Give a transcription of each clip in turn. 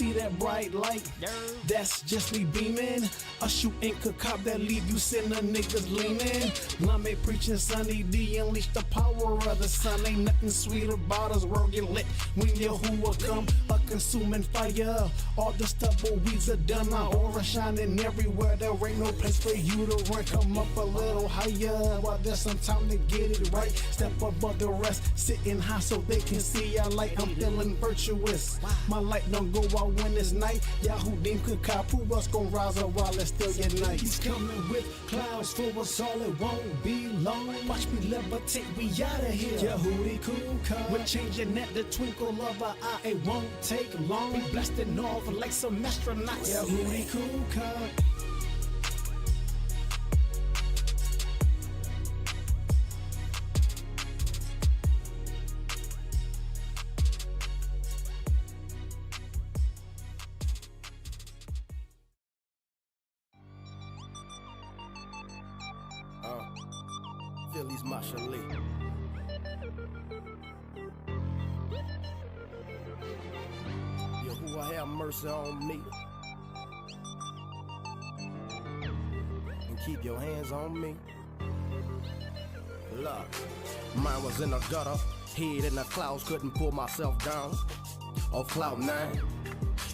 see that bright light? That's just me beaming. A shooting could cop that leave you sinner niggas leaning. Lame preaching Sunny D, unleash the power of the sun. Ain't nothing sweet about us, world get lit when Yahuwah come, a consuming fire. All the stubble weeds are done, our aura shining everywhere. There ain't no place for you to run. Come up a little higher while there's some time to get it right. Step above the rest, sitting high so they can see our light. I'm feeling virtuous. My light don't go out when it's night. Yahudim could cop, who else gon' rise up while it's still your night? He's coming with clouds for us all, it won't be long. Watch me levitate, we outta here. Yahudi cool cut. We're changing at the twinkle of an eye, it won't take long. We blasting off like some astronauts. Yahudi cool cut. Philly's Mashallah. Yahuwah have mercy on me, and keep your hands on me. Look, mine was in the gutter, head in the clouds, couldn't pull myself down. Off cloud 9.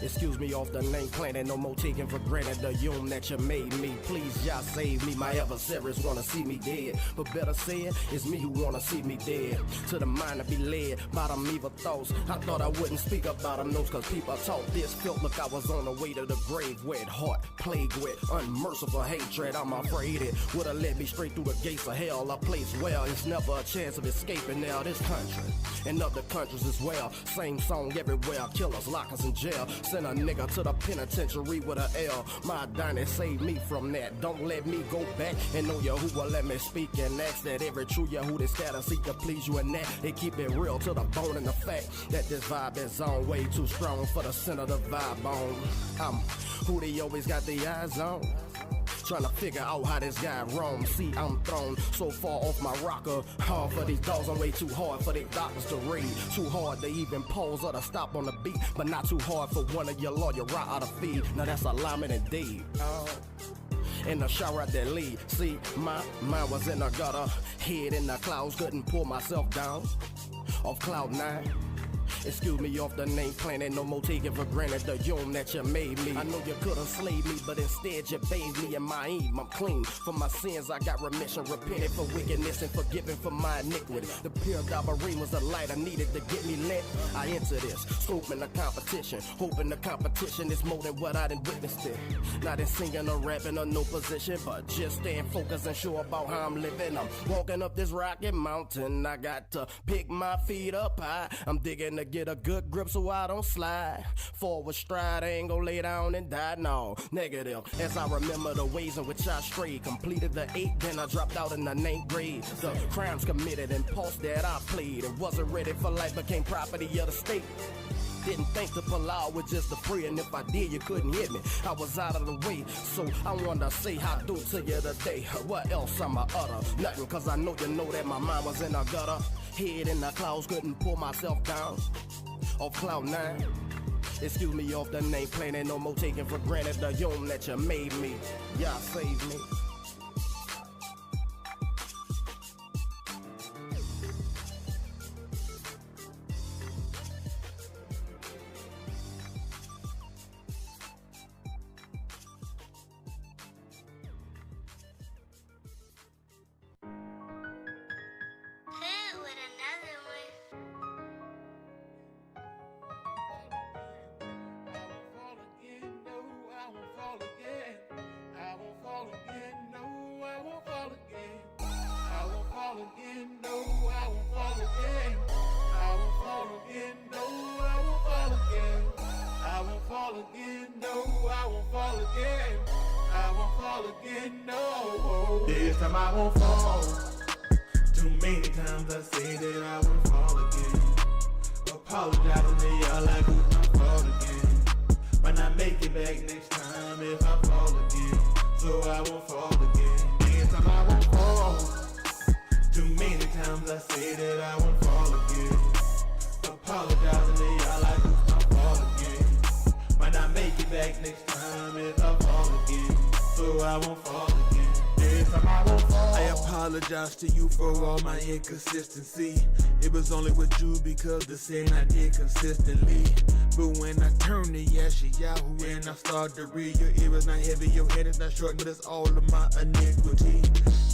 Excuse me off the name planet, no more taking for granted the yum that you made me. Please, Jah save me, my adversaries wanna see me dead. But better said, it's me who wanna see me dead. To the mind to be led by them evil thoughts. I thought I wouldn't speak about them notes, cause people talk this. Felt like I was on the way to the grave, wet heart, plagued with unmerciful hatred. I'm afraid it would've led me straight through the gates of hell. A place where it's never a chance of escaping now. This country and other countries as well. Same song everywhere, killers, lockers in jail. Send a nigga to the penitentiary with a L. My dynasty saved me from that. Don't let me go back and know Yahuwah let me speak and ask that every true Yahudi scatter seek to please you and that. They keep it real to the bone and the fact that this vibe is on way too strong for the center of the vibe on. I'm who they always got their eyes on. Trying to figure out how this guy roams. See, I'm thrown so far off my rocker. Hard for these dogs, I'm way too hard for their doctors to read. Too hard to even pause or to stop on the beat, but not too hard for one of your lawyer right out of feed. Now that's alignment indeed. In the shower at that lead. See, my mind was in the gutter, head in the clouds, couldn't pull myself down. Off cloud 9. Excuse me off the name planet, no more taking for granted the yum that you made me. I know you could've slayed me, but instead you bathed me in my aim. I'm clean for my sins, I got remission, repented for wickedness and forgiven for my iniquity. The pure Dabarim was the light I needed to get me lit. I enter this, scoping the competition, hoping the competition is more than what I done witnessed it. Not in singing or rapping or no position, but just staying focused and sure about how I'm living. I'm walking up this rocky mountain, I got to pick my feet up high. I'm digging to get a good grip so I don't slide. Forward stride, I ain't gon' lay down and die, no. Negative, as I remember the ways in which I strayed. Completed the 8, then I dropped out in the 9th grade. The crimes committed and parts that I played. And wasn't ready for life, became property of the state. Didn't think to pull out with just a free, and if I did, you couldn't hit me. I was out of the way, so I wanna say how do to you today. What else I'ma utter? Nothing, cause I know you know that my mind was in a gutter. Head in the clouds, couldn't pull myself down. Off cloud 9. Excuse me off the name planet, no more taking for granted the yum that you made me. Y'all saved me. This time I won't fall. Too many times I say that I won't fall again. Apologizing to y'all like it's my fault again. Might not make it back next time if I fall again. So I won't fall again. This time I won't fall. Too many times I say that I won't fall again. Apologizing to y'all like it's my fault again. back next time if I fall again, so I won't fall again. This time I won't fall. I apologize to you for all my inconsistency. It was only with you because the sin I did consistently. But when I turn to Yahoo and I start to read, your ear is not heavy, your head is not short, but it's all of my iniquity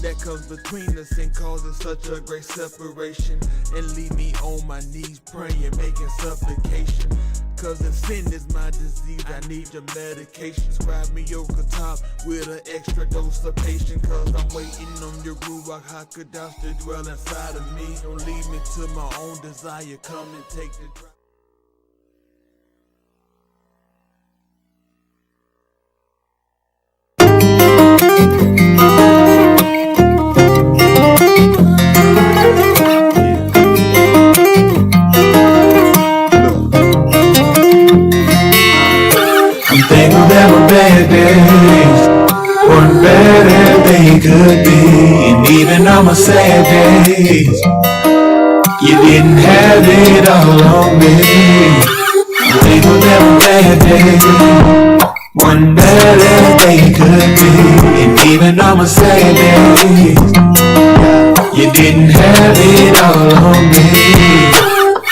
that comes between us and causes such a great separation, and leave me on my knees praying, making supplication. Cause if sin is my disease, I need your medication. Scribe me your top with an extra dose of patience. Cause I'm waiting on your Ruach HaKodesh to dwell inside of me. Don't leave me to my own desire, come and take the drive. Bad days, one better they could be, and even on my sad days, you didn't have it all on me. They were never bad days, one better they could be, and even on my sad days, you didn't have it all on me.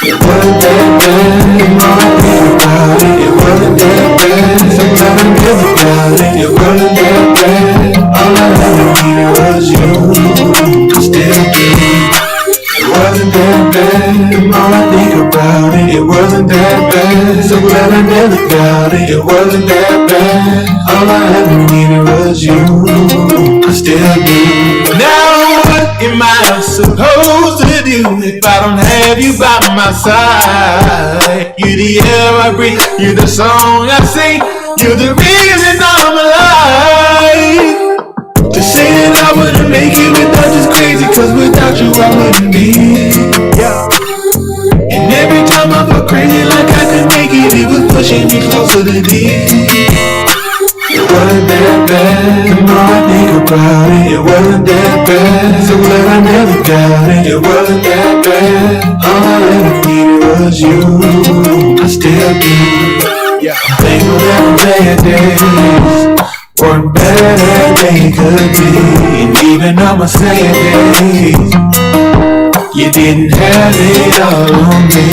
It wasn't that bad, more I think about it. It wasn't that bad, sometimes I never got it. It wasn't that bad, all I ever needed was you. I still do. It wasn't that bad, more I think about it. It wasn't that bad, so glad I never got it. It wasn't that bad, all I ever needed was you. I still do. Now what am I supposed to do if I don't have you by my side? You're the air I breathe, you're the song I sing, you're the reason I'm alive. To say that I wouldn't make it without you's crazy, cause without you I wouldn't be. And every time I felt crazy like I could make it was pushing me closer to thee. It wasn't that bad, the more I think about it. It wasn't that bad, so glad I never got it. It wasn't that bad, all I ever needed was you. I still do. I'm thankful that my bad days weren't better than they could be, and even on my sad days, you didn't have it all on me.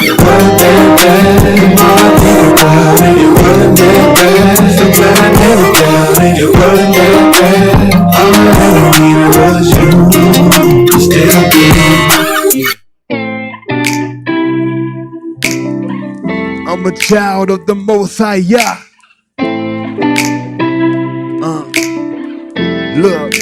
It wasn't that bad, the more I think about it. It wasn't that bad, so glad I never got it. It wasn't that bad, all I ever needed was you. I still do. I'm a child of the Most High Yah. Look,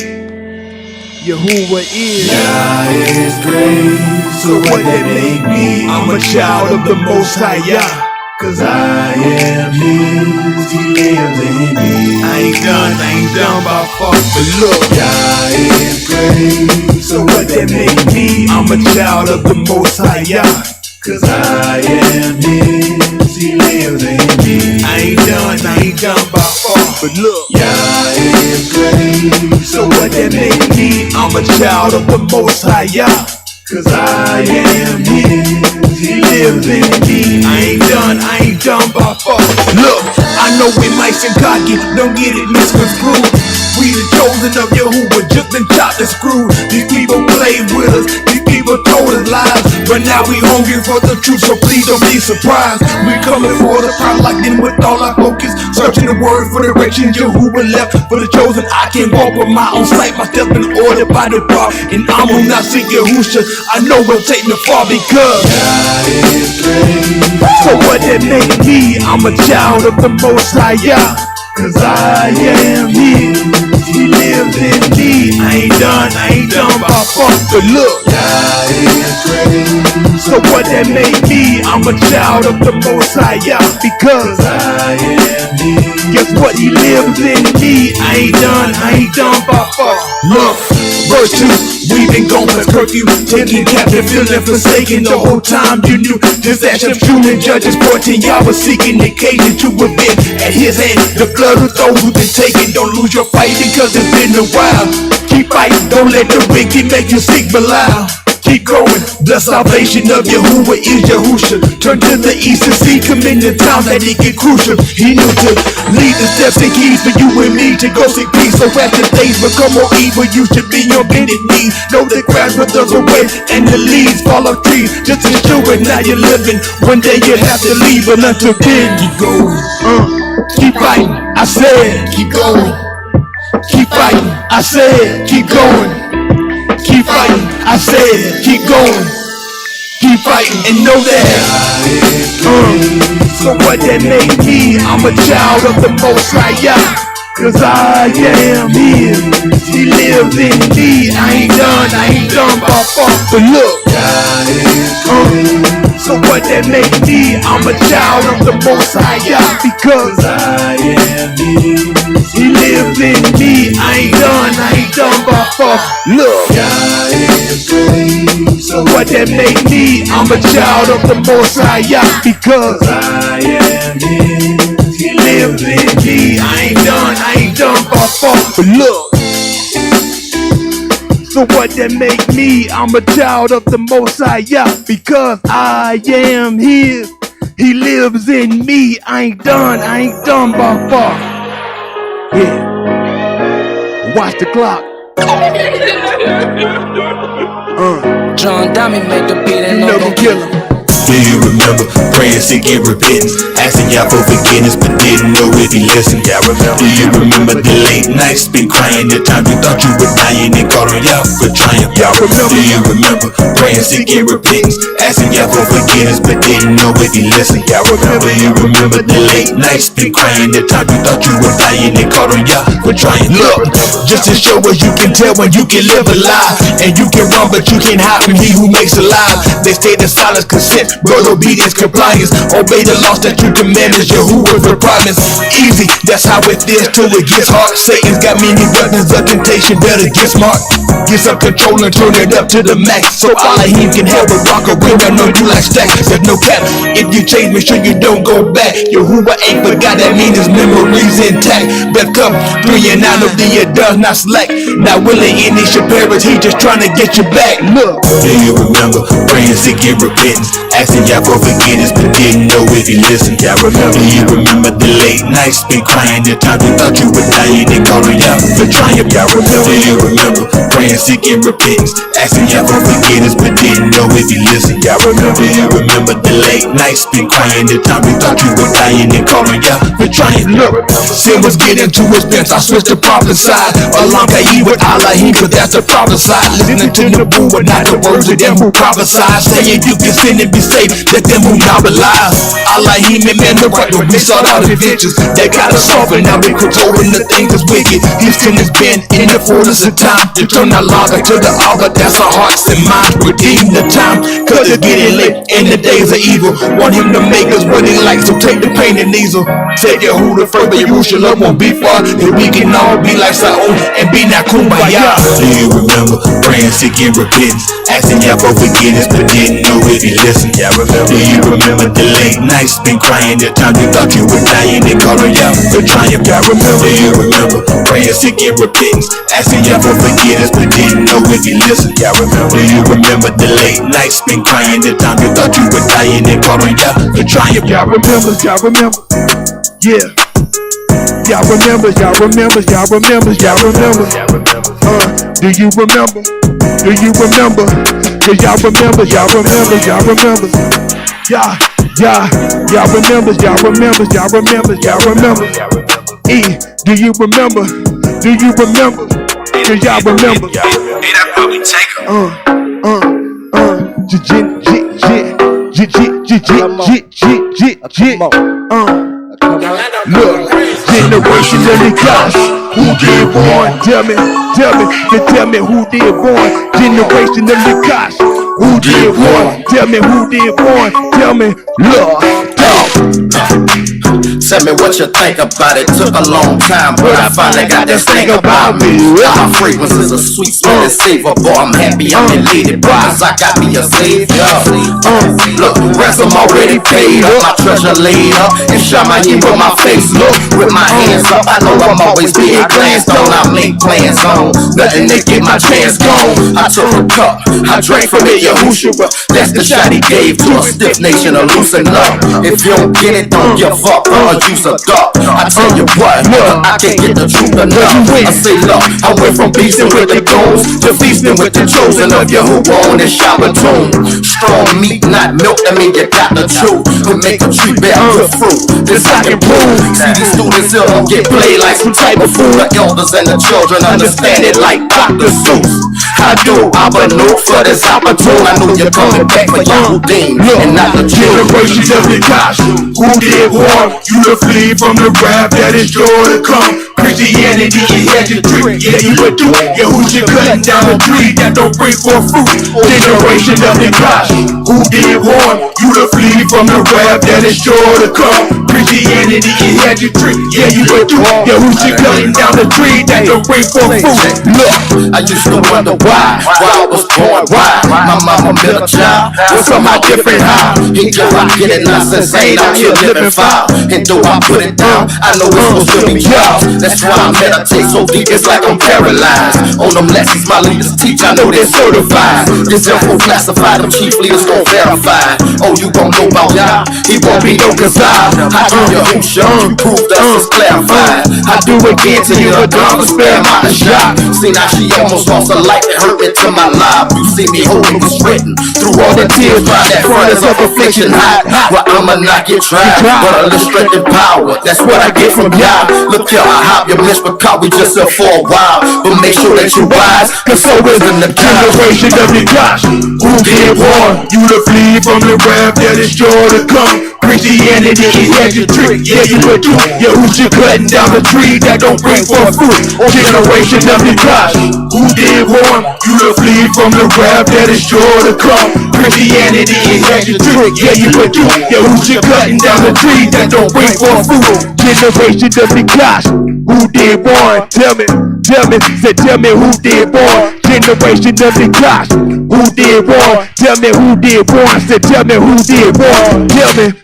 Yahuwah is. Yah is great, so what that make me? I'm a child of the Most High Yah. Cause I am His, He lives in me. I ain't done by far, but look, Yah is great, so what that make me? I'm a child of the Most High Yah. Cause I am His, He lives in me. I ain't done by far, but look, Yah is great, so what that make me? I'm a child of the Most High Yah. Cause I am His, He lives in me. I ain't done by far. Look, I know we might seem cocky, don't get it misconstrued. We the chosen of Yahuwah, just been chopped and screwed. These people played with us, these people told us lies, but now we hungry for the truth, so please don't be surprised. We coming for the power, locked in with all our focus, searching the word for direction. Yahuwah left for the chosen. I can't walk with my own sight, my steps been ordered by the bar, and I'm on not seek Yahusha. I know we'll take me far because Yah is great, so what that make me? I'm a child of the Most High Yah. Cause I am His, He lives in me. I ain't done by far, but look, Yah is great, so what that make me? I'm a child of the Most High Yah. Because I am His, guess what? He lives in me. I ain't done by far. Look, verse 2, we been gone past curfew, taking captive, feeling forsaken. The whole time you knew this action of shooting. Judges 14, y'all was seeking occasion to avenge at His hand the blood of those who've been taken. Don't lose your fight because it's been a while. Keep fighting, don't let the wicked make you seek Belial. keep going. The salvation of Yahuwah is Yahusha. Turn to the east and see, come in the town that it get crucial. He knew to lead the steps and keys for you and me to go seek peace. So as the days become more evil, you should be on bended knee. Know the grass withers away and the leaves fall off trees. Just ensure it, now you're living. One day you have to leave, but until then, keep going. Keep fighting, I said, keep going. Keep fighting, I said, keep going. Keep fighting, I said, keep going. Keep fighting and know that. So what that made me, I'm a child of the Most High Yah. Cause I am His, He lives in me. I ain't done by far. But look, so what that made me, I'm a child of the Most High Yah. Because I am His, He lives in me. I ain't done by far. Look, so what that made me, I'm a child of the Most High Yah. Because I am His, He lives in me. I ain't done by far. But look, so what that make me, I'm a child of the Most High Yah. Because I am His, He lives in me. I ain't done by far. Yeah, watch the clock. John Dummy make the beat and You never kill him. Do you remember praying, seeking repentance, asking Yah for forgiveness, but didn't know if He listened? Y'all remember? Do you remember the late nights spent crying, the times you thought you were dying and called on Yah for triumph? Y'all remember? Do you remember praying, seeking repentance, asking Yah for forgiveness, but didn't know if He listened? Y'all remember? Do you remember the late nights spent crying, the times you thought you were dying and called on Yah for triumph? Look, just to show us you can tell when you can live a lie, and you can run but you can't hide from He who makes alive. They stayed in silence, consent, word, obedience, compliance. Obey the laws that you commanded, Yahuwah for promise. Easy, that's how it is till it gets hard. Satan's got many weapons of temptation, better get smart. Get some control and turn it up to the max, so Elohim can help it rock around. I know you like stacks, there's no cap. If you change, make sure you don't go back. Yahuwah ain't forgot, that means his memory's intact. But come 3 and 9 of the year does not slack. Not willing any should perish, he just trying to get you back. Look, do you remember praying, seeking repentance, asking Yah for forgiveness, but didn't know if He listened? Y'all remember? Do you remember the late nights spent crying, the times you thought you were dying and calling Yah for triumph? Y'all remember? Do you remember praying, seeking repentance, asking Yah for forgiveness, but didn't know if He listened? Y'all remember? Do you remember the late nights spent crying, the times you thought you were dying and calling Yah for triumph? Look, sin was getting too expensive, I switched to proper side. Along Ka'i with Elohim, but that's the proper side. Listening to the boo, but not the words of them who prophesy. Saying you can sin and be saved, let them who now believe. Elohim and man the right, we sought out adventures that got us off, and now we controlling the things that's wicked. His sin has been in the fullness of time to turn our lager to the altar. That's our hearts and minds, redeem the time, cause it's getting late in the days of evil. Want Him to make us what He likes, so take the pain and easel. Say Yahuwah first, but Yerushalayim won't be far. If we can all be like Saul and be not kumbaya. Do you remember praying, seeking repentance, asking Yah for forgiveness, but didn't know if He listened? Y'all remember? Do you remember the late nights spent crying, the times you thought you were dying and calling Yah for triumph? Y'all remember? Do you remember praying, seeking repentance, asking Yah for forgiveness, but didn't know if He listened? Y'all remember? Do you remember the late nights spent crying, the times you thought you were dying and calling Yah for triumph? y'all remember? Y'all remember? Yeah. Y'all remember? Y'all remember? Y'all remember? Y'all remember? Do you remember? Do you remember? Cause y'all remember? Y'all remember? Y'all remember? Y'all remember? Y'all remember? Y'all remember? Y'all remember? Do you remember? Do you remember? Cause y'all remember? That's how we take Look, generation of the gosh, who did born? Tell me who did born? Generation of the gosh, who did born? Tell me who did born? Tell me, look, dog. tell me what you think about it. Took a long time, but I finally got this thing about me. My fragrance is a sweet smelling savor. Boy, I'm happy I'm elated, cause I got me a savior. Look, ransom already paid up, my treasure laid up, and shine my in with my face. Look, with my hands up, I know I'm always being glanced on. I make plans on, nothing to get my chance gone. I took a cup, I drank from it, Yahushua. That's the shot he gave to a stiff nation to loosen up. If you don't get it, don't give up, juice a duck. I tell you what, I can't get the truth enough. I say look, I went from feasting with the goons to feasting with the chosen of Yahuwah on this shower tomb. Strong meat, not milk, that mean you got the truth. To make a tree bear good fruit, this I can prove. See these students here don't get played like some type of fool. The elders and the children understand it like Dr. Seuss. I do, I but know for this opportune. I know you're coming back for Yahudim and not the generations of the gosh. Who did warn you to flee from the wrath that is sure to come? Christianity, you had your trick, yeah, you would do. Yeah, who's you cutting down a tree that don't bring forth fruit? Generation of the gosh. Who did warn you to flee from the wrath that is sure to come? Christianity, you had your trick, yeah, you would do. Yeah, who's you cutting down the tree that don't bring forth fruit? Look, I used to wonder why I was born, why my mama built a child with somehow different how. He just I get it, nonsense ain't out here living foul. And though I put it down, I know it's supposed to be y'all. That's why I meditate so deep, it's like I'm paralyzed. On them lessons my leaders teach, I know they're certified. This info classified, them chief leaders gon' verify. Oh, you gon' know about Yah, he won't be no Kazah. I do your who show, you proved us is clarified. I do again till you're done, but spare my shot. See now she almost lost her life, it hurt me to my life. You see me holding this written through all the tears by that furnace of affliction hot. Well, I'ma not get tried, but illustrated power, that's what I get from Yah. Look here, I hop your miss because we just here for a while, but make sure that you're wise, cause so isn't the generation of the gosh. Who did warn you to flee from the wrath that is sure to come? Christianity, you had your trick, yeah, you would do. Yeah, who's you cutting down the tree that don't bring forth fruit? Generation of the gosh. Who did warn you to flee from the wrath that is sure to come? Christianity, you had your trick, yeah, you would do. Yeah, who's you cutting down the tree that don't bring forth fruit? Generation of the gosh. Who did warn? Tell me, say tell me who did warn? Generation of the gosh. Who did warn? Tell me who did warn? Say tell me who did warn? Tell me.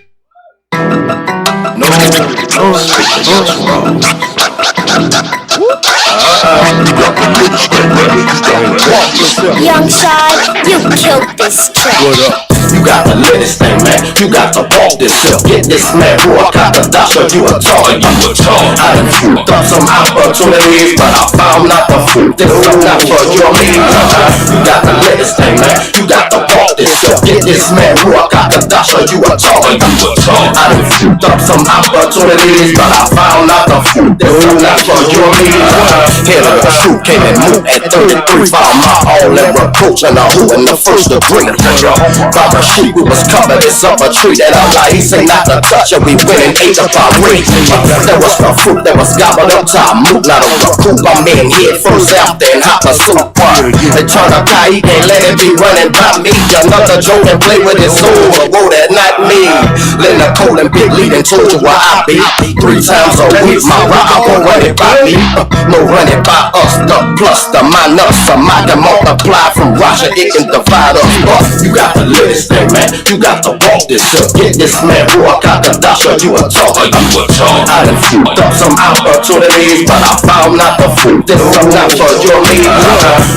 Young Shad, you killed this track. What up? You got to live this thing, man. You got to walk this shit. Get this man, who I got the doctor, you a talk. I done fruit up some opportunities, but I found out the fruit. This is not for your me. You got to live this thing, man. You got to walk this shit. Get this man, who I got the doctor, you a talk. I done fruit up some opportunities, but I found out the fruit. This is not for your me. Here the fruit came and moved at 33. Found my all in reproach and a who in the first degree. By the sheep, we was covered in summer tree. That Allah, he say not to touch it. We went and ate up our reach. There was the fruit that was gobbled up to our moot. Not a recoup, I'm in head first after and hop a soup. They turn a guy, he can't let it be running by me. Another Joe that play with his soul. Whoa, that not me. Letting the cold and big lead and told you where I be. 3 times a week, my rock, I won't run it by me. No run it by us. The plus, the minus, the might can multiply from Raja, it can divide us. But you got to live this thing, man. You got to walk this shit. Get this man, who I got the doctor, you a talk. I done fruit up some opportunities, but I found out the fruit. This is not for your need.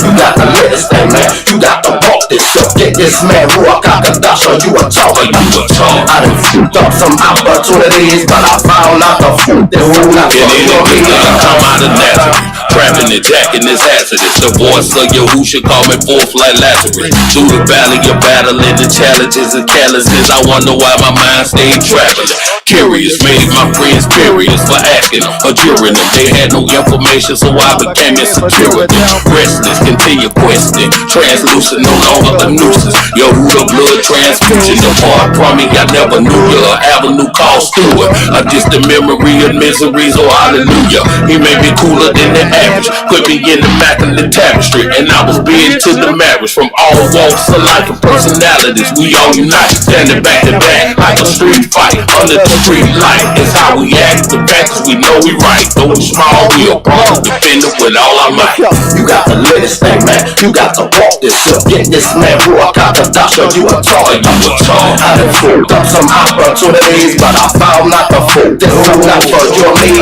You got to live this thing, man. You got to walk this shit. Get this man, who I got the doctor, you a talk. I done fruit up some opportunities, but I found out the fruit. This is not for your need. Come out of Nazareth, trapping and jacking is hazardous. The voice of Yahushua call me forth like Lazarus. Through the valley of battling the challenges and calluses, I wonder why my mind stayed traveling. Curious, made my friends furious for asking or juring them. They had no information, so I became insecure. Restless, continue questioning. Translucent, no longer a nuisance. Yahuwah blood transfusion. Apart from me, I never knew you. An avenue called Stewart. A distant memory of miseries, oh hallelujah. He made me cooler than the average. Put me in immaculate tapestry, and I was being to the marriage. From all walks of life and personalities, we all unite, standing back to back like a street fight under the street light. It's how we act, the fact is we know we right. Though we small, we are born to defend it with all our might. You got to live this thing, man. You got to walk this up. Get this man who I got the doctor. You a toy, you a toy. I done fooled up some opportunities, but I found not the fool. This is not for your needs.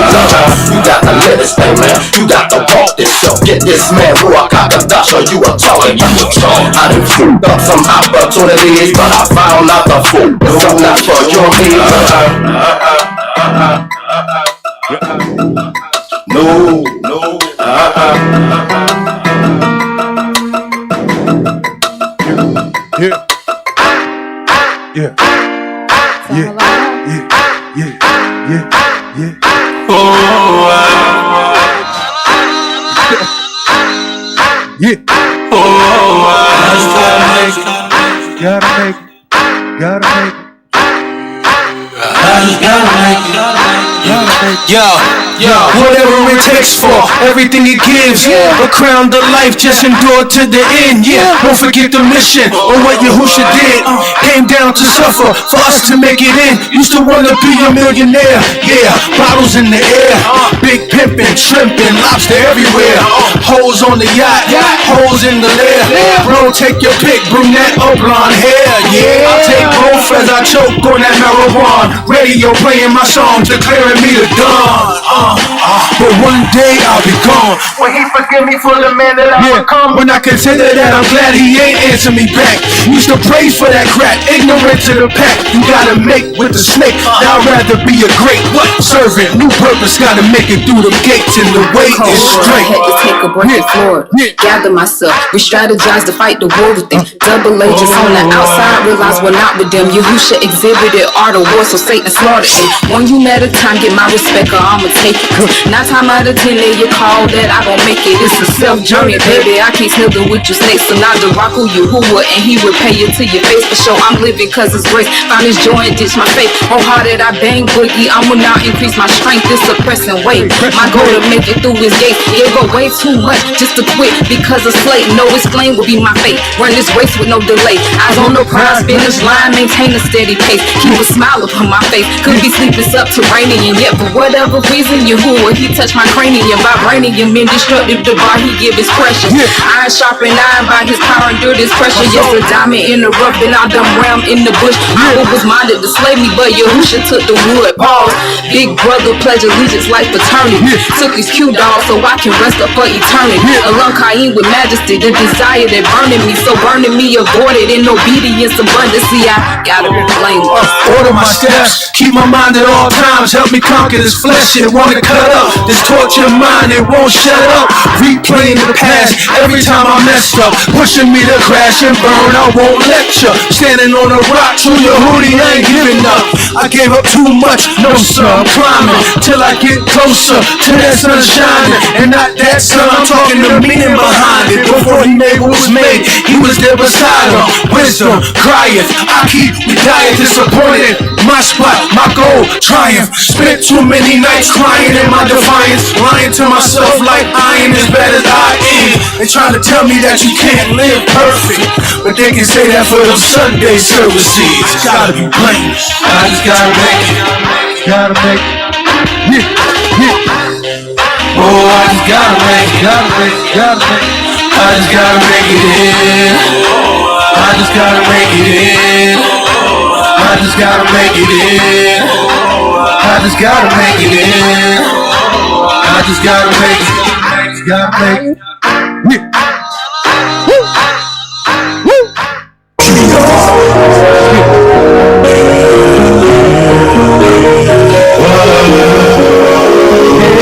You got to live this thing, man. You got to walk this up. Get this man who I got the doctor. You a toy, you a toy. I done fooled up some opportunities, but I found not the fool. This is not for your needs. No. Yo, whatever it takes for everything it gives. A crown to life, just endure to the end. Don't forget the mission or what Yahusha did. Came down to suffer for us to make it in. Used to wanna be a millionaire. Bottles in the air, big pimpin', shrimpin', lobster everywhere. Hoes on the yacht, hoes in the lair. Bro, take your pick, brunette or blonde hair. I'll take both as I choke on that marijuana. Radio playing my songs, declaring me the dawn. But one day I'll be gone. Will he forgive me for the man that I become? When I consider that, I'm glad he ain't answer me back. Used to praise for that crack, ignorant to the pack. You gotta make with the snake. I'd rather be a great servant. New purpose, gotta make it through the gates, and the way is straight. I had to take a breath and Florida. Gather myself, we strategize to fight the war with them. Double agents on the outside, realize we're not with them. Yahusha exhibited art of war, so Satan slaughtered him. One you at a time, get my respect or I'ma take it. 9 times out of 10, they you call that I gon' make it. It's a self-journey, baby. I can't snuggle with you snakes. So now the rock who you who would, and he would pay you to your face. For sure, I'm living cause it's grace. Found his joy and ditch my faith. Oh, how did I bang boogie? I'ma now increase my strength. It's a pressing weight. My goal to make it through his gate. Gave away too much just to quit because of slate. No, his flame will be my fate. Run this race with no delay. Eyes on the prize, finish line, maintain a steady pace. Keep a smile upon my face. Could be sleeping subterranean, yet for whatever reason, Yahuwah, he touched my cranium. Vibranium, indestructible, the bar he give is precious. Iron sharpen iron by his power, endure this pressure. Yes, a diamond in the rough, and I done ram in the bush. I was minded to slay me, but Yahusha took the wood. Pause. Big brother pledge allegiance like fraternity. Took his cue dog so I can rest up for eternity. Along Cain with majesty, the desire that burning me. So burning me avoided in obedience abundance. See, I gotta be blameless. Order my steps, keep my mind at all times. Help me conquer this flesh, it wanna cut up. This torture mind, it won't shut up. Replaying the past, every time I messed up. Pushing me to crash and burn, I won't let you. Standing on a rock, true Yehudi, I ain't giving up. I gave up too much, no sir, I'm climbing till I get closer to that sun shining. And not that sun, I'm talking the meaning behind it. Before he made what was made, he was there beside him. Wisdom, crieth, I keep dying disappointed. My spot, my goal, triumph. Spent too many nights crying in my defiance. Lying to myself like I ain't as bad as I am. They trying to tell me that you can't live perfect, but they can say that for them Sunday services. Gotta be blameless. I just gotta make it. Gotta make it. Oh, I just gotta make it. Gotta make it. Gotta make it. I just gotta make it in. I just gotta make it in. I just gotta make it in. I just gotta make it in. I just gotta make it. Gotta make it.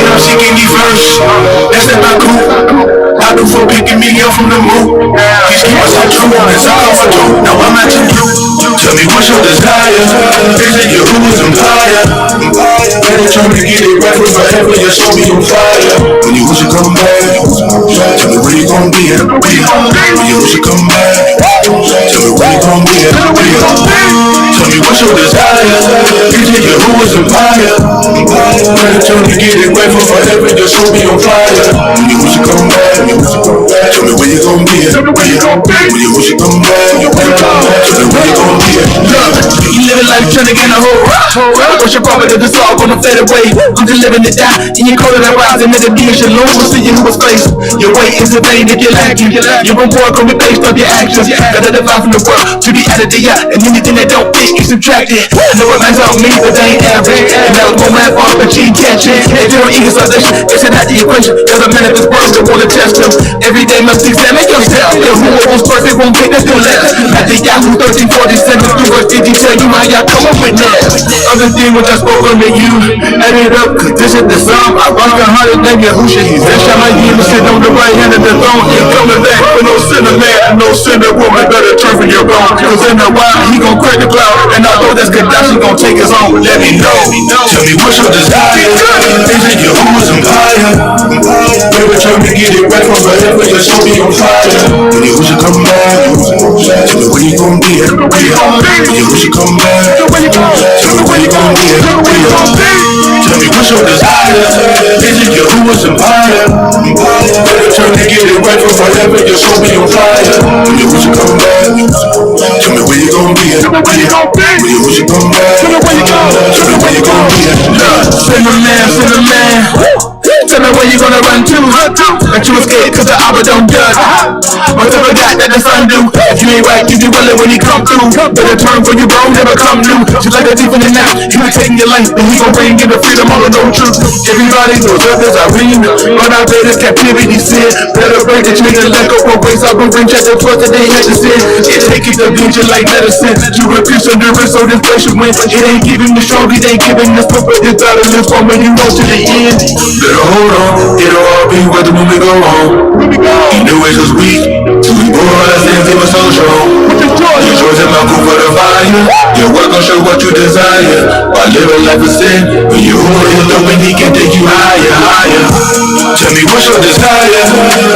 I'm seeking ye first. That's not my crew. I do for picking me up from the moon. Please keep us true. Cause I come for two. Now I'm at you. Tell me what's your desire. Is it your who's empire? When they trying to get it right for forever, you show me on fire. When you wish you come back, tell me where you gon' be at. When you wish you come back, tell me where you gon' be at. Tell me what's your desire. Is it your who's empire? better turn to get it right for forever. Your soul be on fire. When you wish you come back, tell me where you gon' be. When you wish you come back, tell me where you gon' be. Look, you living life trying to get a whole rock. What's your problem to the song on the fade away? I'm just living it down. In your cold that rise and the demons your low. We'll see you who was face. Your weight is the thing that you're lacking. You're born gonna be based off your actions. Gotta divide from the world to the added to ya. And anything that don't fit is subtracted. I know it might on me, but they ain't average. And that was one rap off, but she catch it. If you don't eat salvation, it's not the equation. There's a man of this world that wanna test him. Every day must examine yourself. If who was perfect won't take us to less. At the Yahoo 1347 through verse 50, tell you how y'all come up with that. Other thing which I spoke unto you, add it up, cause this is the sum. I rock 100, name Yahusha. He's that shall I give sitting on the right hand of the throne. Ain't coming back with no sinner man and no sinner woman. Better turn from your wrong. Cause in a while, he gon' crack the cloud. And although that's Gaddafi gon' take his own, let me know. Tell me what's your desire. Is it Yahuwah's empire? Baby, try to get it right from forever. Your soul be on fire. When Yahuwah come back, tell me where you gon' be. When Yahuwah come back, tell me where you gon' be. Tell me what's your desire. Is it Yahuwah's empire? Better turn to get it right from forever. Your soul be on fire. When Yahuwah come back, tell me where you gon' be. When Yahuwah come back, tell me where you gon' be. Sinner man. Tell me where you gonna run to. But you escape cause the Abba don't judge. Whatever God that the sun do. If you ain't right, you be willing when he come through. Better turn for your bone, never come new. Just like a thief in the night, he was taking your life, and he gon' bring you the freedom, all of no truth. Everybody knows others are real. Run out there, this captivity sin. Better break the chain and let go from ways I've been bring chapter 12 that they had to sin. It take it to beat you like medicine. You refuse to endurance, so this place you win. It ain't giving the strong, it ain't giving the stupid. It's out of this from when you go to the end. Better hold on, it'll all be worth it when we go home. He knew it was weak, so we bore our sins, he was so strong. Your choice in my cool for the fire. Your work gon' show what you desire. While living life of sin, when you hold him up and he can take you higher, higher. Tell me what's your desire.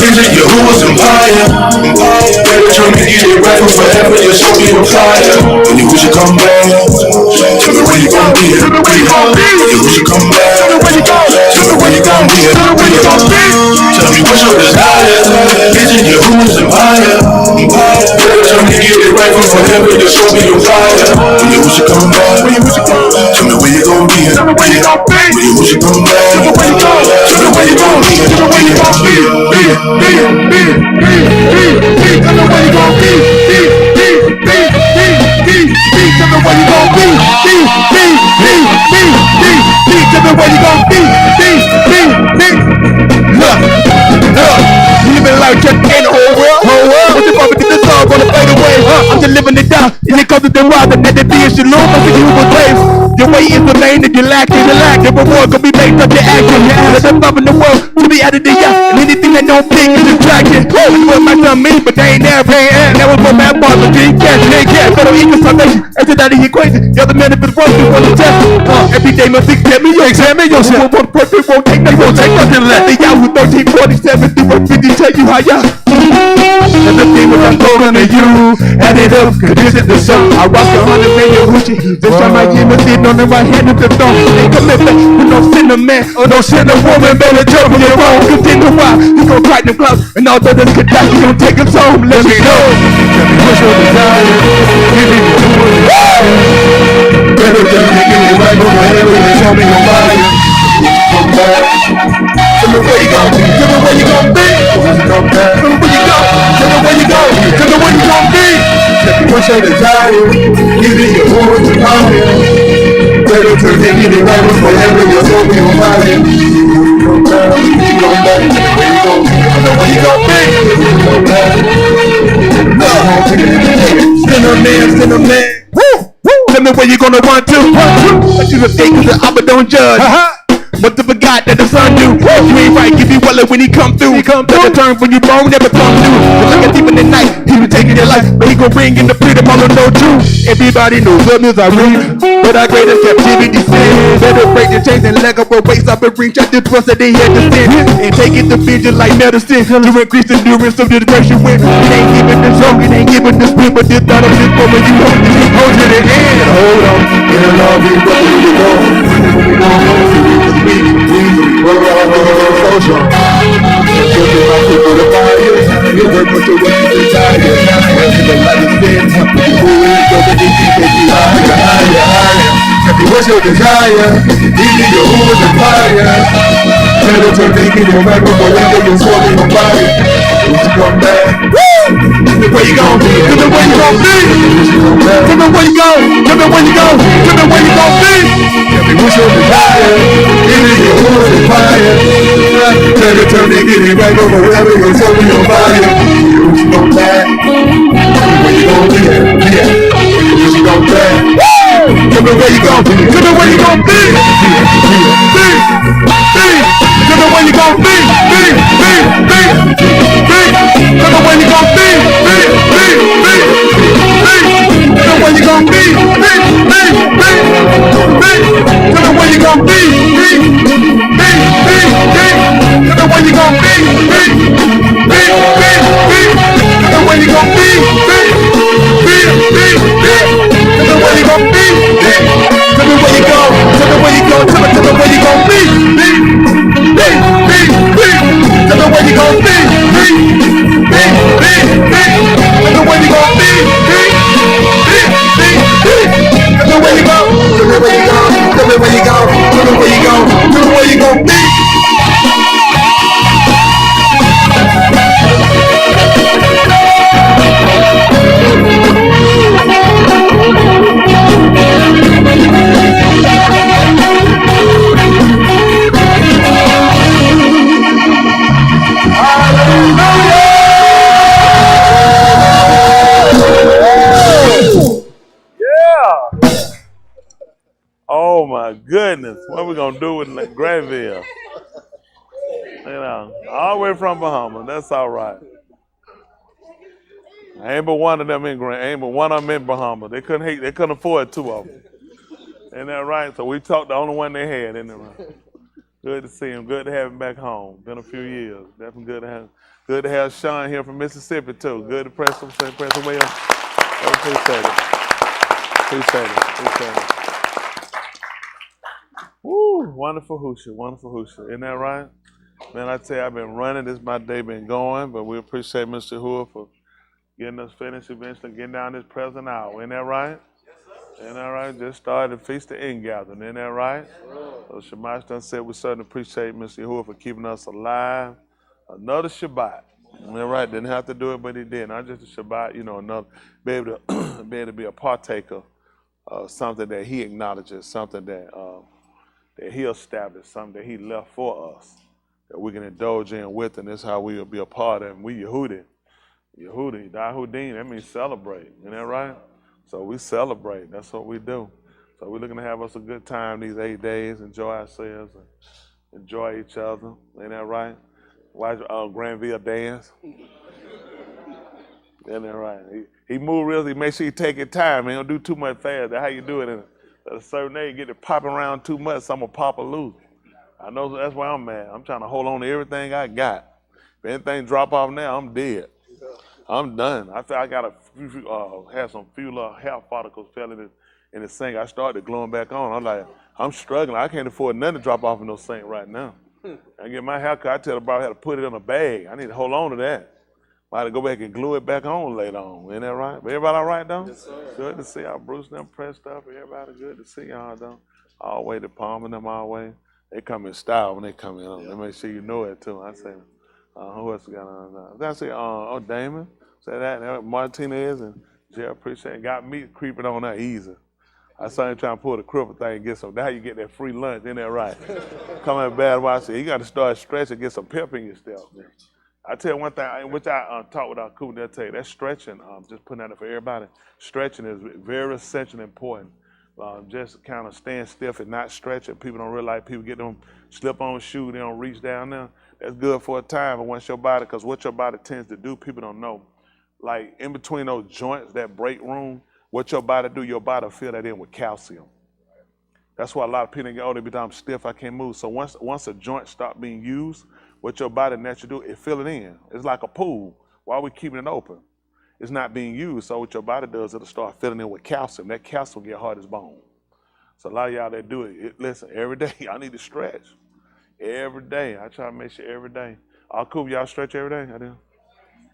Is it Yahuwah's empire? Better turn to get it right for forever. Your soul be on fire. When you wish you come back, tell me where you gon' be. When you wish you come back, tell me where you gon' be. Tell me what's your desire. Is it Yahuwah's empire? Better turn to get it right for forever. Your soul be on fire. When you wish you come back, tell me where you gon' be. When you wish you come back, tell me where you gon' be. Tell me where you gon' be. Tell me where you gon' be. Tell me where you gon' be. Tell me where you gon' be. Living life just in the whole world. What's your problem to the song gonna fade away? I'm just living it down. And it comes to the rise and the day is your Lord. I think you will praise. Your way is the main that you lack. The reward can be based on your action. There's a love in the world to be added to ya. And anything that don't fit is distraction. This was my son me, but they ain't there. That was for bad boys, but they can't. So don't equal salvation. That's out of the equation. The other man if it's wrong, you want to test. Every day must examine yourself. One person won't take nothing less. The Yahoo 1347 through 50 tell you how ya. And the thing that I'm going to you, add it up, cause this is the song. I rock 100 million Gucci. This time I give a seat on the right hand of the throne. Ain't commitment with no sinner man or no sinner woman. Better turn from your wrong. Continue why he gon' crack them clouds. And all the others could die, he gon' take us home. Let me know. Tell me what's your desire. Give me your better than me, give me right over here. Show me your fire. Come back. Tell me where you gon' be. Tell me where you gon' be. Come back. Tell me where you go. Tell me where you go. Tell me where you gon' be. Tell me what's your desire. Give me your words and fire. Better turn to get it right with forever. Your soul be on fire. Come back. Come back. Tell me where you gon' be. Tell me where you gon' be. Come back. Sinner man. Tell me where you gonna run to. But you the thing cause the Abba don't judge. But the God that the Son do. You ain't right, give you well when he come through. Better turn when you wrong, never come through. It's like a thief in the night, he was taking your life, but he gon' bring in the freedom, all of no truth. Everybody knows others are real, but our greatest captivity sin. Better break the chains and let go of waste up and bring chapter 12 that they had to sin. And take it to vision like medicine to increase the endurance of the grace you win. It ain't giving the song, it ain't giving the spirit, but this thought of this moment you hold to the end. Hold on, it'll all be what we go. emotion. Taking my people to fire. You work with what you desire. Wherever the light is thin, who is the way you can take you higher, higher, higher. Tell me what's your desire? Even your who is the fire. Tell them to make it no matter what whatever your soul in your body. When you come back, tell me where you gon' be. Tell me where you gon' be. Tell me where you go. Tell me where you go. Tell me where you gon' be. Tell me what's your desire? Even your who is the fire. Tell them to make it right over whatever your soul in your body. When you come back, tell me where you gon' be. Yeah. When you come back, tell me where you gon' be. Tell me where you gon' be. Tell me where you gon' be. Tell me where you gon' be. Tell me where you gon' be. Tell me where you gon' be. Tell me where you gon' be. Tell me where you gon' be. Tell me where you gon' be. Tell me where you go. Tell me where you go. Tell me where you gon' be. Tell me where you gon' be. Tell me where you gon' be. Tell me where you go. Tell me where you go. Tell me where you go. Tell me where you go. Tell me where you gon' be. Oh my goodness, what are we gonna do with Granville? You know, all the way from Bahamas. That's all right. Ain't but one of them in Bahamas. They couldn't afford two of them. Ain't that right? So we talked the only one they had in there. Good to see him. Good to have him back home. Been a few years. Definitely good to have Sean here from Mississippi too. Good to press him way up. Appreciate it. Woo, wonderful hoosha. Isn't that right? Man, I tell you, I've been running. This my day been going, but we appreciate Mr. Hood for getting us finished eventually, getting down this present hour. Isn't that right? Isn't that right? Just started the Feast of Ingathering. Isn't that right? So Shamash done said we certainly appreciate Mr. Hood for keeping us alive. Another Shabbat. Isn't that right? Didn't have to do it, but he did. Not just a Shabbat, be able to be a partaker of something that he acknowledges, something that he established, something that he left for us, that we can indulge in with, and this is how we will be a part of it. And we Yehudi, Dahudim, that means celebrate. Isn't that right? So we celebrate. That's what we do. So we're looking to have us a good time these 8 days, enjoy ourselves, and enjoy each other. Ain't that right? Watch Granville dance. Isn't that right? He move real, he make sure he take his time. He don't do too much fast. That's how you do it. At a certain age, get it popping around too much, so I'm going to pop a loose. I know that's where I'm at. I'm trying to hold on to everything I got. If anything drop off now, I'm dead. I'm done. I feel I got had some few little hair particles fell in the sink. I started gluing back on. I'm like, I'm struggling. I can't afford nothing to drop off in no sink right now. I get my hair cut. I tell the barber how to put it in a bag. I need to hold on to that. I had to go back and glue it back on later on. Isn't that right? But everybody all right, though? Yes, sir. Good to see y'all. Bruce them pressed up. Everybody good to see y'all, though. All the way to Palm and them all the way. They come in style when they come in. They make sure you know it, too. I say, who else got on? I say, Damon. Say that. Martinez and Jay, appreciate it. Got me creeping on that easy. I saw him trying to pull the cripple thing and get some. That's how you get that free lunch. Isn't that right? Come in bad while I say, you got to start stretching, get some pep in your step. I tell you one thing, which I talked with our cool, they'll tell you, that stretching, just putting that up for everybody, stretching is very essential and important. Just kind of staying stiff and not stretching. People don't realize people get them slip-on shoe, they don't reach down there. That's good for a time, but once your body, because what your body tends to do, people don't know. Like in between those joints, that break room, what your body do, your body will fill that in with calcium. That's why a lot of people get, they be I'm stiff, I can't move. So once a joint stop being used, what your body naturally do, it fill it in. It's like a pool. Why are we keeping it open? It's not being used. So what your body does, it'll start filling in with calcium. That calcium get hard as bone. So a lot of y'all that do it, listen, every day, I need to stretch. Every day. I try to make sure every day. All cool, y'all stretch every day? I do.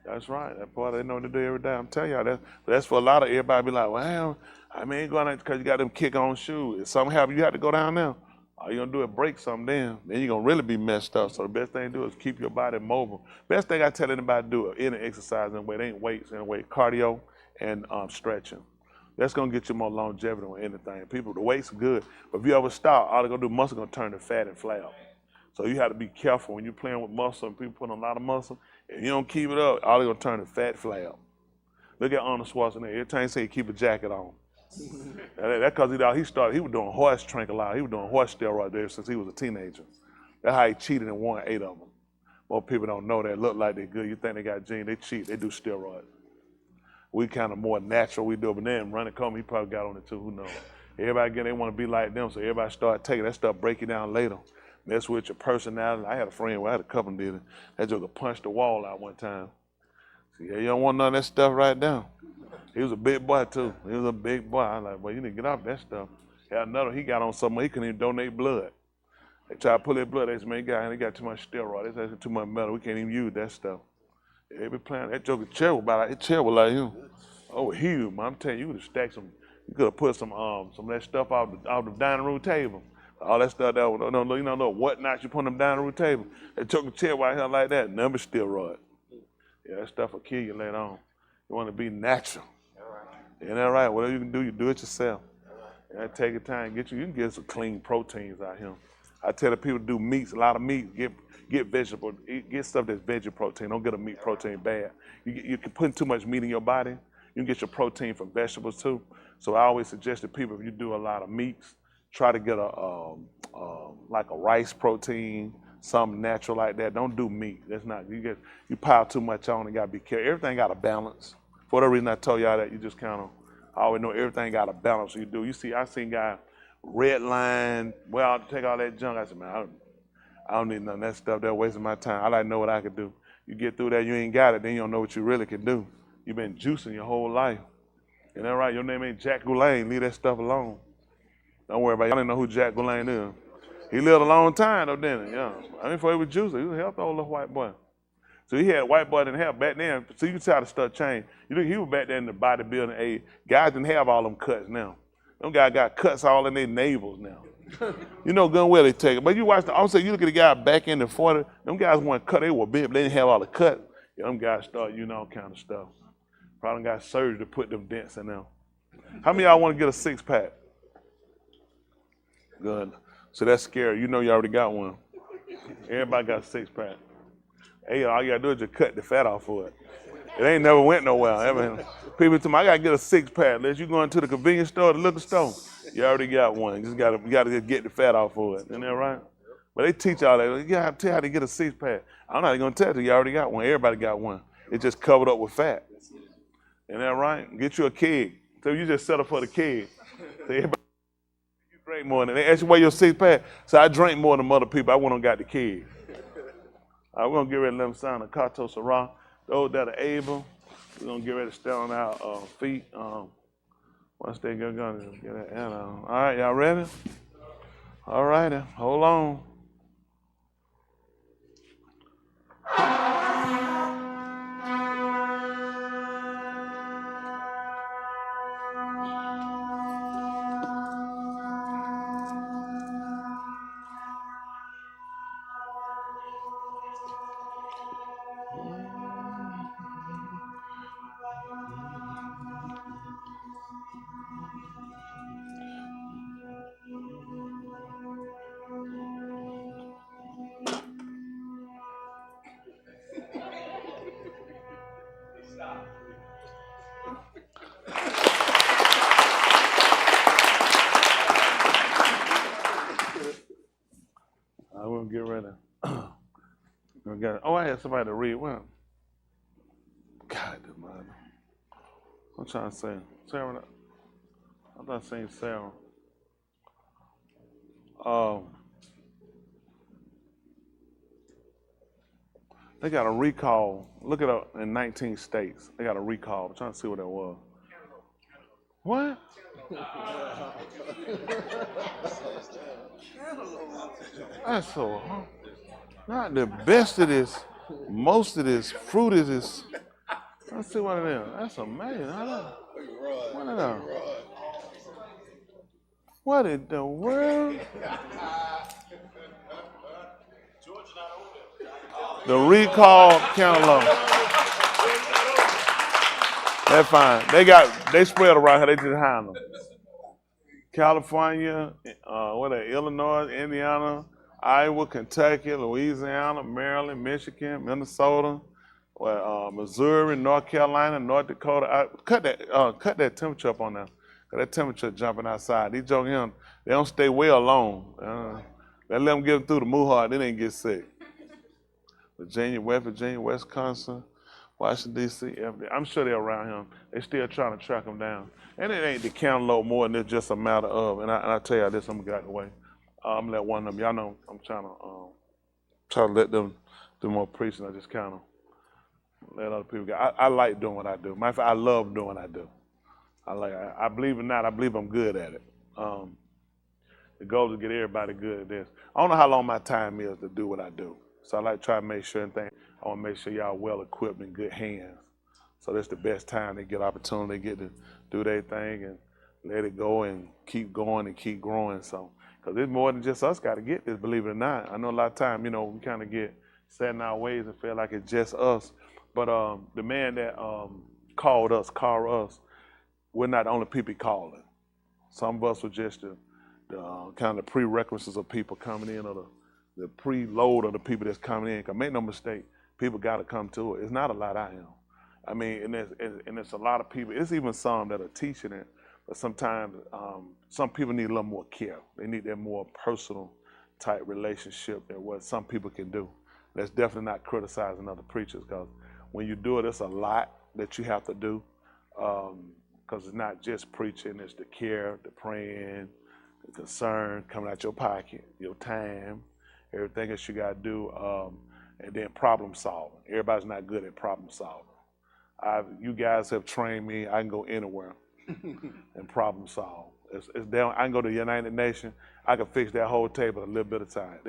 That's right. That part they know what to do every day. I'm telling y'all that. But that's for a lot of everybody be like, well, I mean, going out because you got them kick-on shoes. If something happen, you have to go down there. All you're going to do is break something down. Then you're going to really be messed up. So the best thing to do is keep your body mobile. Best thing I tell anybody to do is any exercise in a way. It ain't weights in a way. Cardio and stretching. That's going to get you more longevity on anything. People, the weight's good. But if you ever stop, all they're going to do, muscle going to turn to fat and flab. So you have to be careful when you're playing with muscle and people put on a lot of muscle. If you don't keep it up, all they're going to turn to fat flab. Look at Arnold Schwarzenegger. Every time he say he keep a jacket on. That's because he was doing horse tranquilizer. He was doing horse steroids there since he was a teenager. That's how he cheated and won 8 of them. Most people don't know that. Look like they're good. You think they got genes. They cheat. They do steroids. We kind of more natural. We do it. But then running come, he probably got on it too. Who knows? Everybody, again, they want to be like them. So everybody start taking that stuff, break you down later. Mess with your personality. I had a friend where I had a couple did it. That joker punched the wall out one time. See, yeah, you don't want none of that stuff right now. He was a big boy too. He was a big boy. I was like, well, you need to get off that stuff. Had another, he got on something, he couldn't even donate blood. They tried to pull his blood. They said, man, he got too much steroid. They said, too much metal. We can't even use that stuff. They be playing. That joker chair was about, his chair was like him. Oh, huge, man. I'm telling you, you could have stacked some, you could have put some of that stuff off the dining room table. All that stuff that was, you know, whatnot you put on the dining room table. They took a chair right here like that, number steroid. Yeah, that stuff will kill you later on. You want to be natural. Isn't that right? Whatever you can do, you do it yourself. And take your time, you can get some clean proteins out here. I tell the people to do meats, a lot of meat, get vegetable, get stuff that's veggie protein. Don't get a meat protein bad. You can put too much meat in your body. You can get your protein from vegetables too. So I always suggest to people, if you do a lot of meats, try to get like a rice protein, something natural like that. Don't do meat. That's not, you pile too much on and gotta be careful. Everything got a balance. For whatever reason I told y'all that, you just kind of, I always know everything got a balance. So you do. You see, I seen guys red line, well, take all that junk. I said, man, I don't need none of that stuff. They're wasting my time. I like to know what I could do. You get through that, you ain't got it, then you don't know what you really can do. You've been juicing your whole life. Isn't that right? Your name ain't Jack Goulet. Leave that stuff alone. Don't worry about it. Y'all didn't know who Jack Goulet is. He lived a long time though, didn't he? Yeah. I mean, before he was juicing, he was a healthy old little white boy. So he had white boy didn't have back then. So you can try to start change. You know, he was back then in the bodybuilding age. Guys didn't have all them cuts now. Them guys got cuts all in their navels now. You know good well they take it. But you watch I'm saying you look at the guy back in the 40, them guys weren't cut, they were big, but they didn't have all the cut. Yeah, them guys start, you know, all kind of stuff. Probably got surgery to put them dents in them. How many of y'all want to get a 6-pack? Good. So that's scary. You know you already got one. Everybody got a 6-pack. Hey, all you gotta do is just cut the fat off for it. It ain't never went nowhere. People tell me, I gotta get a 6-pack. Unless you going to the convenience store, the liquor store, you already got one. You gotta just get the fat off for it. Isn't that right? But they teach all that. You gotta tell how to get a 6-pack. I'm not gonna tell you, you already got one. Everybody got one. It's just covered up with fat. Isn't that right? Get you a keg. So you just settle for the keg. So everybody, you drink more than they ask you where your 6-pack. So I drink more than other people. I went and got the keg. We're gonna get ready to let them sign a Kato Sarah. Those that are able, we're gonna get ready to stand on our feet. Once they get gonna get that. All right, y'all ready? All righty, hold on. We'll get ready. I had somebody to read. Well, God, man. I'm trying to say Sarah. I'm not saying Sarah. They got a recall. Look it up in 19 states. They got a recall. I'm trying to see what that was. What? That's so hard. Not the best of this. Most of this fruit is this. Let's see one of them. That's amazing. One of them. What in the world? The recall cantaloupe. They're fine. They spread around here. They just hide them. California, Illinois, Indiana, Iowa, Kentucky, Louisiana, Maryland, Michigan, Minnesota, Missouri, North Carolina, North Dakota. Cut that temperature up on there. Cause that temperature jumping outside. These jokers, they don't stay well long. They let them get them through the Mohawk, then they get sick. Virginia, Wisconsin, Washington, D.C., I'm sure they're around him. They still trying to track him down. And it ain't the cantaloupe more than it's just a matter of, and I tell you this, I'm gonna get out of the way. I'm gonna let one of them, y'all know I'm trying to let them do more preaching. I just kind of let other people go. I like doing what I do. Matter of fact, I love doing what I do. I believe it or not, I believe I'm good at it. The goal is to get everybody good at this. I don't know how long my time is to do what I do. So I like to try to make sure I want to make sure y'all well equipped in good hands. So that's the best time they get opportunity, they get to do their thing and let it go and keep going and keep growing. So, because it's more than just us got to get this, believe it or not. I know a lot of time, we kind of get set in our ways and feel like it's just us. But the man that called us, we're not the only people calling. Some of us were just the kind of prerequisites of people coming in, or the preload of the people that's coming in. Because make no mistake, people got to come to it. It's not a lot I am. I mean, and it's a lot of people. It's even some that are teaching it, but sometimes some people need a little more care. They need that more personal type relationship than what some people can do. That's definitely not criticizing other preachers, because when you do it, it's a lot that you have to do, because it's not just preaching, it's the care, the praying, the concern coming out your pocket, your time, everything that you got to do, and then problem solving. Everybody's not good at problem solving. You guys have trained me. I can go anywhere and problem solve. It's down. I can go to the United Nations. I can fix that whole table in a little bit of time.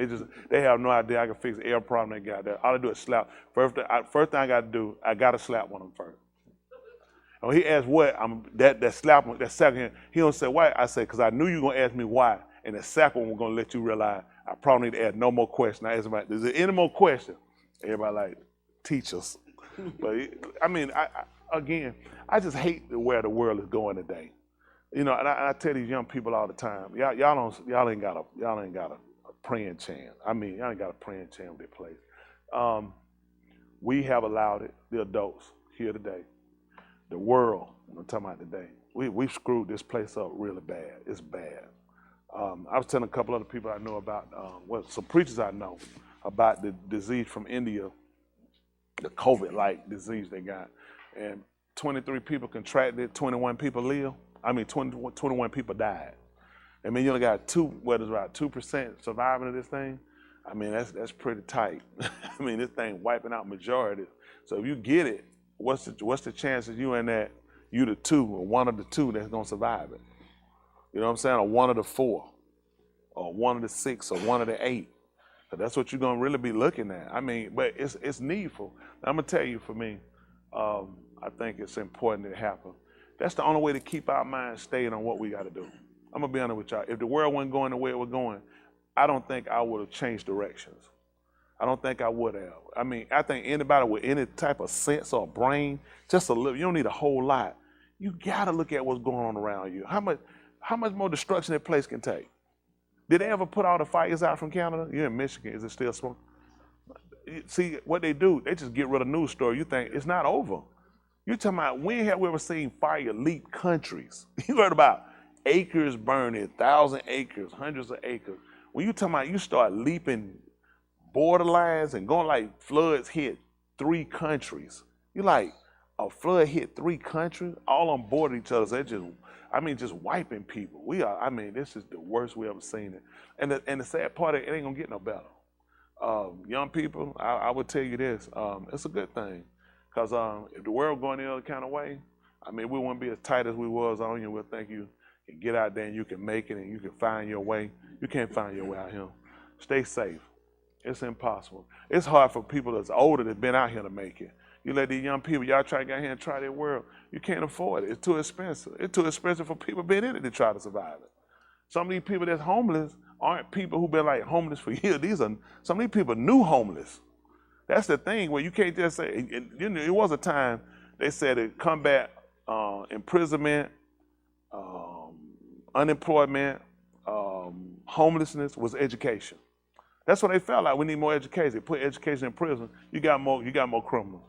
They have no idea I can fix every problem they got there. All I do is slap. First thing I got to do, I got to slap one of them first. And when he asked what, that slap one, that second, he don't say why. I say, because I knew you were going to ask me why. And the second one was going to let you realize I probably need to ask no more questions. I asked him, is there any more questions? Everybody like, teach us. But I mean, I just hate where the world is going today. And I tell these young people all the time, y'all ain't got a praying chance. I mean, y'all ain't got a praying chance with this place. We have allowed it, the adults here today, the world. I'm talking about today. We screwed this place up really bad. It's bad. I was telling a couple other people I know about, some preachers I know about the disease from India, the COVID-like disease they got. And 23 people contracted, 21 people live. 21 people died. I mean, you only got 2% surviving of this thing. I mean, that's pretty tight. I mean, this thing wiping out majority. So if you get it, what's the chances you the two, or one of the two that's gonna survive it? You know what I'm saying? Or one of the four, or one of the six, or one of the eight. So that's what you're gonna really be looking at. I mean, but it's needful. I'm gonna tell you, for me, I think it's important to happen. That's the only way to keep our minds staying on what we got to do. I'm gonna be honest with y'all. If the world wasn't going the way it was going, I don't think I would have changed directions. I don't think I would have. I mean, I think anybody with any type of sense or brain, just a little, you don't need a whole lot. You gotta look at what's going on around you. How much more destruction that place can take? Did they ever put all the fires out from Canada? You're in Michigan. Is it still smoking? See, what they do, they just get rid of news story. You think it's not over. You're talking about, when have we ever seen fire leap countries? You heard about acres burning, 1,000 acres, hundreds of acres. When you talking about, you start leaping borderlines and going like floods hit 3 countries. You like, a flood hit 3 countries, all on board of each other. So just wiping people. This is the worst we ever seen it. And the sad part, it ain't gonna get no better. Young people, I would tell you this, it's a good thing. Because if the world going the other kind of way, I mean, we wouldn't be as tight as we was on you. We'll think you can get out there and you can make it and you can find your way. You can't find your way out here. Stay safe. It's impossible. It's hard for people that's older that's been out here to make it. You let these young people, y'all try to get out here and try their world. You can't afford it. It's too expensive. It's too expensive for people being in it to try to survive it. Some of these people that's homeless aren't people who've been like homeless for years. Some of these people new homeless. That's the thing where you can't just say, it was a time they said to combat imprisonment, unemployment, homelessness was education. That's what they felt like. We need more education. Put education in prison. You got more criminals.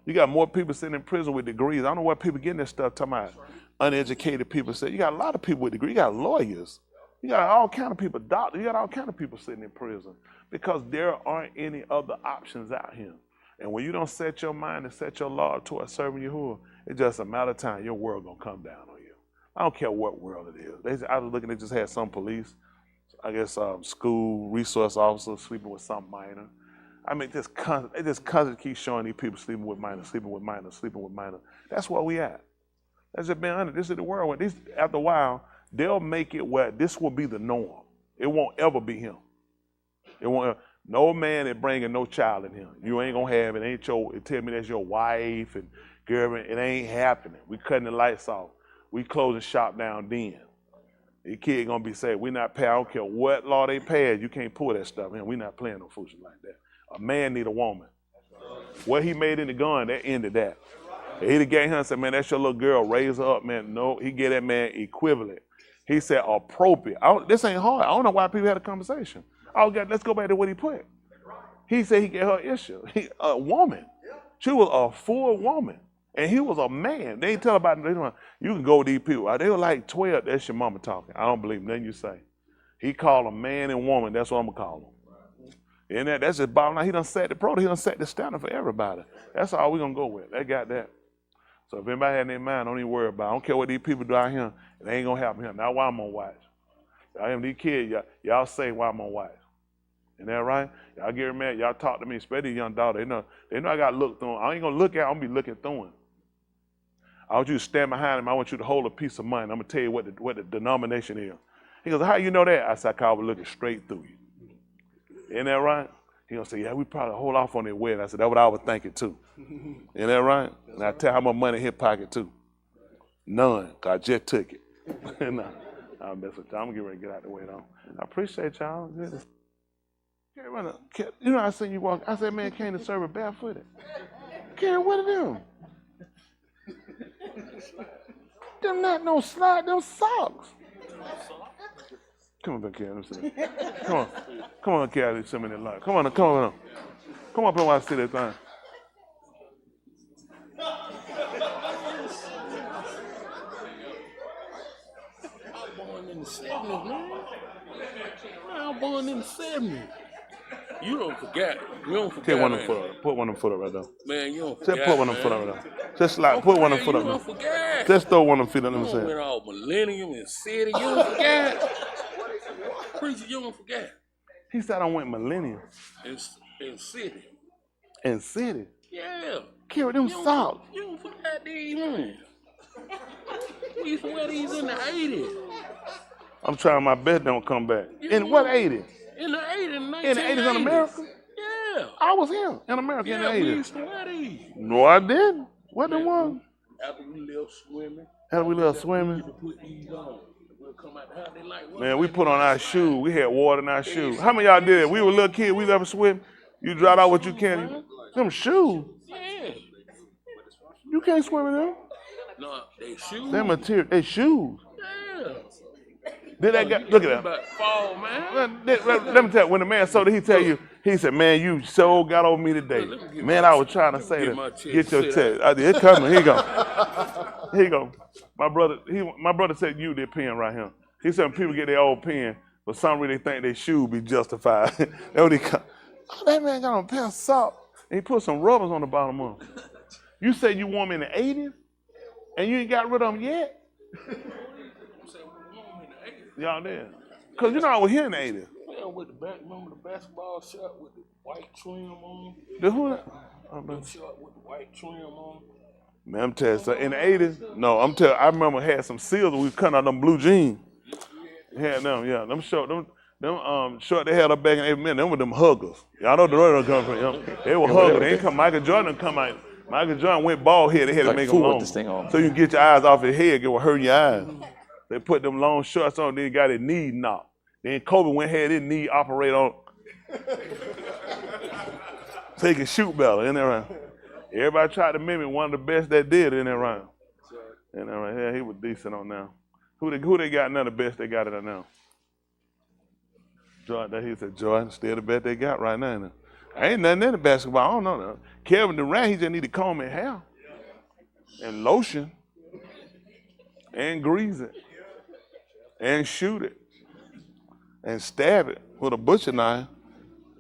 You got more people sitting in prison with degrees. I don't know where people getting this stuff talking about uneducated people. You got a lot of people with degrees. You got lawyers. You got all kind of people, doctors. You got all kind of people sitting in prison because there aren't any other options out here. And when you don't set your mind and set your law towards serving Yahuwah, it's just a matter of time. Your world gonna come down on you. I don't care what world it is. I was looking, they just had some police, I guess school resource officers sleeping with some minor. I mean, they just constantly keep showing these people sleeping with minors, sleeping with minors, sleeping with minors. That's where we at. That's just being honest. This is the world. After a while, they'll make it where this will be the norm. It won't ever be him. It won't. No man is bringing no child in him. You ain't gonna have it. Ain't your. It tell me that's your wife and girlfriend. It ain't happening. We cutting the lights off. We closing shop down then. The kid gonna be saying, we not paying. I don't care what law they pass. You can't pull that stuff in. We not playing no foolishness like that. A man need a woman. What he made in the gun, that ended that. He'd have gave him and said, man, that's your little girl. Raise her up, man. No, he gave that man equivalent. He said appropriate. This ain't hard. I don't know why people had a conversation. Let's go back to what he put. He said he gave her issue. A woman. She was a full woman. And he was a man. They ain't tell about it. You can go with these people. They were like 12. That's your mama talking. I don't believe nothing you say. He called them man and woman. That's what I'm going to call them. And that's just bottom line. He done set the protocol. He done set the standard for everybody. That's all we're going to go with. They got that. So if anybody had in their mind, don't even worry about it. I don't care what these people do out here. It ain't going to happen here. Now why I'm on watch. These kids, y'all say why I'm on watch. Isn't that right? Y'all get mad. Y'all talk to me, especially young daughter. They know I got to look through them. I ain't going to look at them. I'm going to be looking through them. I want you to stand behind him. I want you to hold a piece of money. I'm going to tell you what the denomination is. He goes, how you know that? I said, I was looking straight through you. Isn't that right? He gonna say, yeah, we probably hold off on their wedding. I said, that's what I was thinking too. Isn't that right? And I tell how much money in his pocket too. None, cause I just took it. Nah, I'll mess with y'all. I'm gonna get ready to get out the way though. I appreciate y'all. You know, I seen you walk. I said, man, came to serve barefooted. Gary, what are them? Them not no slide, them socks. Come on back here, let me see. Come on, Kelly, send me that light. Come on. Come up and watch see that thing. I was born in the 70s, man. I was born in the 70s. You don't forget. You don't forget. Put one of them foot up. Put one of them foot up right there. Man, you don't forget. Just put one of them foot up right there. Just like put one of them foot up. You don't forget. Just throw one of them feet up. Let me You see. went all millennium and city. You don't forget. Preacher, you don't forget. He said I went millennium. In city. In city? Yeah. Carry them socks. You don't forget these, man. We used to wear these in the 80s. I'm trying my best don't come back. In what 80s? In the 80s, In the 80s in America? Yeah. I was here in America in the 80s. We used to wear these. No, I didn't. What the one? After we left swimming. We put these on. We'll come out the house, they like, man, we put on our shoes. We had water in our shoes. How many of y'all did it? We were little kids. We never swim. You dried out what you can. Them shoes. Yeah. You can't swim in them. No, they shoes. They material. They shoes. Yeah. Did that guy, look at that. About fall, man. Let me tell you, when the man saw that, he tell you, he said, man, you so got over me today. Man, I was trying to say that. Get your check. It's coming. Here you go. Here you go. My brother said you did pen right here. He said when people get their old pen, for some reason they think their shoe be justified. That's what he called. Oh, that man got on a pair of socks. And he put some rubbers on the bottom of them. You said you wore them in the 80s? And you ain't got rid of them yet? Y'all there? Because you know I was here in the 80s. Yeah, with the back, remember the basketball shot with the white trim on? The who? The short with the white trim on. Man, I'm telling you, so in the 80s, no, I remember I had some seals we was cutting out them blue jeans. Had them, yeah, them short, short they had up back in 8 minutes, them were them huggers. Y'all know the road come from, they were huggers. They ain't come, Michael Jordan come out. Michael Jordan went bald head, they had to make them long. So you can get your eyes off his head, it will hurt your eyes. They put them long shorts on, then he got his knee knocked. Then Kobe went had his knee operate on. So he could shoot better in that round. Everybody tried to mimic one of the best that did in that round. In that round, yeah, he was decent on now. Who they got now the best they got it now? Jordan, he said Jordan, still the best they got right now. Ain't nothing in the basketball, I don't know that. Kevin Durant, he just need to comb his hair. And lotion. And grease it. And shoot it. And stab it with a butcher knife.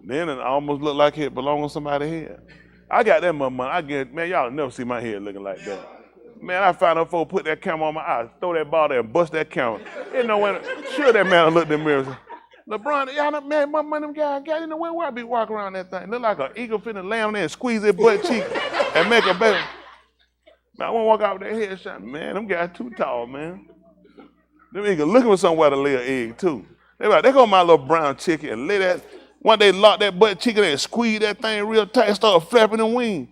Then it almost look like it belong on somebody's head. I got that much money. I get, man, y'all never see my head looking like that. Man, I found out folks put that camera on my eye, throw that ball there and bust that camera. You know when, sure that man looked in the mirror and said, LeBron, y'all know, man, my money, them guys, you know where I be walking around that thing? Look like an eagle finna lay on there and squeeze their butt cheek and make a baby. Man, I want to walk out with that head shot. Man, them guys too tall, man. Them eagles looking for somewhere to lay an egg too. They like, they go my little brown chicken and lay that, one day lock that butt chicken and squeeze that thing real tight, start flapping them wings.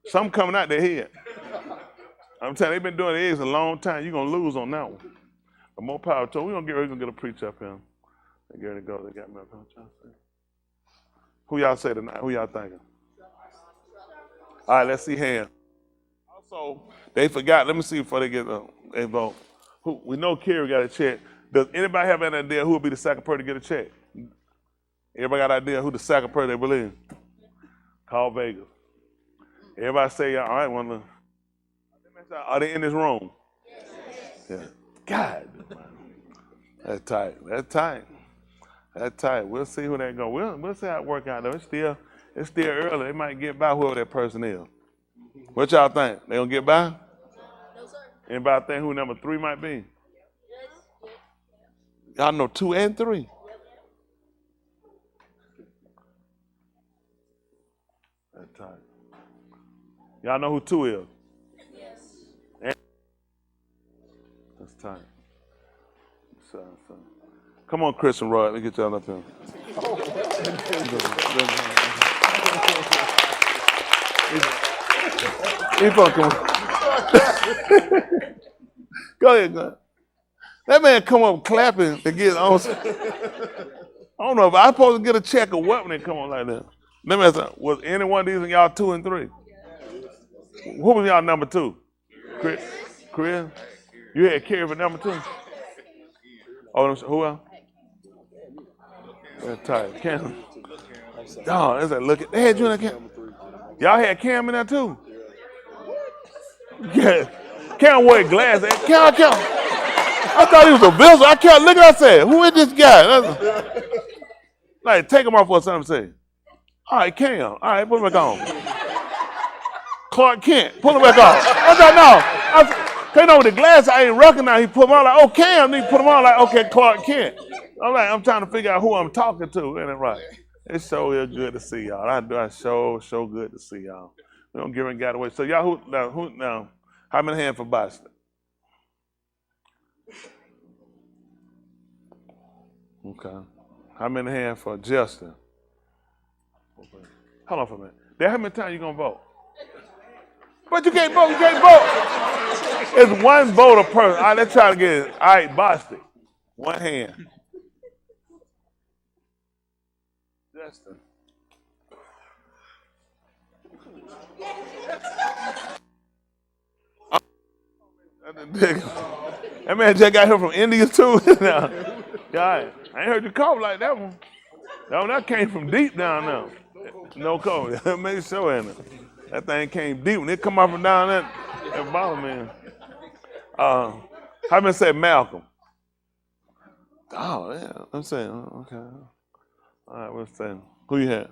Something coming out their head. I'm telling you, they've been doing the eggs a long time. You're going to lose on that one. But more power to them. We're going to get a preacher up here. They get ready to go. They got me up here. Who y'all say tonight? Who y'all thinking? All right, let's see hands. Also, they forgot. Let me see before they get a vote. We know Kerry got a check. Does anybody have an idea who will be the second person to get a check? Everybody got an idea who the second person they believe? Call Vegas. Everybody say, all right, one look. Are they in this room? Yeah. God. That's tight. That's tight. That's tight. We'll see who that go. We'll see how it work out though. It's still early. They might get by whoever that person is. What y'all think? They gonna get by? No, sir. Anybody think who number 3 might be? Yes. Y'all know 2 and 3. That's tight. Y'all know who 2 is? That's tight. So. Come on, Chris and Roy. Let me get y'all up here. Go ahead. That man come up clapping to get on. I don't know if I'm supposed to get a check or what when they come on like that. Let me ask you, was any one of these in y'all 2 and 3? Who was y'all number 2? Chris? You had Kerry for number 2? Oh, who else? That's tight. Cam. Oh, that's a look at. They had you in that Cam. Y'all had Cam in there too? Yeah. Cam wore glasses. Cam. I thought he was a visitor. I kept looking. I said, who is this guy? Like, take him off for something to say. All right, Cam. All right, put him back on. Clark Kent. Put him back on. I said, no. Came over the glass, I ain't recognize. He put him on like, oh, Cam. He put him on like, okay, Clark Kent. I'm trying to figure out who I'm talking to. Ain't it right? It's so good to see y'all. I so good to see y'all. We don't give and got away. So y'all, who now? How many hands for Boston? Okay. How many hands for Justin? Hold on for a minute. Dad, how many times you gonna vote? But you can't vote. It's one vote a person. All right, let's try to get it. All right, Boston. One hand. Justin. That man just got here from India too. Now, God, I ain't heard you cough like that one. That came from deep down there. No cold. That made sure in it. That thing came deep. When it come up from down there, that bottom man. How many say Malcolm? Oh, yeah. I'm saying, okay. All right, we'll say. Who you had?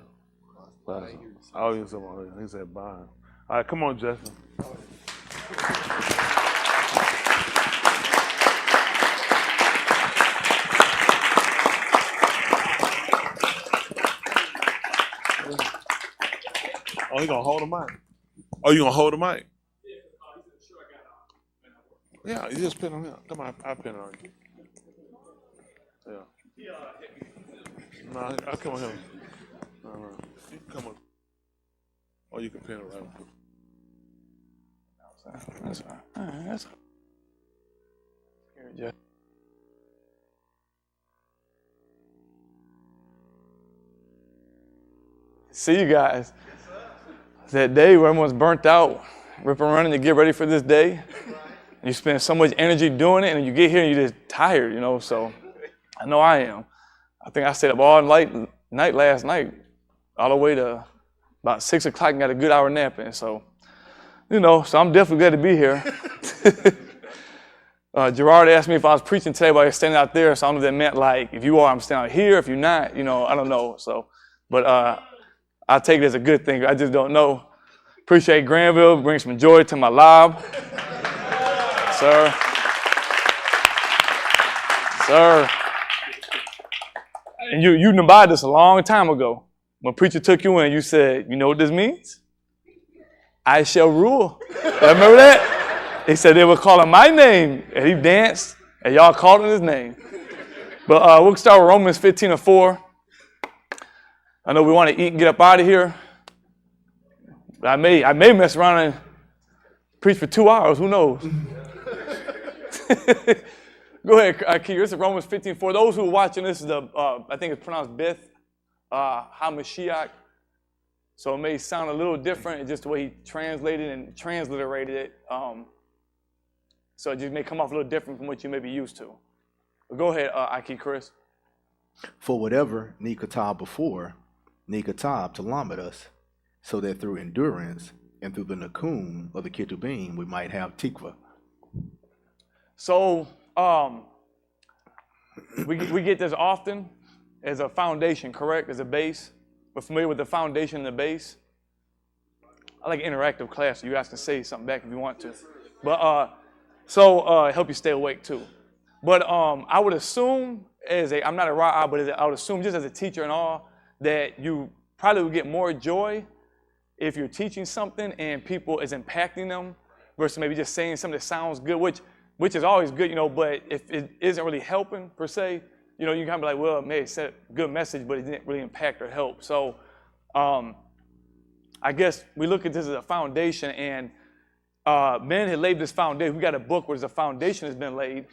Oh, you said, he said, bye. All right, come on, Justin. Oh, he gonna hold the mic. Oh, you gonna hold the mic? Yeah, you just pin on him. Come on, I'll pin on you. Yeah. No, I'll come on him. No. You can come on. Or you can pin it right. That's all right. All right, that's all right. See you guys. That day where everyone's burnt out, ripping running to get ready for this day. You spend so much energy doing it, and you get here and you're just tired, you know. So I know I am. I think I stayed up all night last night, all the way to about 6 o'clock and got a good hour nap in. So, you know, so I'm definitely glad to be here. Gerard asked me if I was preaching today while I was standing out there. So I don't know if that meant like, if you are, I'm standing out here. If you're not, you know, I don't know. So, but I take it as a good thing. I just don't know. Appreciate Granville, bring some joy to my live. Sir. And you knew about this a long time ago. When preacher took you in, you said, you know what this means? I shall rule. Remember that? He said they were calling my name, and he danced, and y'all called him his name. But we'll start with Romans 15:4. I know we want to eat and get up out of here. But I may mess around and preach for 2 hours. Who knows? Go ahead, Keith. This is Romans 15:4. Those who are watching, this is I think it's pronounced Beth HaMashiach. So it may sound a little different in just the way he translated and transliterated it. So it just may come off a little different from what you may be used to. But go ahead, Keith, Chris. For whatever Nikatab before, Nikatab to lamad us, so that through endurance and through the nakum of the Ketubim, we might have tikva. So we get this often as a foundation, correct? As a base. We're familiar with the foundation and the base. I like interactive class, so you guys can say something back if you want to. But help you stay awake too. But I would assume I'm not a ra'ah, but I would assume just as a teacher and all, that you probably would get more joy if you're teaching something and people is impacting them versus maybe just saying something that sounds good, which is always good, you know, but if it isn't really helping per se, you know, you kind of be like, well, maybe it said a good message, but it didn't really impact or help. So I guess we look at this as a foundation, and men had laid this foundation. We got a book where the foundation has been laid.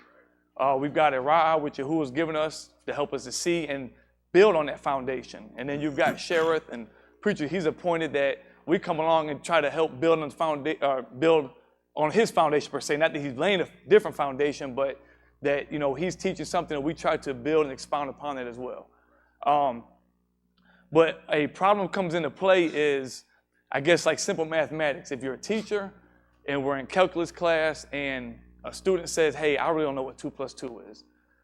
We've got a ra'ah, which Yahuwah has given us to help us to see and build on that foundation. And then you've got Sheriff and Preacher. He's appointed that we come along and try to help build on build on his foundation per se. Not that he's laying a different foundation, but that, you know, he's teaching something that we try to build and expound upon it as well. But a problem comes into play is, I guess, like simple mathematics. If you're a teacher and we're in calculus class and a student says, hey, I really don't know what 2 + 2 is.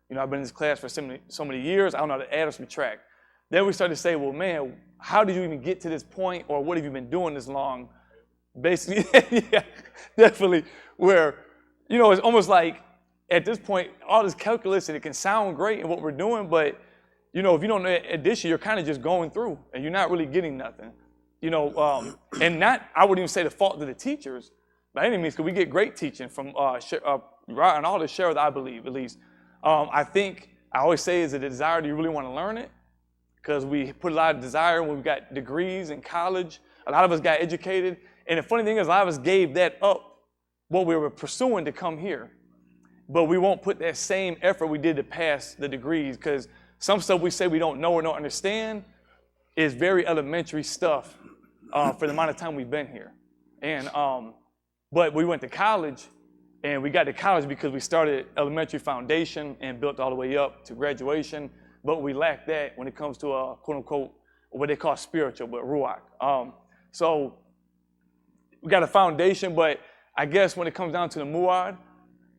You know, I've been in this class for so many years. I don't know how to add or subtract. Then we start to say, well, man, how did you even get to this point, or what have you been doing this long? Basically, yeah, definitely. Where, you know, it's almost like at this point, all this calculus, and it can sound great in what we're doing, but, you know, if you don't know addition, you're kind of just going through, and you're not really getting nothing. You know, and I wouldn't even say the fault of the teachers by any means, because we get great teaching from and all the sheriff, I believe, at least. I think I always say is a desire, do you really want to learn it? Because we put a lot of desire when we got degrees in college. A lot of us got educated. And the funny thing is, a lot of us gave that up, what we were pursuing to come here. But we won't put that same effort we did to pass the degrees, because some stuff we say we don't know or don't understand is very elementary stuff for the amount of time we've been here. And but we went to college, and we got to college because we started elementary foundation and built all the way up to graduation. But we lack that when it comes to quote unquote what they call spiritual, but ruach. So we got a foundation, but I guess when it comes down to the muad,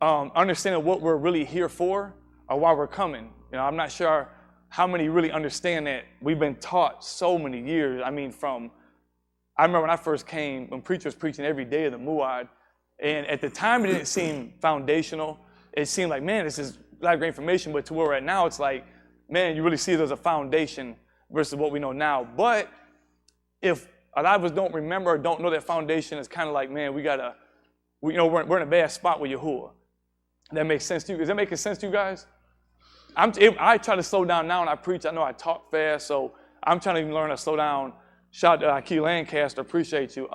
understanding what we're really here for or why we're coming. You know, I'm not sure how many really understand that we've been taught so many years. I mean, I remember when I first came, when preacher was preaching every day of the muad, and at the time it didn't seem foundational. It seemed like, man, this is a lot of great information, but to where we're at now, it's like, man, you really see it as a foundation versus what we know now. But if a lot of us don't remember or don't know that foundation, it's kind of like, man, we're in a bad spot with Yahuwah. That makes sense to you? Is that making sense to you guys? I try to slow down now when I preach. I know I talk fast, so I'm trying to even learn to slow down. Shout out to Key Lancaster, appreciate you.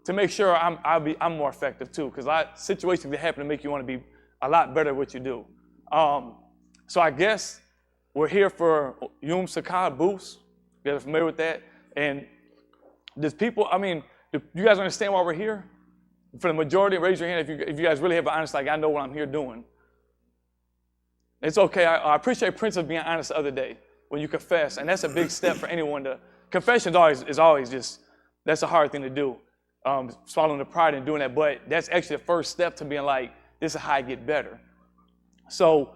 To make sure I'm more effective too, because situations that happen to make you want to be a lot better at what you do. So I guess we're here for Yom Sakah Boost. You guys are familiar with that? And there's people, I mean, do you guys understand why we're here? For the majority, raise your hand if you guys really have an honest, like, I know what I'm here doing. It's okay. I appreciate Prince being honest the other day when you confess, and that's a big step for anyone to. Confession is always just, that's a hard thing to do, swallowing the pride and doing that, but that's actually the first step to being like, this is how I get better. So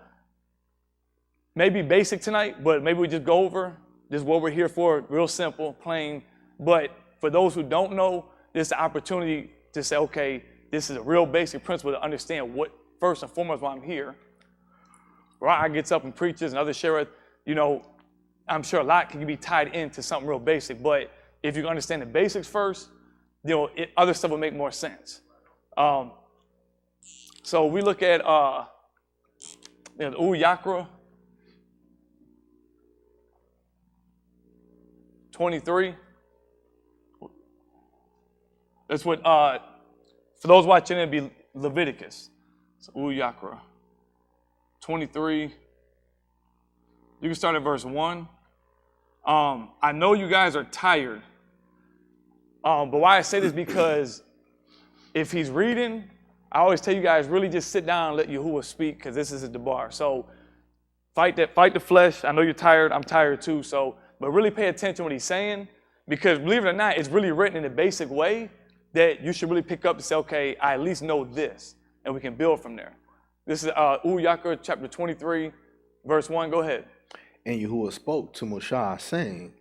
maybe basic tonight, but maybe we just go over this is what we're here for, real simple, plain. But for those who don't know, this is an opportunity to say, okay, this is a real basic principle to understand what, first and foremost, why I'm here. Right, I gets up and preaches and others share it, you know, I'm sure a lot can be tied into something real basic, but if you understand the basics first, you know, other stuff will make more sense. So we look at the Yakra 23. That's what, for those watching, it'd be Leviticus. So Yakra 23. You can start at verse 1. I know you guys are tired. But why I say this because if he's reading, I always tell you guys, really just sit down and let Yahuwah speak, because this is a debar. So fight the flesh. I know you're tired. I'm tired too. But really pay attention to what he's saying, because believe it or not, it's really written in a basic way that you should really pick up and say, okay, I at least know this, and we can build from there. This is Yakra chapter 23, verse 1. Go ahead. And Yahuwah spoke to Moshe, saying,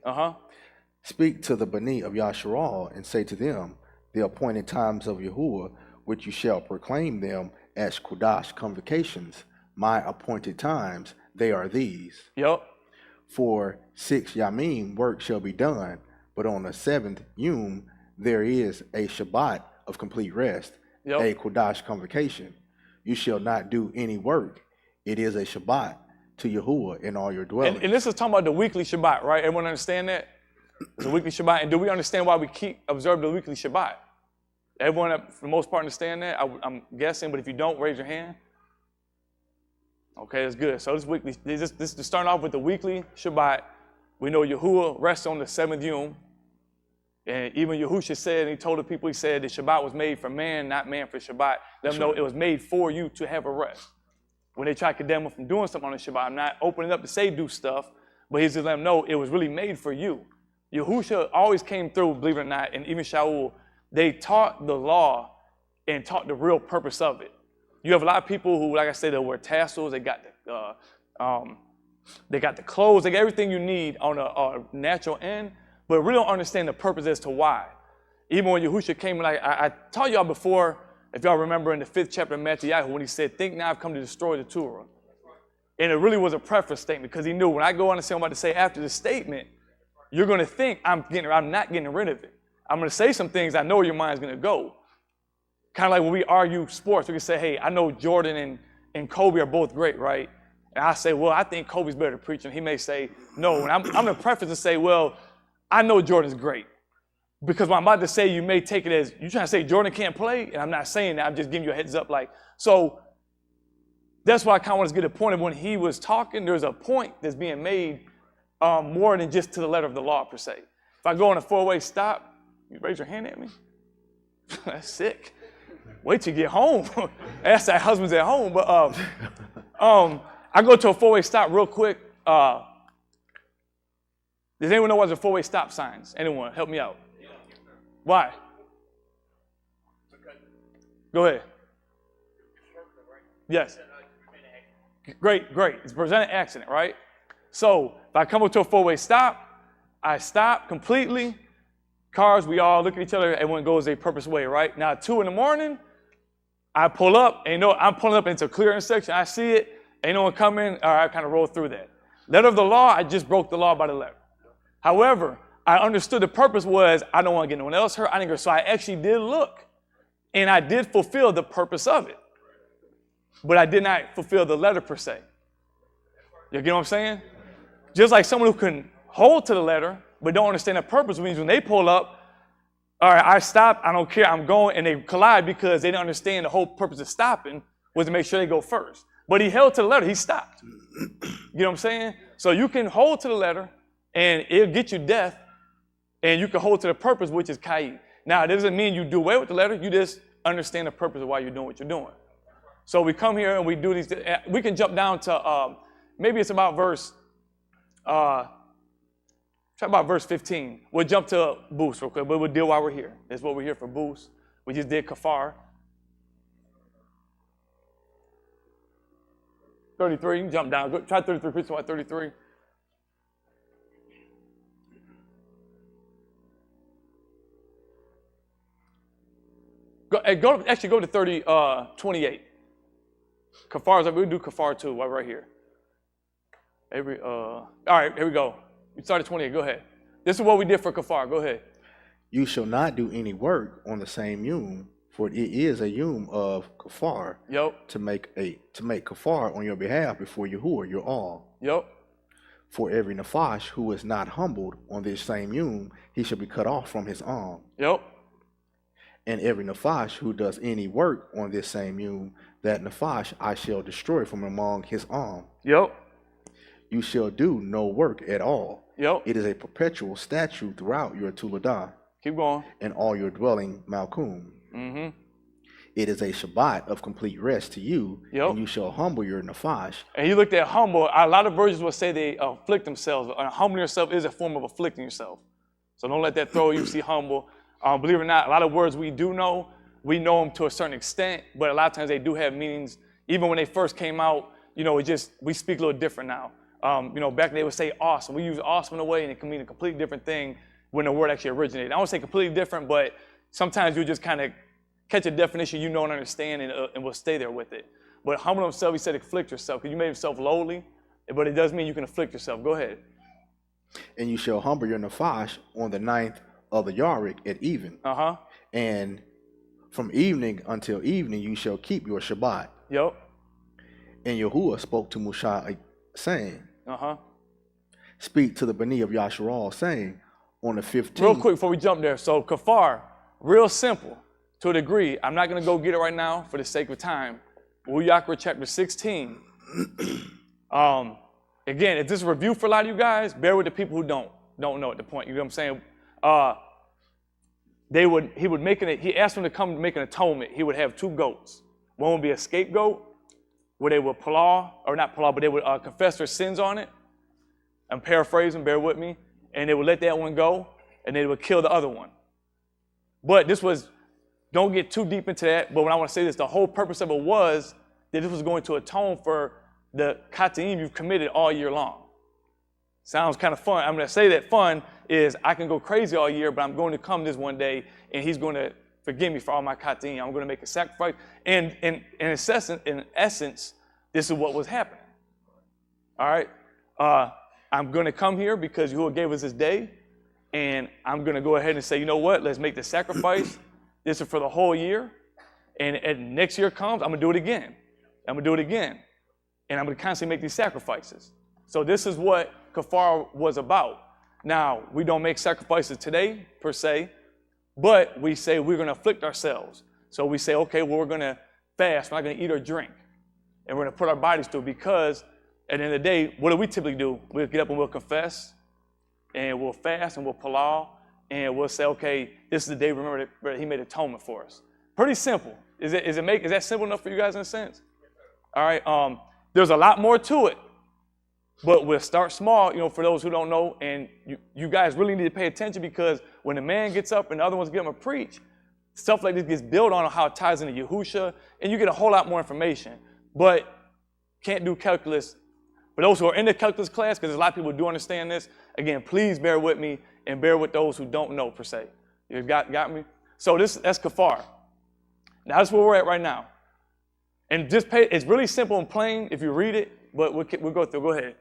Speak to the Bani of Yasharal, and say to them, the appointed times of Yahuwah, which you shall proclaim them as Kodash convocations, my appointed times, they are these. Yep. For 6 Yamim work shall be done, but on the 7th Yom there is a Shabbat of complete rest, a Kodash convocation. You shall not do any work. It is a Shabbat to Yahuwah in all your dwellings. And this is talking about the weekly Shabbat, right? Everyone understand that? It's a weekly Shabbat. And do we understand why we observe the weekly Shabbat? Everyone, for the most part, understand that? I'm guessing, but if you don't, raise your hand. Okay, that's good. So this weekly, this to start off with the weekly Shabbat. We know Yahuwah rests on the 7th Yom. And even Yahusha said, and he told the people, he said, the Shabbat was made for man, not man for Shabbat. Let them know it was made for you to have a rest. When they try to condemn him from doing something on the Shabbat, I'm not opening up to say do stuff, but he's just letting them know it was really made for you. Yahusha always came through, believe it or not, and even Shaul, they taught the law and taught the real purpose of it. You have a lot of people who, like I said, they wear tassels, they got the clothes, they got everything you need on a natural end, but really don't understand the purpose as to why. Even when Yahusha came, like I taught y'all before, if y'all remember in the 5th chapter of Matthew, when he said, think now I've come to destroy the Torah. And it really was a preface statement, because he knew when I go on and say what I'm about to say after the statement, you're going to think I'm not getting rid of it. I'm going to say some things I know where your mind's going to go. Kind of like when we argue sports, we can say, hey, I know Jordan and Kobe are both great, right? And I say, well, I think Kobe's better at preaching. He may say, no. And I'm going to preface and say, well, I know Jordan's great. Because what I'm about to say, you may take it as, you're trying to say Jordan can't play? And I'm not saying that. I'm just giving you a heads up. So that's why I kind of want to get a point of when he was talking, there's a point that's being made more than just to the letter of the law, per se. If I go on a 4-way stop, you raise your hand at me? That's sick. Wait till you get home. Ask that husband's at home. But I go to a 4-way stop real quick. Does anyone know what the 4-way stop signs? Anyone? Help me out. Why? Go ahead. Yes. Great. It's a presented accident, right? So if I come up to a 4-way stop, I stop completely. Cars, we all look at each other. Everyone goes a purpose way, right? Now, 2 in the morning, I pull up. And I'm pulling up into a clear intersection. I see it. Ain't no one coming. Or I kind of roll through that. Letter of the law, I just broke the law by the letter. However, I understood the purpose was I don't want to get no one else hurt. So I actually did look. And I did fulfill the purpose of it. but I did not fulfill the letter per se. You get what I'm saying? Just like someone who can hold to the letter but don't understand the purpose means when they pull up, all right, I stop, I don't care, I'm going, and they collide because they didn't understand the whole purpose of stopping was to make sure they go first. But he held to the letter, he stopped. You know what I'm saying? So you can hold to the letter and it'll get you death, and you can hold to the purpose, which is Kai. Now, that doesn't mean you do away with the letter, you just understand the purpose of why you're doing what you're doing. So we come here and we do these, we can jump down to, maybe it's about verse, try about verse 15. We'll jump to Boost real quick, but we'll deal while we're here. That's what we're here for, Boost. We just did Kafar. 33, you can jump down. Go, try 33, preach about 33. Actually go to 28. Kafar, we'll do Kafar too, right here. All right, here we go. We started 28, go ahead. This is what we did for Kafar, go ahead. You shall not do any work on the same yom, for it is a yom of Kafar. Yep. To make Kafar on your behalf before Yahuwah, your all. Yep. For every Nafash who is not humbled on this same yom, he shall be cut off from his arm. Yep. And every Nafash who does any work on this same yom, that Nafash I shall destroy from among his arm. Yep. You shall do no work at all. Yep. It is a perpetual statute throughout your Tuledah. Keep going. And all your dwelling Malkum. Mm-hmm. It is a Shabbat of complete rest to you, yep. And you shall humble your Nafash. And you looked at humble, a lot of versions will say they afflict themselves. Humbling yourself is a form of afflicting yourself. So don't let that throw you, see humble. Believe it or not, a lot of words we do know, we know them to a certain extent, but a lot of times they do have meanings. Even when they first came out, you know, we speak a little different now. You know, back then they would say awesome. We use awesome in a way and it can mean a completely different thing when the word actually originated. I don't say completely different, but sometimes you just kind of catch a definition you know and understand and will stay there with it. But humble himself, he said afflict yourself, because you made yourself lowly, but it does mean you can afflict yourself. Go ahead. And you shall humble your Nafash on the 9th of the Yarik at even. Uh-huh. And from evening until evening you shall keep your Shabbat. Yep. And Yahuwah spoke to Mushah saying, uh-huh, speak to the Bani of Yasharal saying, on the 15th. Real quick before we jump there. So Kafar, real simple to a degree. I'm not going to go get it right now for the sake of time. Uyakra chapter 16. Again, if this is a review for a lot of you guys, bear with the people who don't know at the point. You know what I'm saying? He asked them to come to make an atonement. He would have 2 goats. One would be a scapegoat, where they would but they would confess their sins on it. I'm paraphrasing, bear with me. And they would let that one go, and they would kill the other one. But don't get too deep into that, but when I want to say this, the whole purpose of it was that this was going to atone for the Kataim you've committed all year long. Sounds kind of fun. I'm going to say that fun is I can go crazy all year, but I'm going to come this one day, and he's going to forgive me for all my Kataim. I'm going to make a sacrifice. And in essence, this is what was happening. All right? I'm going to come here because Yahuwah gave us this day, and I'm going to go ahead and say, you know what? Let's make the sacrifice. This is for the whole year. And next year comes, I'm going to do it again. I'm going to do it again. And I'm going to constantly make these sacrifices. So this is what Kafar was about. Now, we don't make sacrifices today, per se, but we say we're going to afflict ourselves. So we say, okay, well, we're going to fast. We're not going to eat or drink. And we're going to put our bodies through, because at the end of the day, what do we typically do? We'll get up and we'll confess, and we'll fast, and we'll palau, and we'll say, okay, this is the day, remember, that he made atonement for us. Pretty simple. Is that simple enough for you guys in a sense? All right. There's a lot more to it, but we'll start small, you know, for those who don't know, and you guys really need to pay attention, because when the man gets up and the other ones get him to preach, stuff like this gets built on how it ties into Yahusha, and you get a whole lot more information, but can't do calculus. For those who are in the calculus class, because a lot of people do understand this, again, please bear with me and bear with those who don't know, per se. You got me? So that's Kafar. Now, that's where we're at right now. And it's really simple and plain if you read it, but we'll go through. Go ahead.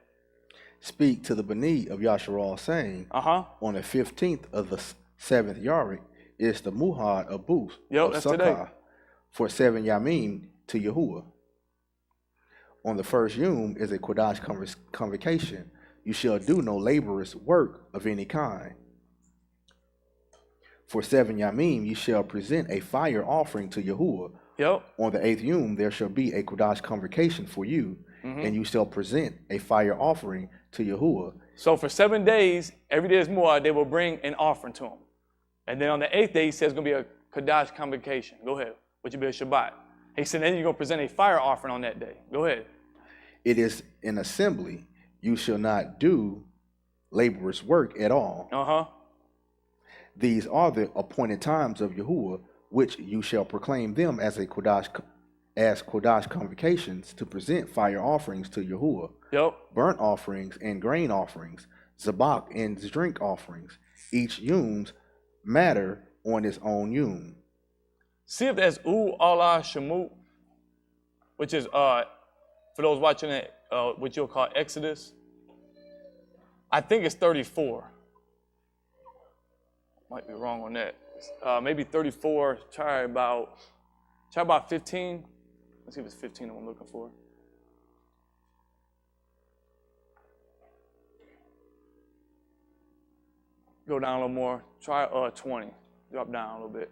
Speak to the Bani of Yasharal saying, on the 15th of the 7th Yarik is the Muhad of Booth of that's Sukkah today. for 7 Yamim to Yahuwah. On the first Yom is a Kodash convocation. You shall do no laborious work of any kind. For 7 Yamim, you shall present a fire offering to Yahuwah. Yep. On the 8th Yom, there shall be a Kodash convocation for you, and you shall present a fire offering to Yahuwah. So for 7 days, every day is Muad, they will bring an offering to him. And then on the 8th day, he says it's going to be a Kodash convocation. Go ahead, which will be a Shabbat. He said then you're going to present a fire offering on that day. Go ahead. It is an assembly. You shall not do laborious work at all. These are the appointed times of Yahuwah, which you shall proclaim them as Kodash convocations to present fire offerings to Yahuwah. Yep. Burnt offerings and grain offerings, zabak and drink offerings. Each Yom's matter on its own Yom. See if that's Allah Shemut, which is for those watching it, what you'll call Exodus. I think it's 34. Might be wrong on that. Maybe 34. Try about 15. Let's see if it's 15 I'm looking for. Go down a little more. Try 20. Drop down a little bit.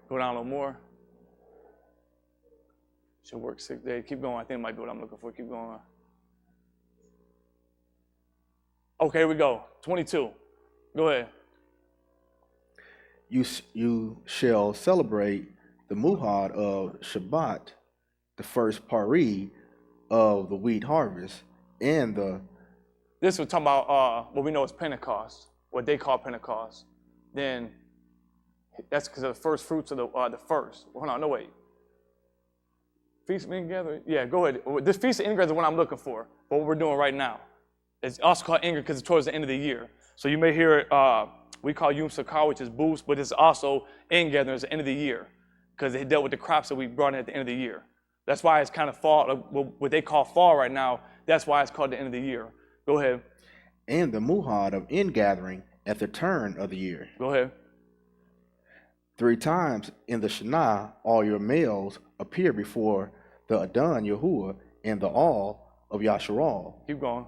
Go down a little more. Should work 6 days. Keep going. I think it might be what I'm looking for. Keep going. Okay, here we go. 22. Go ahead. You shall celebrate the Muhad of Shabbat, the first pari of the wheat harvest, and the... This was talking about what we know as Pentecost, what they call Pentecost. Then that's because of the first fruits of the first. Hold on, no wait. Feast of Ingathering? Yeah, go ahead. This Feast of Ingathering is what I'm looking for, what we're doing right now. It's also called Ingathering because it's towards the end of the year. So you may hear it, we call Yom Sakar, which is boost, but it's also Ingathering, it's the end of the year because it dealt with the crops that we brought in at the end of the year. That's why it's kind of fall, what they call fall right now, that's why it's called the end of the year. Go ahead. And the Muhad of Ingathering at the turn of the year. Go ahead. 3 times in the Shana, all your males appear before the Adon Yahuwah and the all of Yasharal. Keep going.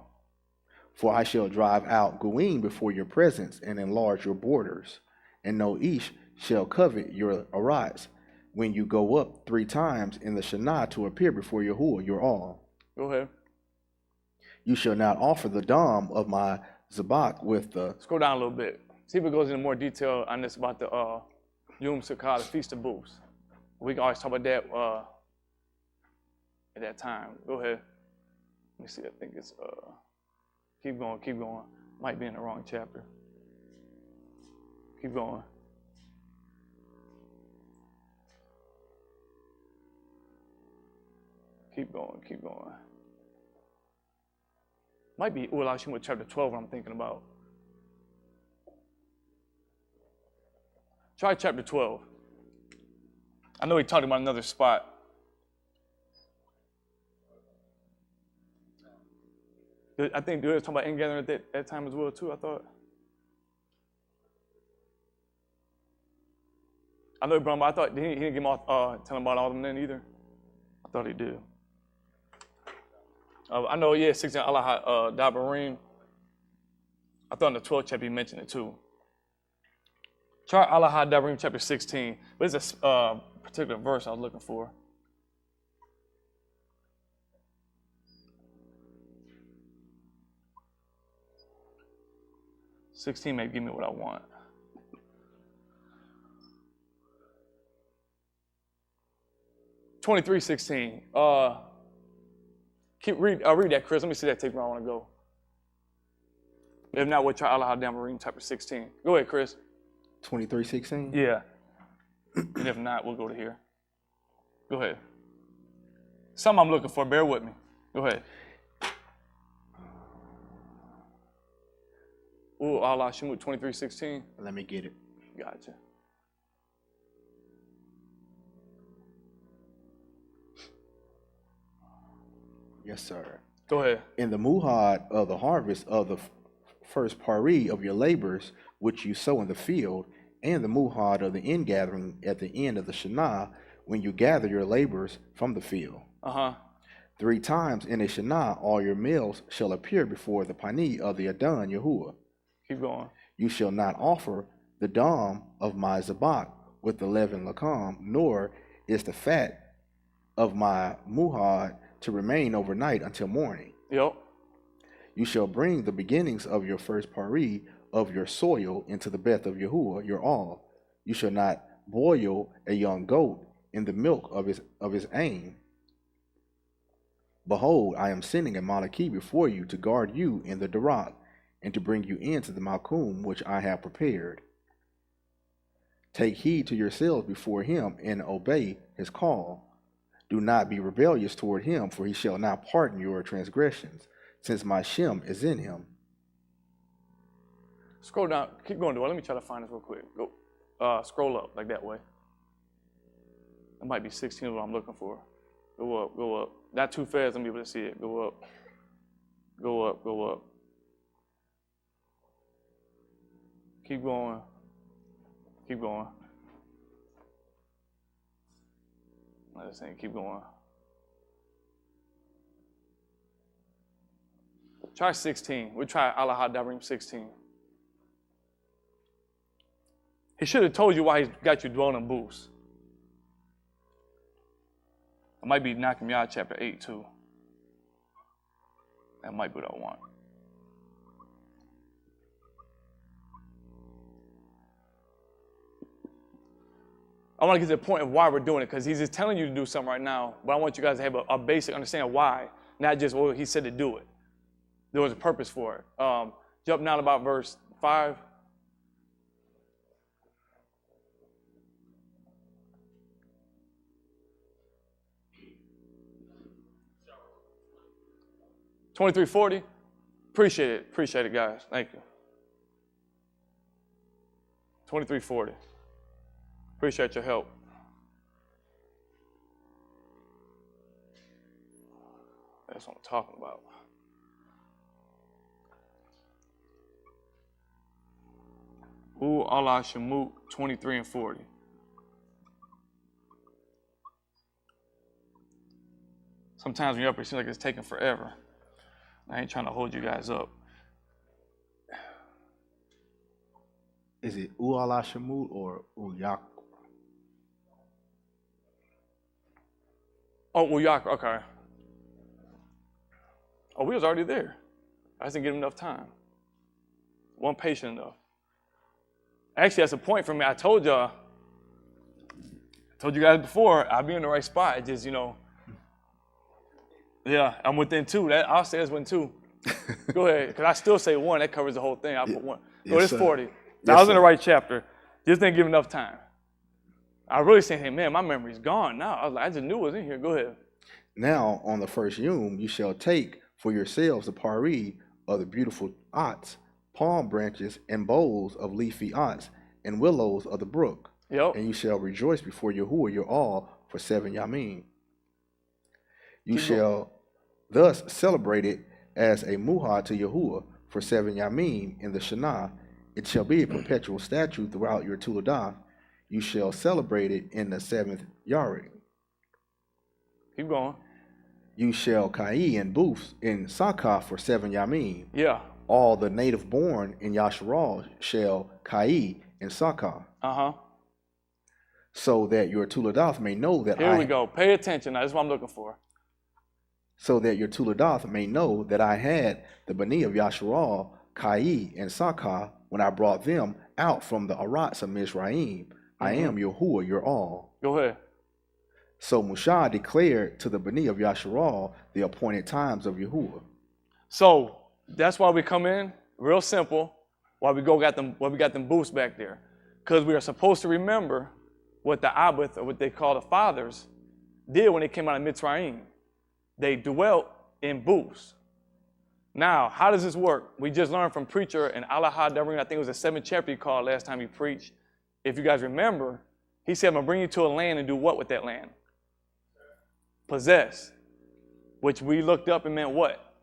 For I shall drive out Goim before your presence and enlarge your borders, and no Ish shall covet your arats when you go up 3 times in the Shana to appear before Yahuwah your all. Go ahead. You shall not offer the dam of my Zabak with the... Let's go down a little bit. See if it goes into more detail on this about the Yom Sukkah, the Feast of Booths. We can always talk about that at that time. Go ahead. Let me see. I think it's keep going, keep going. Might be in the wrong chapter. Keep going. Keep going, keep going. Might be Ulashim with chapter 12 what I'm thinking about. Try chapter 12. I know he talked about another spot. I think they was talking about ingathering at that time as well too, I thought. I know he brought him, I thought he didn't give him tell him about all of them then either. I thought he did. I know, yeah, 16 Allah Dabarim. I thought in the 12th chapter he mentioned it too. Try Allah Dabarim chapter 16. But it's a particular verse I was looking for. $16 may give me what I want. $23.16. I'll read that, Chris. Let me see that tape where I want to go. If not, we'll try Allah Dabarim chapter 16. Go ahead, Chris. 23:16? Yeah. And if not, we'll go to here. Go ahead. Something I'm looking for. Bear with me. Go ahead. Ooh, Allah Shemut 23:16. Let me get it. Gotcha. Yes, sir. Go ahead. In the Muhad of the harvest of the first pari of your labors which you sow in the field, and the muhad of the ingathering at the end of the Shana, when you gather your labors from the field. 3 times in a Shana all your males shall appear before the Pani of the Adon Yahuwah. Keep going. You shall not offer the dam of my zabak with the leaven lakam, nor is the fat of my muhad to remain overnight until morning. Yep. You shall bring the beginnings of your first pari of your soil into the beth of Yahuwah, your all. You shall not boil a young goat in the milk of his ain. Behold, I am sending a Malaki before you to guard you in the Darak, and to bring you into the Malkum which I have prepared. Take heed to yourselves before him, and obey his call. Do not be rebellious toward him, for he shall not pardon your transgressions, since my Shem is in him. Scroll down. Keep going, Dwayne. Let me try to find this real quick. Go. Scroll up, like that way. It might be 16 is what I'm looking for. Go up, go up. Not too fast, I'm able to see it. Go up. Go up, go up. Keep going. Keep going. I'm just saying, keep going. Try 16. We'll try Allah Darim 16. He should have told you why he got you dwelling in booths. It might be Nehemiah chapter 8 too. That might be what I want. I want to get to the point of why we're doing it, because he's just telling you to do something right now, but I want you guys to have a basic understanding of why, not just, well, he said to do it. There was a purpose for it. Jump down about verse 5. $23.40. Appreciate it, guys. Thank you. $23.40. Appreciate your help. That's what I'm talking about. Ooh, Allah Shemut 23 and 40. Sometimes when you're up, it seems like it's taking forever. I ain't trying to hold you guys up. Is it U'ala Shemut or U'yak? Oh, U'yak, okay. Oh, we was already there. I just didn't give him enough time. Wasn't patient enough. Actually, that's a point for me. I told you guys before, I'll be in the right spot. It just, yeah, I'm within 2. I'll say it's within 2. Go ahead, because I still say 1. That covers the whole thing. I'll put 1. Go, it's 40. I was in the right chapter. Just didn't give enough time. I really saying, hey, man, my memory's gone now. I just knew it was in here. Go ahead. Now, on the first yom, you shall take for yourselves the pari of the beautiful ots, palm branches and bowls of leafy ots, and willows of the brook. Yep. And you shall rejoice before Yahuwah your all for 7 yamim. You shall thus celebrate it as a muhad to Yahuwah for 7 yamim in the Shana. It shall be a perpetual statute throughout your Tuledah. You shall celebrate it in the 7th Yared. Keep going. You shall kai in booths in Sakah for 7 yamim. Yeah. All the native born in Yasharal shall kai in Sakah. So that your Tuledath may know that Here we go. Pay attention. Now, this is what I'm looking for. So that your Tuledath may know that I had the Bani of Yasharal, Kai, and Sakah when I brought them out from the Arats of Mizraim. I am Yahuwah, your all. Go ahead. So Mushah declared to the Bani of Yasharal the appointed times of Yahuwah. So that's why we come in, real simple, why we got them booths back there. Because we are supposed to remember what the Abbot, or what they call the fathers, did when they came out of Mitzrayim. They dwelt in booths. Now, how does this work? We just learned from preacher in Allah Darim, I think it was the 7th chapter he called last time he preached. If you guys remember, he said, I'm going to bring you to a land and do what with that land? Possess. Which we looked up and meant what?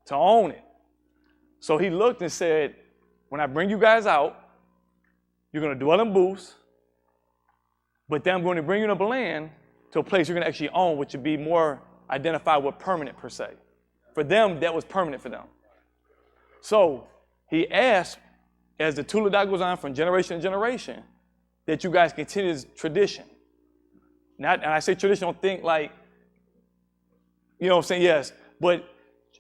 To own it. So he looked and said, when I bring you guys out, you're going to dwell in booths, but then I'm going to bring you to the land to a place you're going to actually own, which would be more identified with permanent per se. For them, that was permanent for them. So he asked, as the Tuladak goes on from generation to generation, that you guys continue this tradition. And I say tradition, don't think like, you know what I'm saying? Yes, but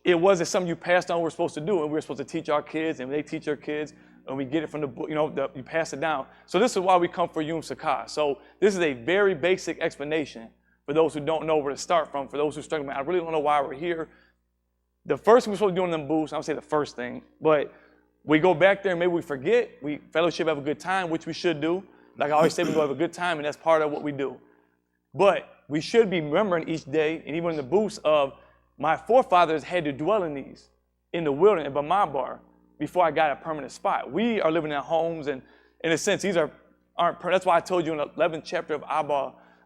it wasn't something you passed on we're supposed to do, and we were supposed to teach our kids, and they teach our kids, and we get it from the book, you know, you pass it down. So this is why we come for Yom Sakah. So this is a very basic explanation for those who don't know where to start from, for those who struggle. I really don't know why we're here. The first thing we're supposed to do in them booths, I don't say the first thing, but we go back there and maybe we forget, we fellowship, have a good time, which we should do. Like I always say, we go have a good time, and that's part of what we do. But we should be remembering each day, and even in the booths, of my forefathers had to dwell in these, in the wilderness, in Bamidbar, before I got a permanent spot. We are living in homes, and in a sense, these aren't. That's why I told you in the 11th chapter of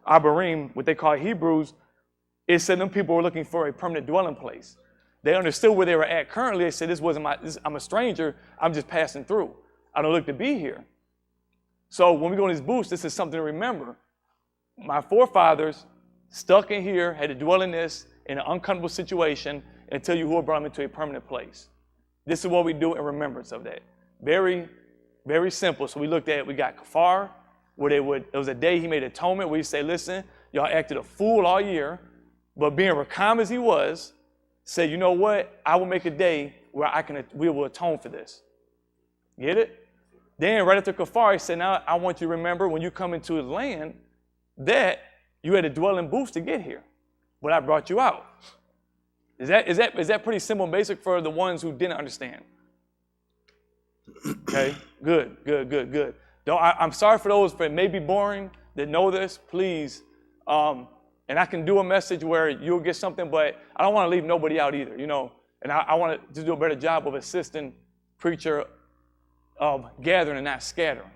Abarim, what they call Hebrews, it said them people were looking for a permanent dwelling place. They understood where they were at currently. They said, I'm a stranger, I'm just passing through. I don't look to be here. So when we go in these booths, this is something to remember. My forefathers stuck in here, had to dwell in this, in an uncomfortable situation, until Yahuwah brought them into a permanent place. This is what we do in remembrance of that. Very, very simple. So we looked at, we got kafar, where it was a day he made atonement, where he said, listen, y'all acted a fool all year, but being Rakam as he was, said, you know what? I will make a day where we will atone for this. Get it? Then right after kafar, he said, now I want you to remember when you come into his land that you had to dwell in booths to get here, but I brought you out. Is that pretty simple and basic for the ones who didn't understand? Okay, good. I'm sorry for those that may be boring that know this, please. And I can do a message where you'll get something, but I don't want to leave nobody out either, you know. And I want to do a better job of assisting preacher of gathering and not scattering,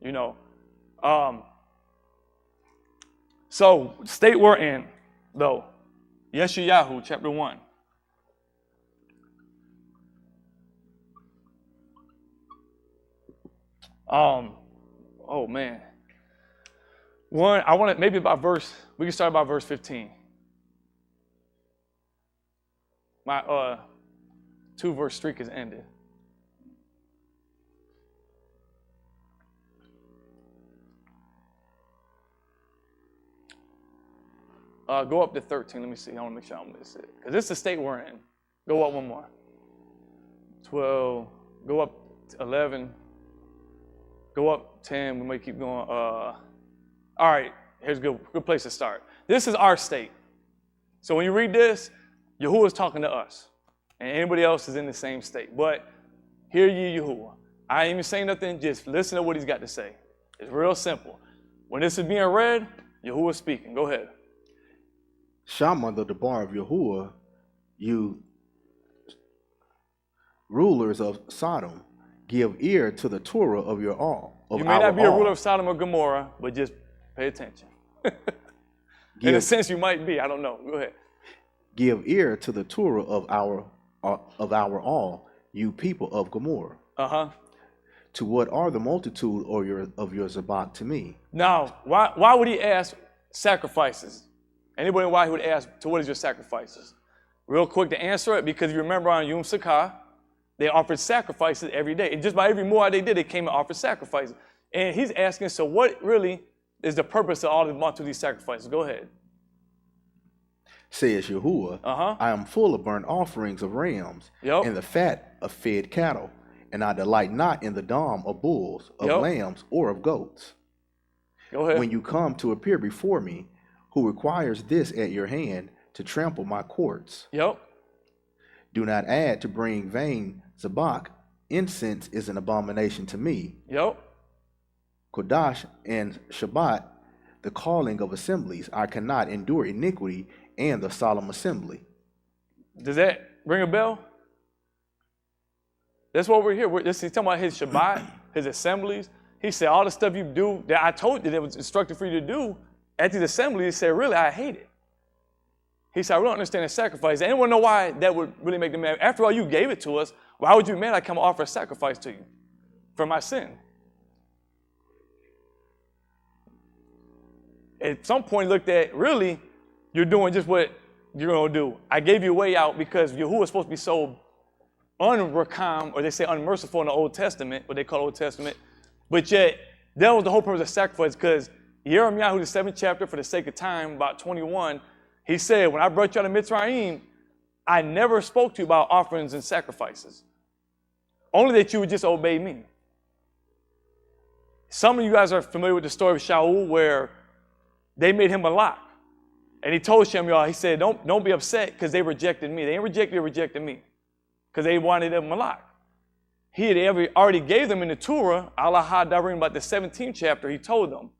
you know. So, state we're in, though. Yeshayahu, chapter 1. Oh, man. I want to, maybe about we can start about verse 15. My 2-verse streak has ended. Go up to 13. Let me see. I want to make sure I don't miss it. Because this is the state we're in. Go up one more. 12. Go up 11. Go up 10. We might keep going. All right. Here's a good place to start. This is our state. So when you read this, Yahuwah is talking to us. And anybody else is in the same state. But hear ye Yahuwah. I ain't even saying nothing. Just listen to what he's got to say. It's real simple. When this is being read, Yahuwah is speaking. Go ahead. Shama, the bar of Yahuwah, you rulers of Sodom, give ear to the Torah of your all. You may not be a ruler of Sodom or Gomorrah, but just pay attention. In a sense, you might be. I don't know. Go ahead. Give ear to the Torah of our all, you people of Gomorrah. To what are the multitude of your Zabak to me? Now, why would he ask sacrifices? Anybody why he would ask, to what is your sacrifices? Real quick to answer it, because you remember on Yom Sakah, they offered sacrifices every day. And just by every more they did, they came and offered sacrifices. And he's asking, so what really is the purpose of all the multitude of these sacrifices? Go ahead. Says Yahuwah, I am full of burnt offerings of rams and the fat of fed cattle, and I delight not in the dam of bulls, of lambs, or of goats. Go ahead. When you come to appear before me, who requires this at your hand to trample my courts? Do not add to bring vain Zabak. Incense is an abomination to me. Kodash and Shabbat, the calling of assemblies. I cannot endure iniquity and the solemn assembly. Does that ring a bell? That's what we're here. He's talking about his Shabbat, his assemblies. He said all the stuff you do that I told you that was instructed for you to do at these assemblies, he said, really, I hate it. He said, I really don't understand the sacrifice. Anyone know why that would really make them mad? After all, you gave it to us. Why would you be mad I come offer a sacrifice to you for my sin? At some point, he looked at, really, you're doing just what you're going to do. I gave you a way out because Yahuwah is supposed to be so unrakam, or they say unmerciful in the Old Testament, what they call Old Testament. But yet, that was the whole purpose of sacrifice, because Jeremiah, the 7th chapter, for the sake of time, about 21, he said, when I brought you out of Mitzrayim, I never spoke to you about offerings and sacrifices. Only that you would just obey me. Some of you guys are familiar with the story of Shaul, where they made him a lock. And he told Shemuel, he said, don't be upset because they rejected me. They ain't rejected, they rejected me. Because they wanted him a lock. He had already gave them in the Torah, Allah Hadarim, about the 17th chapter, he told them,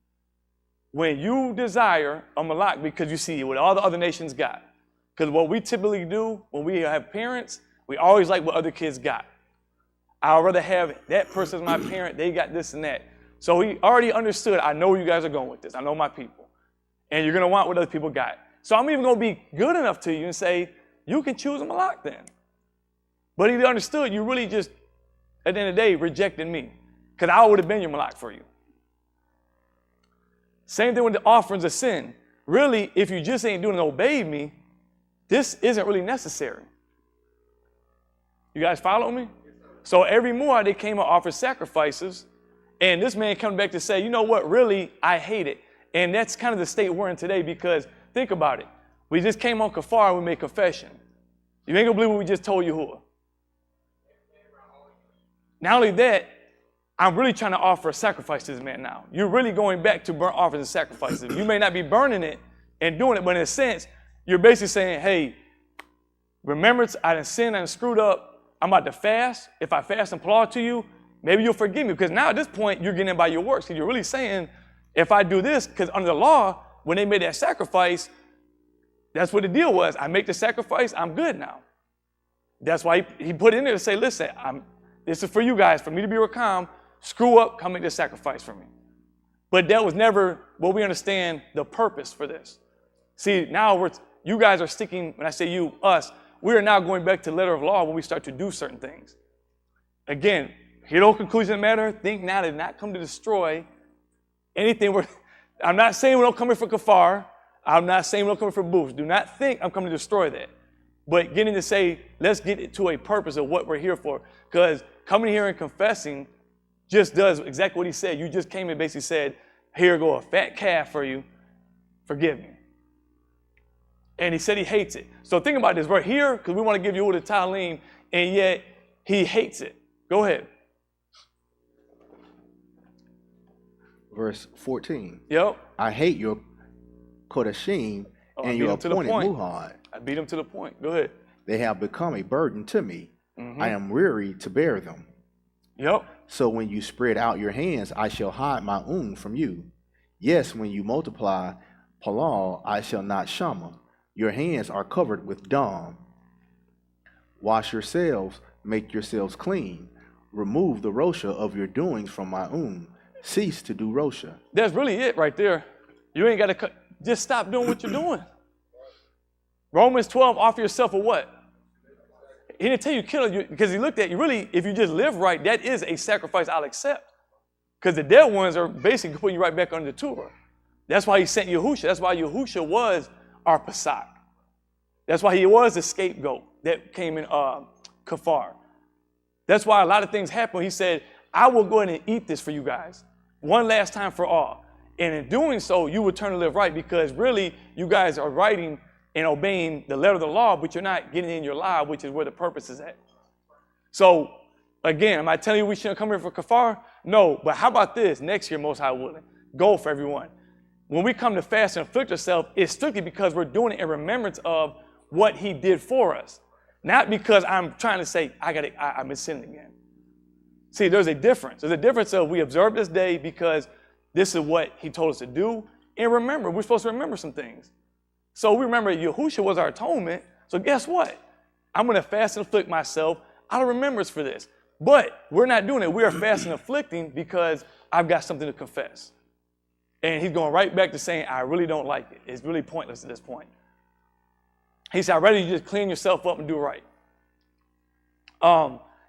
when you desire a malak, because you see what all the other nations got. Because what we typically do when we have parents, we always like what other kids got. I'd rather have that person as my parent, they got this and that. So he already understood, I know where you guys are going with this. I know my people. And you're going to want what other people got. So I'm even going to be good enough to you and say, you can choose a malak then. But he understood you really just, at the end of the day, rejected me. Because I would have been your malak for you. Same thing with the offerings of sin. Really, if you just ain't doing it, obey me, this isn't really necessary. You guys follow me? So every more they came and offered sacrifices. And this man coming back to say, you know what, really, I hate it. And that's kind of the state we're in today, because think about it. We just came on kafar and we made confession. You ain't gonna believe what we just told Yahuwah. Not only that, I'm really trying to offer a sacrifice to this man now. You're really going back to burnt offerings and sacrifices. You may not be burning it and doing it, but in a sense, you're basically saying, hey, remembrance, I done sinned, I done screwed up. I'm about to fast. If I fast and applaud to you, maybe you'll forgive me. Because now at this point, you're getting it by your works. So you're really saying, if I do this, because under the law, when they made that sacrifice, that's what the deal was. I make the sacrifice, I'm good now. That's why he put it in there to say, listen, this is for you guys, for me to be Rakam, screw up, come make this sacrifice for me. But that was never what we understand the purpose for this. See, now you guys are sticking, when I say you, us, we are now going back to the letter of law when we start to do certain things. Again, hear no conclusion of the matter, think now did not come to destroy anything. I'm not saying we don't come here for kafar. I'm not saying we don't come here for booths. Do not think I'm coming to destroy that. But getting to say, let's get to a purpose of what we're here for. Because coming here and confessing just does exactly what he said. You just came and basically said, here go a fat calf for you. Forgive me. And he said he hates it. So think about this. We're here because we want to give you the talim, and yet he hates it. Go ahead. Verse 14. Yep. I hate your Kodashim and your appointed Muhad. I beat him to the point. Go ahead. They have become a burden to me. I am weary to bear them. Yep. So when you spread out your hands, I shall hide my from you. Yes, when you multiply Palal, I shall not Shama. Your hands are covered with Dam. Wash yourselves, make yourselves clean. Remove the Rosha of your doings from my Cease to do Rosha. That's really it right there. You ain't got to just stop doing what you're doing. Romans 12, offer yourself a what? He didn't tell you kill you because he looked at you. Really, if you just live right, that is a sacrifice I'll accept. Because the dead ones are basically putting you right back under the Torah. That's why he sent Yahusha. That's why Yahusha was our Pesach. That's why he was the scapegoat that came in kafar. That's why a lot of things happen. He said, I will go ahead and eat this for you guys. One last time for all. And in doing so, you will turn to live right, because really you guys are writing and obeying the letter of the law, but you're not getting in your law, which is where the purpose is at. So again, am I telling you we shouldn't come here for kafar? No, but how about this? Next year, most high willing, go for everyone. When we come to fast and afflict ourselves, it's strictly because we're doing it in remembrance of what he did for us. Not because I'm trying to say, I've been sinning again. See, there's a difference. There's a difference of we observe this day because this is what he told us to do. And remember, we're supposed to remember some things. So we remember Yahusha was our atonement. So guess what? I'm going to fast and afflict myself out of remembrance for this. But we're not doing it. We are fasting and afflicting because I've got something to confess. And he's going right back to saying, I really don't like it. It's really pointless at this point. He said, I'd rather you just clean yourself up and do right.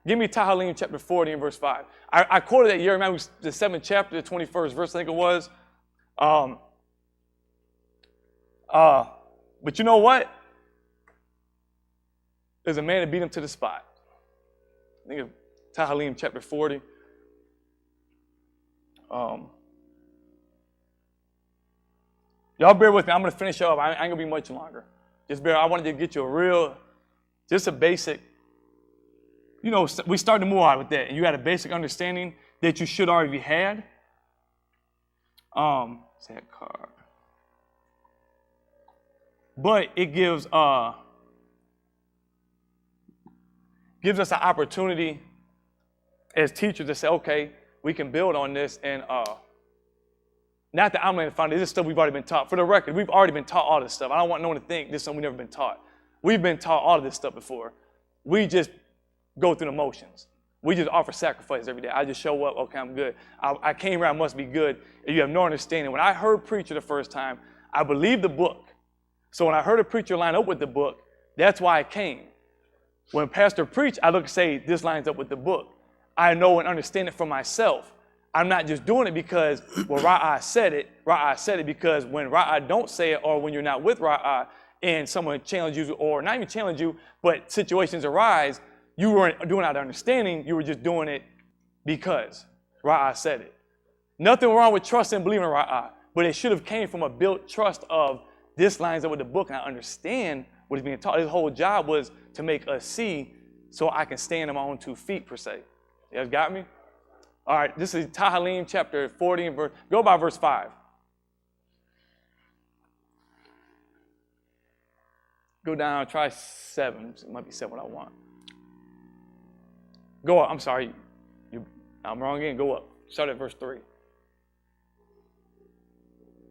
Give me Tahalim chapter 40 and verse 5. I quoted that Jeremiah, the 7th chapter, the 21st verse, I think it was. But you know what? There's a man that beat him to the spot. I think of Tahalim chapter 40. Y'all bear with me. I'm going to finish up. I ain't going to be much longer. Just bear. I wanted to get you just a basic, we started to move on with that. And you had a basic understanding that you should already had. That card. But it gives us an opportunity as teachers to say, okay, we can build on this. And not that I'm laying the foundation, this is stuff we've already been taught. For the record, we've already been taught all this stuff. I don't want no one to think this is something we've never been taught. We've been taught all of this stuff before. We just go through the motions. We just offer sacrifice every day. I just show up, okay, I'm good. I came here, I must be good. And you have no understanding. When I heard preacher the first time, I believed the book. So when I heard a preacher line up with the book, that's why I came. When pastor preached, I look and say, this lines up with the book. I know and understand it for myself. I'm not just doing it because, well, Ra'ah said it. Ra'ah said it because when Ra'ah don't say it, or when you're not with Ra'ah and someone challenges you, or not even challenge you, but situations arise, you weren't doing it out of understanding. You were just doing it because Ra'ah said it. Nothing wrong with trusting and believing in Ra'ah, but it should have came from a built trust of this lines up with the book, and I understand what is being taught. His whole job was to make us see so I can stand on my own 2 feet, per se. You guys got me? All right, this is Tahalim chapter 40 and go by verse 5. Go down, try 7. It might be 7 what I want. Go up, I'm sorry. I'm wrong again, go up. Start at verse 3.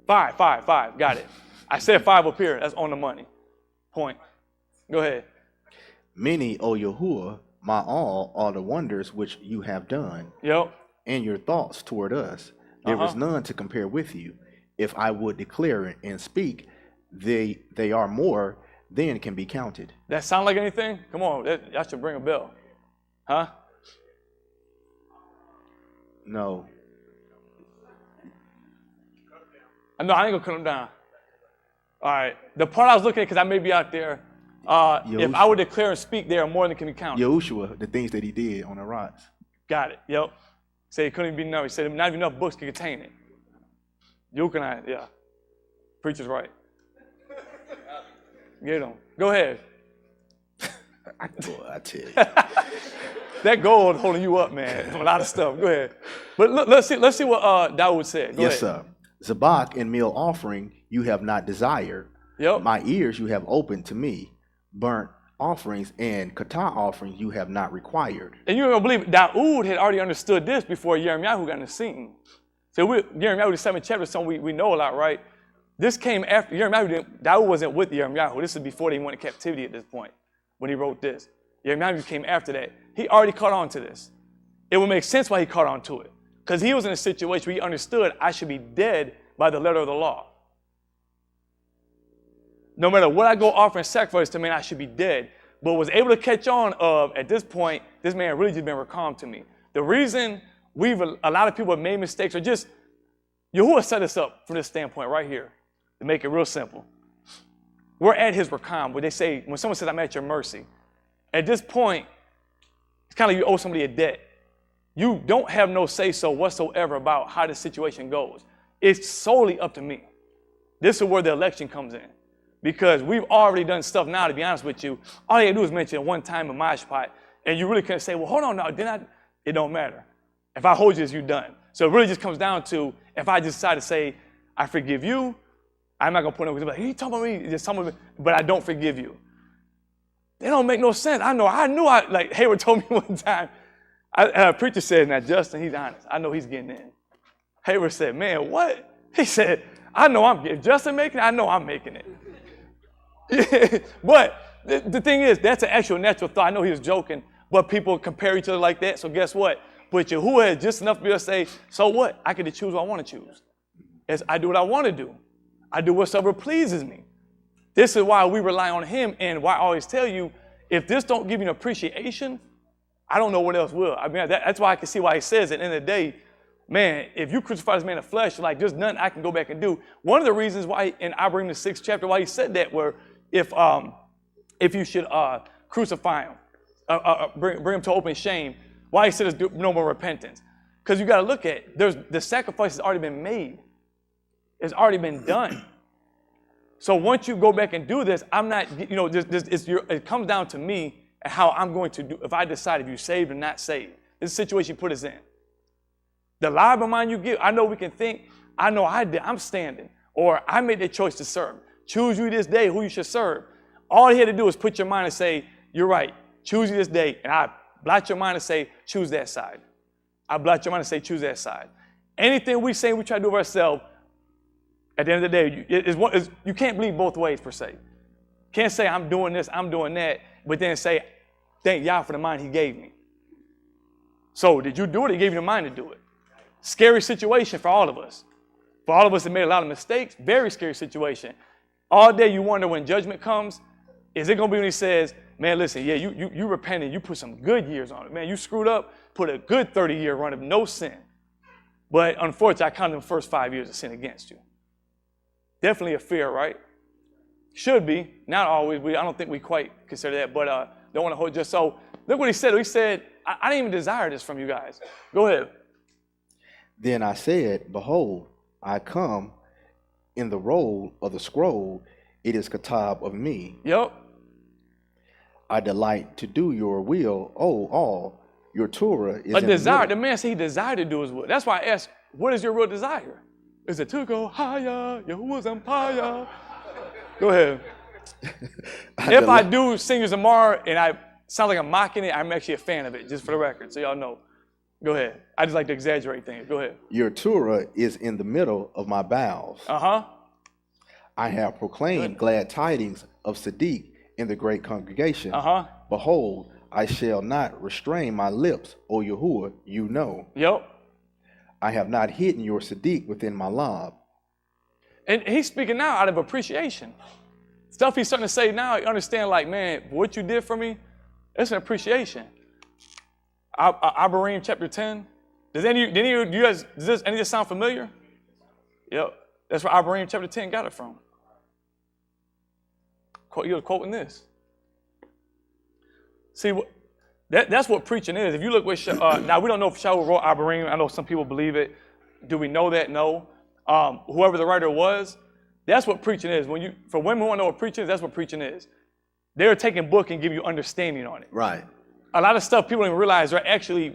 5, got it. I said 5 up here, that's on the money. Point. Go ahead. Many, O Yahuwah, my all, are the wonders which you have done. Yep. And your thoughts toward us. There is none to compare with you. If I would declare and speak, they are more than can be counted. That sound like anything? Come on, that should bring a bell. Huh? No. No, I ain't gonna cut them down. All right. The part I was looking at, because I may be out there, if I would declare and speak, there are more than can be counted. Yahushua, the things that he did on the rocks. Got it. Yep. Say it couldn't even be enough. He said not even enough books could contain it. You can, yeah. Preacher's right. Get him. Go ahead. Boy, I tell you. That gold holding you up, man. A lot of stuff. Go ahead. But look, let's see what Dawood said. Go yes, ahead. Sir. Zabak and meal offering you have not desired. Yep. My ears you have opened to me. Burnt offerings and kata offerings you have not required. And you don't believe it. Dawood had already understood this before Jeremiah got in the scene. So Jeremiah, the 7th chapter, something we know a lot, right? This came after Jeremiah. Dawood wasn't with Jeremiah. This is before they went into captivity at this point when he wrote this. Jeremiah came after that. He already caught on to this. It would make sense why he caught on to it. Because he was in a situation where he understood I should be dead by the letter of the law. No matter what I go offer and sacrifice to man, I should be dead. But was able to catch on of, at this point, this man really just been recalmed to me. The reason a lot of people have made mistakes or just, Yahuwah set us up from this standpoint right here to make it real simple. We're at his rakam, where they say, when someone says, I'm at your mercy, at this point, it's kind of like you owe somebody a debt. You don't have no say-so whatsoever about how the situation goes. It's solely up to me. This is where the election comes in. Because we've already done stuff now, to be honest with you. All you gotta do is mention it one time in Mashpat, and you really can't say, well, hold on now, it don't matter. If I hold you, you're done. So it really just comes down to, if I just decide to say, I forgive you, I'm not gonna put it, like, he talking about me, just someone, but I don't forgive you. They don't make no sense. Like Hayward told me one time, a preacher said, now Justin, he's honest. I know he's getting in. Hayward said, man, what? He said, if Justin making it, I know I'm making it. But the thing is, that's an actual natural thought. I know he was joking, but people compare each other like that. So guess what? But Yahuwah has just enough to be able to say, so what? I get to choose what I want to choose. I do what I want to do. I do whatsoever pleases me. This is why we rely on him, and why I always tell you, if this don't give you an appreciation I don't know what else will. I mean, that's why I can see why he says at the end of the day, man, if you crucify this man in the flesh, like there's nothing I can go back and do. One of the reasons why in Abraham the 6th chapter, why he said that, where if you should crucify him, bring him to open shame, why he said there's no more repentance. Because you got to look at, the sacrifice has already been made. It's already been done. So once you go back and do this, I'm not, it comes down to me and how I'm going to do, if I decide if you're saved or not saved. This is the situation you put us in. The live mind you give, I know we can think, I know I did, I'm standing, or I made the choice to serve. Choose you this day who you should serve. All you had to do is put your mind and say, you're right, choose you this day, and I blot your mind and say, choose that side. I blot your mind and say, choose that side. Anything we say, we try to do of ourselves, at the end of the day, you can't believe both ways, per se. Can't say, I'm doing this, I'm doing that, but then say, thank Yah for the mind he gave me. So did you do it? He gave you the mind to do it. Scary situation for all of us. For all of us that made a lot of mistakes, very scary situation. All day you wonder when judgment comes, is it going to be when he says, man, listen, yeah, you repented, you put some good years on it. Man, you screwed up, put a good 30-year run of no sin. But unfortunately, I counted the first 5 years of sin against you. Definitely a fear, right? Should be. Not always. I don't think we quite consider that, but don't want to hold just so. Look what he said. He said, I didn't even desire this from you guys. Go ahead. Then I said, behold, I come in the roll of the scroll. It is katab of me. Yep. I delight to do your will, all. Your Torah is a desire. The man said he desired to do his will. That's why I asked, what is your real desire? Is it to go higher, Yahuwah's empire? Go ahead. If I do sing you Zamar and I sound like I'm mocking it, I'm actually a fan of it, just for the record, so y'all know. Go ahead. I just like to exaggerate things. Go ahead. Your Torah is in the middle of my bowels. Uh-huh. I have proclaimed glad tidings of Sadiq in the great congregation. Uh-huh. Behold, I shall not restrain my lips, O Yahuwah, you know. Yep. I have not hidden your Sadiq within my lob. And he's speaking now out of appreciation. Stuff he's starting to say now, you understand, like, man, what you did for me, it's an appreciation. Abraham chapter 10. Does any of you guys, does any of this sound familiar? Yep. That's where Abraham chapter 10 got it from. You're quoting this. See, that's what preaching is. If you look with, now we don't know if Shaul wrote Abraham. I know some people believe it. Do we know that? No. Whoever the writer was, that's what preaching is. For women who want to know what preaching is, that's what preaching is. They're taking a book and give you understanding on it. Right. A lot of stuff people don't even realize they're actually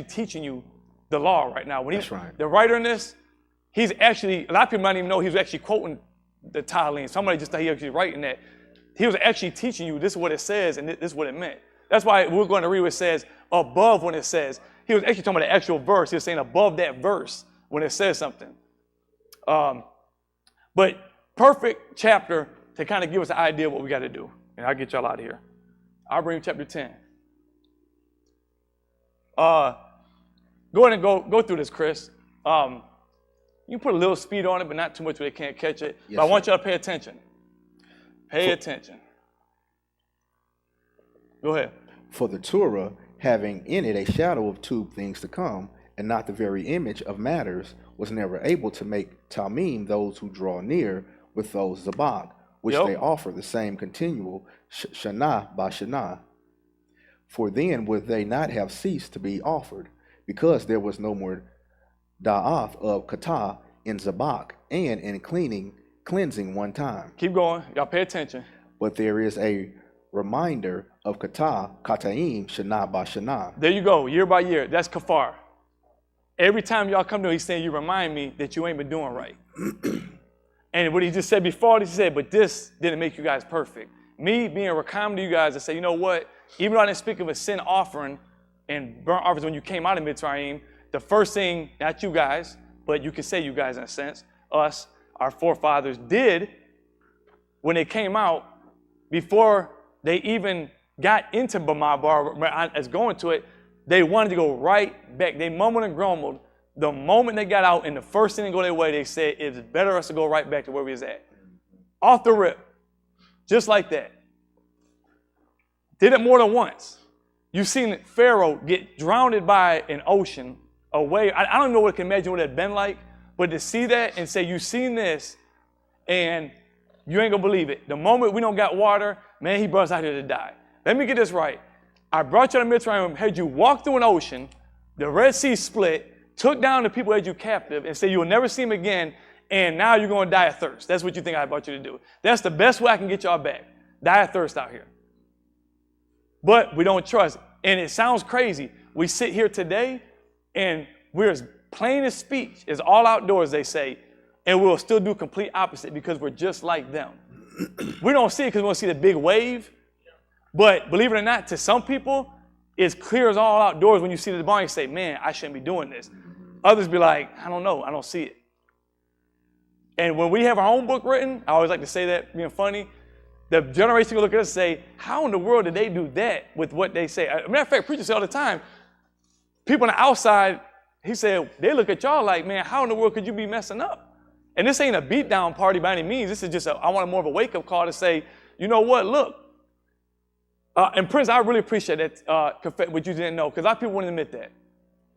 teaching you the law right now. That's right. The writer in this, he's actually, a lot of people might not even know he was actually quoting the Talmud. Somebody just thought he was actually writing that. He was actually teaching you this is what it says and this is what it meant. That's why we're going to read what it says above when it says. He was actually talking about the actual verse. He was saying above that verse when it says something. But perfect chapter to kind of give us an idea of what we got to do. And I'll get y'all out of here. Abraham chapter 10. Go ahead and go through this, Chris. You can put a little speed on it, but not too much where they can't catch it. Yes, but I want y'all to pay attention. Pay attention. Go ahead. For the Torah, having in it a shadow of two things to come, and not the very image of matters, was never able to make Talmim those who draw near with those Zabak, which they offer the same continual Shana by Shana. For then would they not have ceased to be offered, because there was no more Da'ath of Kata in Zabak and in cleansing one time. Keep going. Y'all pay attention. But there is a reminder of Kataim, Shana by Shana. There you go, year by year. That's kafar. Every time y'all come to him, he's saying, you remind me that you ain't been doing right. And what he just said before, he said, but this didn't make you guys perfect. Me being Rakam to you guys to say, you know what? Even though I didn't speak of a sin offering and burnt offerings when you came out of Mitzrayim, the first thing, not you guys, but you can say you guys in a sense, us, our forefathers did when they came out, before they even got into Bamar as going to it, they wanted to go right back. They mumbled and grumbled. The moment they got out and the first thing to go their way, they said, it's better us to go right back to where we was at. Off the rip. Just like that. Did it more than once. You've seen Pharaoh get drowned by an ocean, a wave. I don't know what I can imagine what it had been like, but to see that and say, you've seen this, and you ain't gonna believe it. The moment we don't got water, man, he brought us out here to die. Let me get this right. I brought you to the Mitzrayim, had you walk through an ocean, the Red Sea split, took down the people that you captive, and said you will never see them again, and now you're gonna die of thirst. That's what you think I brought you to do. That's the best way I can get y'all back. Die of thirst out here. But we don't trust. And it sounds crazy. We sit here today, and we're as plain as speech, as all outdoors, they say, and we'll still do complete opposite because we're just like them. We don't see it because we don't see the big wave. But believe it or not, to some people, it's clear as all outdoors when you see the bar, you say, man, I shouldn't be doing this. Others be like, I don't know, I don't see it. And when we have our own book written, I always like to say that, being funny, the generation will look at us and say, how in the world did they do that with what they say? As a matter of fact, preachers say all the time, people on the outside, he said, they look at y'all like, man, how in the world could you be messing up? And this ain't a beatdown party by any means. This is just, I want more of a wake-up call to say, you know what, look. And Prince, I really appreciate that, what you didn't know, because a lot of people wouldn't admit that.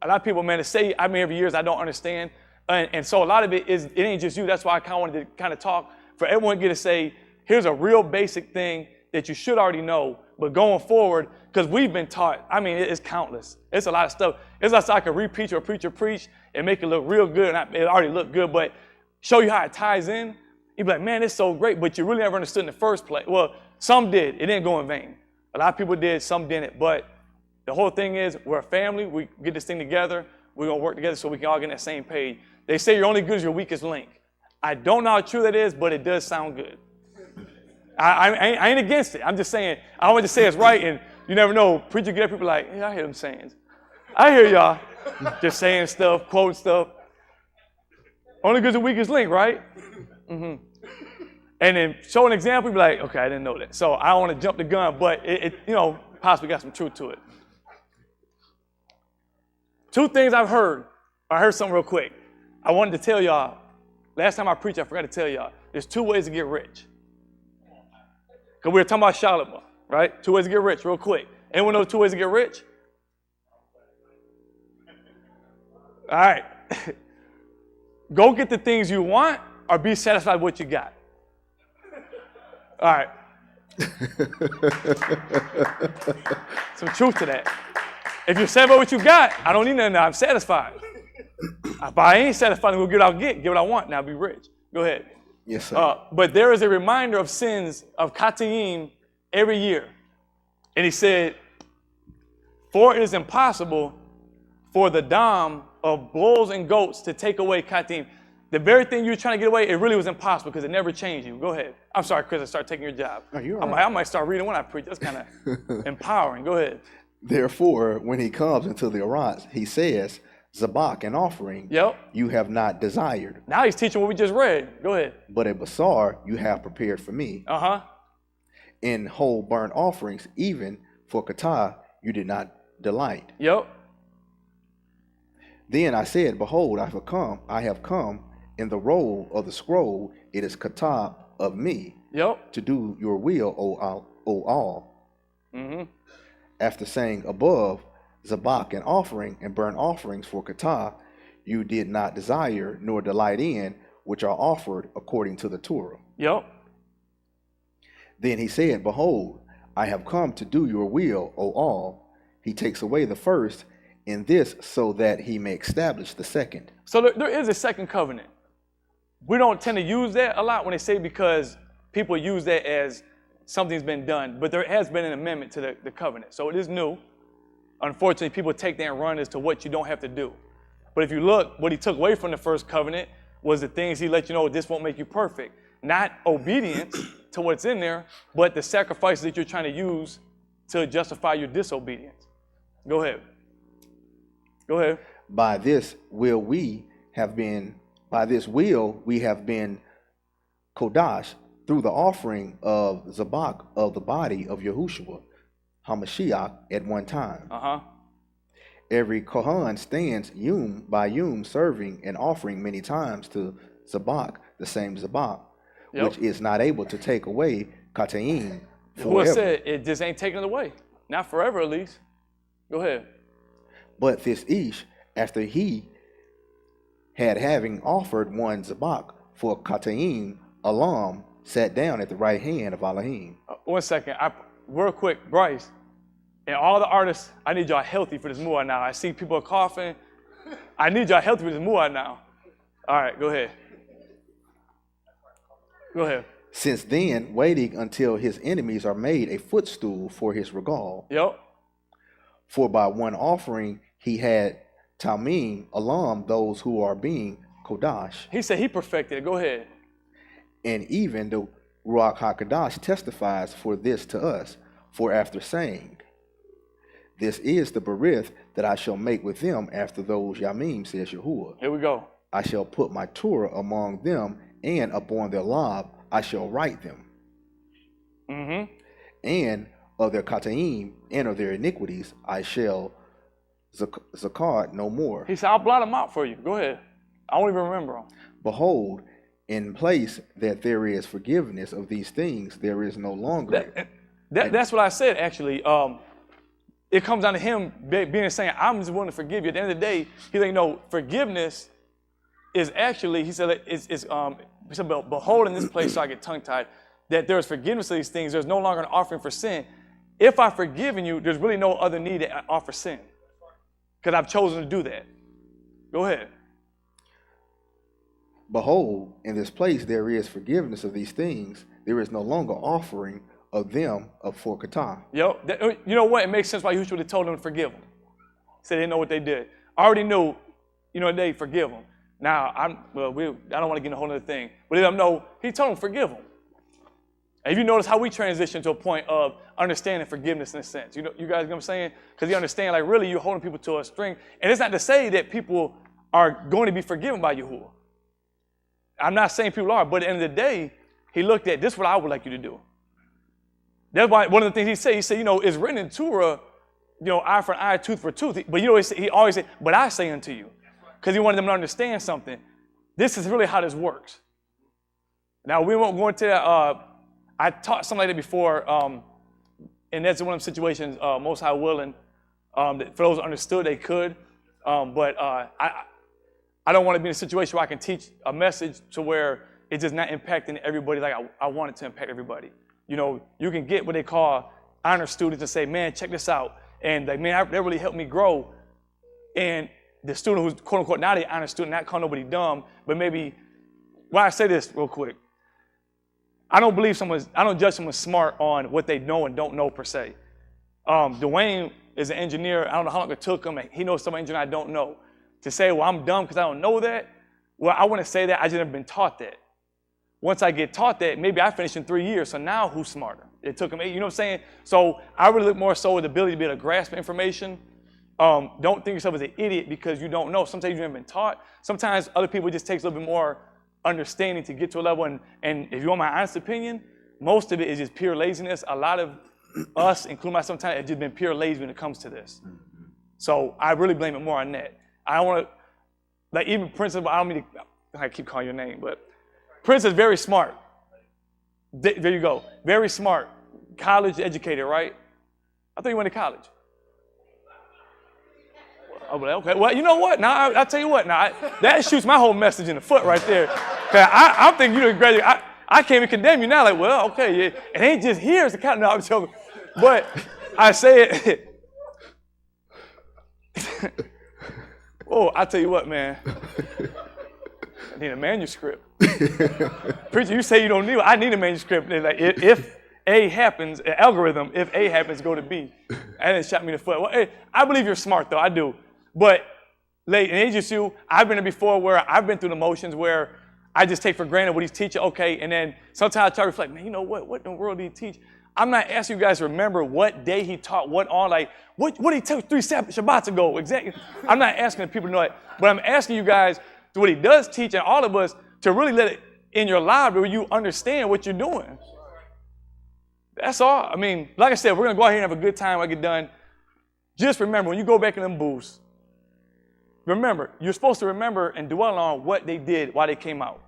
A lot of people, man, to say, I've been here for years, I don't understand. And so a lot of it ain't just you. That's why I kind of wanted to kind of talk for everyone to get to say, here's a real basic thing that you should already know, but going forward, because we've been taught, I mean, it's countless. It's a lot of stuff. It's like I could repreach or preacher preach and make it look real good, and it already looked good, but show you how it ties in. You'd be like, man, it's so great, but you really never understood in the first place. Well, some did. It didn't go in vain. A lot of people did, some didn't, but the whole thing is we're a family. We get this thing together. We're going to work together so we can all get on that same page. They say you're only good as your weakest link. I don't know how true that is, but it does sound good. I ain't against it. I'm just saying, I want to say it's right, and you never know. Preacher get up, people like, yeah, I hear them sayings. I hear y'all just saying stuff, quoting stuff. Only good as the weakest link, right? Mm-hmm. And then show an example, be like, okay, I didn't know that. So I don't want to jump the gun, but it possibly got some truth to it. Two things I've heard. I heard something real quick. I wanted to tell y'all, last time I preached, I forgot to tell y'all, there's 2 ways to get rich. Because we were talking about Charlotte, right? 2 ways to get rich, real quick. Anyone know 2 ways to get rich? All right. Go get the things you want or be satisfied with what you got. All right. Some truth to that. If you're satisfied with what you got, I don't need nothing now. I'm satisfied. If I ain't satisfied, I'm going to get what I want. Now be rich. Go ahead. Yes, sir. But there is a reminder of sins of Kataim every year. And he said, for it is impossible for the dam of bulls and goats to take away Kataim. The very thing you're trying to get away, it really was impossible because it never changed you. Go ahead. I'm sorry, Chris, I started taking your job. Oh, you're all right. I might start reading when I preach. That's kind of empowering. Go ahead. Therefore, when he comes into the Arats, he says, Zabak, an offering, you have not desired. Now he's teaching what we just read. Go ahead. But a basar you have prepared for me. Uh-huh. In whole burnt offerings, even for kata you did not delight. Yep. Then I said, behold, I have come in the roll of the scroll, it is kata of me. Yep. To do your will, O all. Mm-hmm. After saying above, Zabak and offering and burnt offerings for kata, you did not desire nor delight in, which are offered according to the Torah. Yep. Then he said, behold, I have come to do your will, O all. He takes away the first in this so that he may establish the second. So there is a second covenant. We don't tend to use that a lot when they say because people use that as something's been done, but there has been an amendment to the covenant. So it is new. Unfortunately, people take that and run as to what you don't have to do. But if you look, what he took away from the first covenant was the things he let you know this won't make you perfect. Not obedience to what's in there, but the sacrifices that you're trying to use to justify your disobedience. Go ahead. Go ahead. By this will we have been Kodash through the offering of Zabak of the body of Yahushua, HaMashiach, at one time. Uh-huh. Every Kohan stands yom by yom, serving and offering many times to Zabak, the same Zabak, which is not able to take away Kataim forever. Who said it just ain't taking it away? Not forever, at least. Go ahead. But this Ish, after he having offered one Zabak for Kataim, Alam, sat down at the right hand of Elohim. 1 second. Real quick, Bryce. And all the artists, I need y'all healthy for this mu'ah now. I see people coughing. I need y'all healthy for this mu'ah now. All right, go ahead. Go ahead. Since then, waiting until his enemies are made a footstool for his regal. Yep. For by one offering he had Tamim, Alam, those who are being Kodash. He said he perfected it. Go ahead. And even the Ruach HaKadosh testifies for this to us, for after saying, this is the berith that I shall make with them after those Yamim, says Yahuwah. Here we go. I shall put my Torah among them, and upon their lob I shall write them. Mm-hmm. And of their kataim and of their iniquities I shall zakat no more. He said, I'll blot them out for you. Go ahead. I don't even remember them. Behold, in place that there is forgiveness of these things, there is no longer. That's what I said, actually. It comes down to him being saying, I'm just willing to forgive you. At the end of the day, he's like, no, forgiveness is actually, he said, behold in this place, so I get tongue-tied, that there is forgiveness of these things. There's no longer an offering for sin. If I've forgiven you, there's really no other need to offer sin, because I've chosen to do that. Go ahead. Behold, in this place there is forgiveness of these things. There is no longer offering of them for kata. Yo, you know what? It makes sense why you should have told them to forgive them. Said they didn't know what they did. I already knew, they forgive them. Now, I don't want to get in a whole other thing. But let them know, he told them forgive them. And if you notice how we transition to a point of understanding forgiveness in a sense. You guys know what I'm saying? Because you understand, like, really, you're holding people to a string. And it's not to say that people are going to be forgiven by Yahuwah. I'm not saying people are, but at the end of the day, he looked at, this is what I would like you to do. That's why one of the things he said, it's written in Torah, eye for an eye, tooth for a tooth. But he always said, but I say unto you. Because he wanted them to understand something. This is really how this works. Now, we won't go into that. I taught something like that before, and that's one of the situations, Most High willing, that for those who understood, they could. But I don't want to be in a situation where I can teach a message to where it's just not impacting everybody like I want it to impact everybody. You can get what they call honor students and say, man, check this out. And like, man, that really helped me grow. And the student who's quote unquote not an honor student, not calling nobody dumb, but maybe, why I say this real quick. I don't judge someone smart on what they know and don't know per se. Dwayne is an engineer. I don't know how long it took him. He knows some engineer I don't know. To say, well, I'm dumb because I don't know that. Well, I wouldn't say that. I just never been taught that. Once I get taught that, maybe I finish in 3 years. So now who's smarter? It took him 8, you know what I'm saying? So I really look more so at the ability to be able to grasp information. Don't think yourself as an idiot because you don't know. Sometimes you haven't been taught. Sometimes other people just takes a little bit more understanding to get to a level. And if you want my honest opinion, most of it is just pure laziness. A lot of us, including myself, sometimes it's just been pure lazy when it comes to this. So I really blame it more on that. I don't want to, like even Princess, I don't mean to, I keep calling your name, but Princess is very smart. There you go. Very smart. College educated, right? I thought you went to college. Oh, okay. Well, you know what? Now, I'll tell you what. Now, that shoots my whole message in the foot right there. Cause I'm thinking you didn't graduate. I can't even condemn you now. Like, well, okay, yeah, it ain't just here. It's the kind of, no, I'm joking. But I say it. Oh, I tell you what, man. I need a manuscript. Preacher, you say you don't need it. I need a manuscript. Like, if A happens, an algorithm, if A happens, go to B. And it shot me in the foot. Well, hey, I believe you're smart, though. I do. But late in HSU, I've been there before where I've been through the motions where I just take for granted what he's teaching. Okay, and then sometimes I try to reflect, man, you know what? What in the world did he teach? I'm not asking you guys to remember what day he taught what on, like, what did he teach 3 Shabbats ago? Exactly. I'm not asking the people to know it, but I'm asking you guys to what he does teach and all of us to really let it in your library where you understand what you're doing. That's all. I mean, like I said, we're going to go out here and have a good time when I get done. Just remember, when you go back in them booths, remember, you're supposed to remember and dwell on what they did while they came out